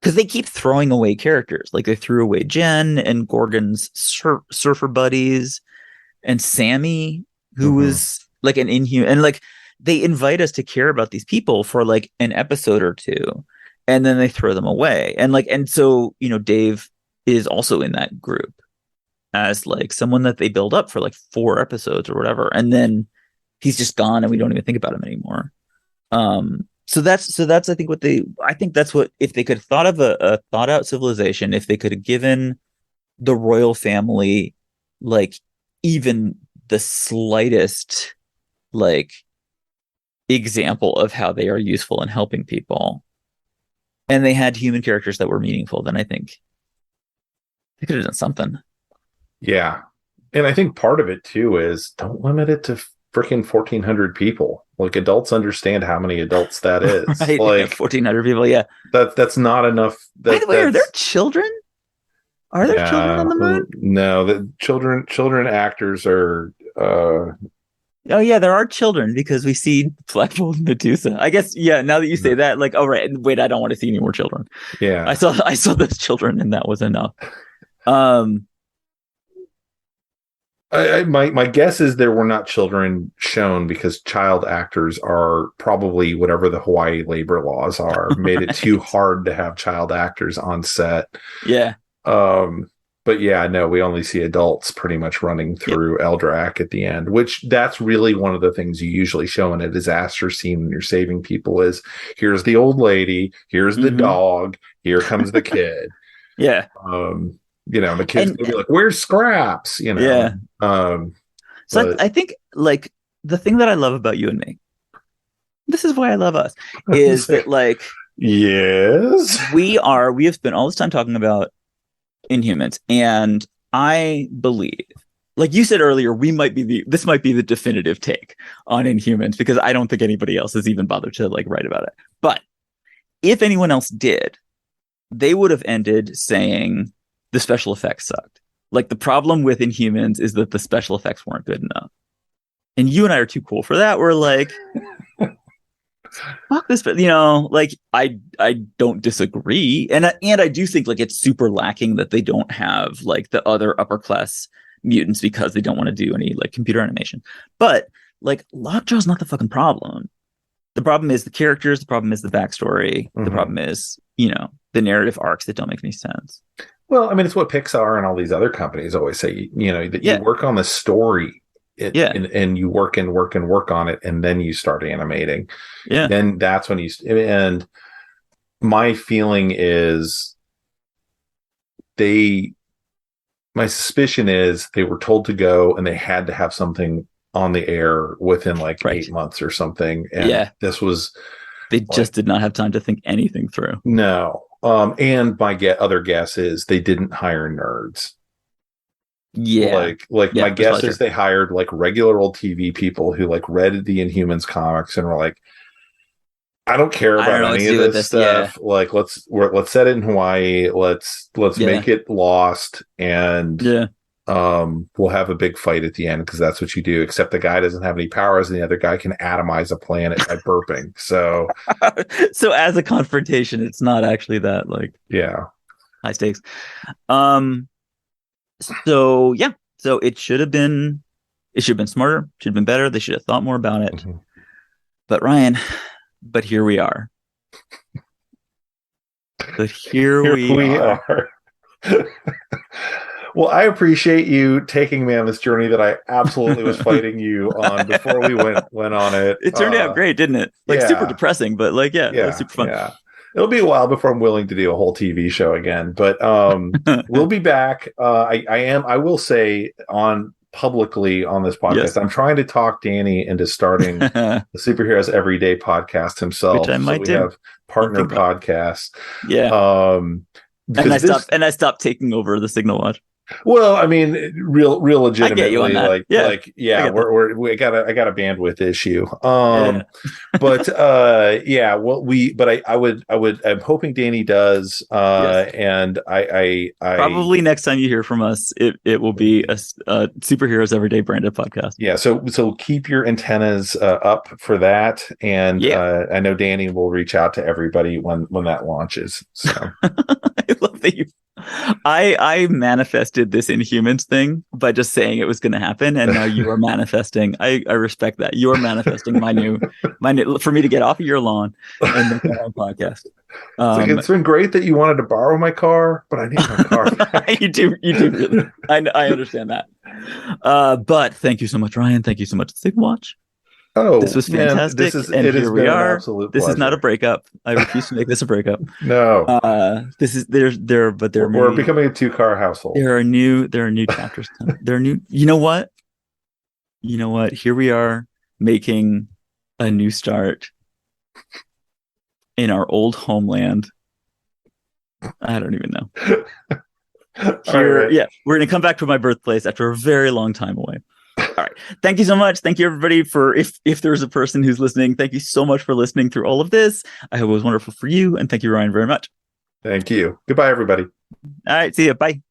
Because they keep throwing away characters. Like, they threw away Jen and Gorgon's surfer buddies and Sammy, who was like an Inhuman. And like, they invite us to care about these people for like an episode or two. And then they throw them away. And so, Dave is also in that group as like someone that they build up for like 4 episodes or whatever. And then he's just gone and we don't even think about him anymore. So that's, I think that's what, if they could have thought of a thought out civilization, if they could have given the royal family, like even the slightest, like example of how they are useful in helping people, and they had human characters that were meaningful, then I think they could have done something. Yeah. And I think part of it too is don't limit it to freaking 1,400 people. Like, adults understand how many adults that is. Right? Like 1,400 people. Yeah. That's not enough. By the way, are there children? Are there children on the moon? No, the children actors are. Oh yeah, there are children because we see Blackbolt and Medusa. I guess, yeah. Now that you say that, like, oh right, wait, I don't want to see any more children. Yeah, I saw those children, and that was enough. My guess is there were not children shown because child actors are probably, whatever the Hawaii labor laws are, made it too hard to have child actors on set. Yeah. But yeah, no, we only see adults pretty much running through Eldrac at the end, which that's really one of the things you usually show in a disaster scene when you're saving people is, here's the old lady, here's the dog, here comes the kid. Yeah. The kids will be like, where's Scraps? Yeah. So I think, like, the thing that I love about you and me, this is why I love us, is that, like, yes, we have spent all this time talking about Inhumans, and I believe, like you said earlier, this might be the definitive take on Inhumans, because I don't think anybody else has even bothered to like write about it. But if anyone else did, they would have ended saying the special effects sucked. Like, the problem with Inhumans is that the special effects weren't good enough. And you and I are too cool for that. We're like, fuck this, but like, I don't disagree. And I do think, like, it's super lacking that they don't have like the other upper class mutants because they don't want to do any like computer animation. But like, Lockjaw's not the fucking problem. The problem is the characters, the problem is the backstory, the problem is, the narrative arcs that don't make any sense. Well, I mean, it's what Pixar and all these other companies always say, that you work on the story and you work on it, and then you start animating. Yeah. Then that's when and my feeling is my suspicion is they were told to go and they had to have something on the air within like 8 months or something. And this was, they just did not have time to think anything through. No. And my other guess is they didn't hire nerds. Yeah. My guess is they hired like regular old TV people who like read the Inhumans comics and were like, I don't care about any of this stuff. Yeah. Like, let's set it in Hawaii. Let's make it Lost, and we'll have a big fight at the end because that's what you do. Except the guy doesn't have any powers, and the other guy can atomize a planet by burping. So, so as a confrontation, it's not actually that like high stakes. So it should have been smarter. Should have been better. They should have thought more about it. Mm-hmm. But Ryan. But here we are. Here we are. Well, I appreciate you taking me on this journey that I absolutely was fighting you on before we went on it. It turned out great, didn't it? Like super depressing, but like it was super fun. Yeah. It'll be a while before I'm willing to do a whole TV show again, but we'll be back. I will say publicly on this podcast, Yes. I'm trying to talk Danny into starting the Superheroes Everyday podcast himself. Which I might do. Have partner podcasts. Yeah. Because and I stopped taking over the Signal Watch. Well, I mean, real legitimately, I get you on that. I got a bandwidth issue. I'm hoping Danny does. Yes. And I probably next time you hear from us, it will be a Superheroes Everyday branded podcast. Yeah. So keep your antennas up for that. And I know Danny will reach out to everybody when that launches. So I love that I manifested this Inhumans thing by just saying it was going to happen, and now you are manifesting. I respect that. You are manifesting my new for me to get off of your lawn and make my own podcast. It's been great that you wanted to borrow my car, but I need my car back. You do really. I understand that. But thank you so much, Ryan. Thank you so much, Signal Watch. Oh, this was fantastic. And here we are. This is not a breakup. I refuse to make this a breakup. No. We're becoming a 2-car household. There are new chapters. There are new. You know what? Here we are making a new start in our old homeland. I don't even know. We're gonna come back to my birthplace after a very long time away. All right. Thank you so much. Thank you, everybody, for if there's a person who's listening, thank you so much for listening through all of this. I hope it was wonderful for you. And thank you, Ryan, very much. Thank you. Goodbye, everybody. All right. See you. Bye.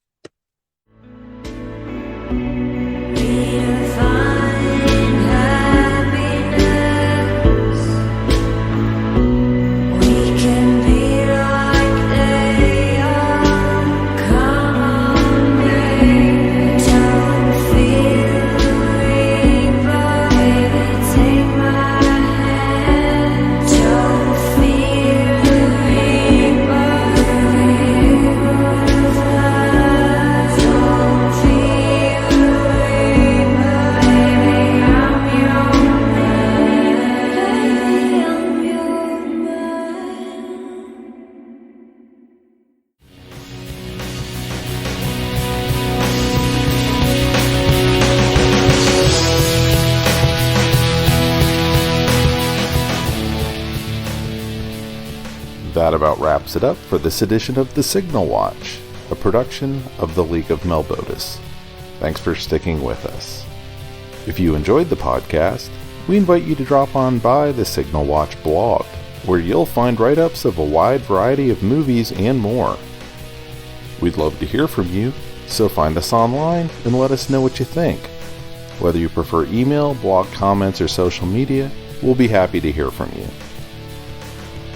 That about wraps it up for this edition of The Signal Watch, a production of the League of Melbotus. Thanks for sticking with us. If you enjoyed the podcast, we invite you to drop on by the Signal Watch blog, where you'll find write-ups of a wide variety of movies and more. We'd love to hear from you, so find us online and let us know what you think. Whether you prefer email, blog comments, or social media, we'll be happy to hear from you.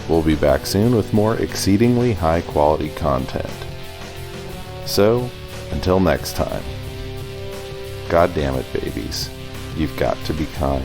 We'll be back soon with more exceedingly high-quality content. So, until next time, God damn it, babies, you've got to be kind.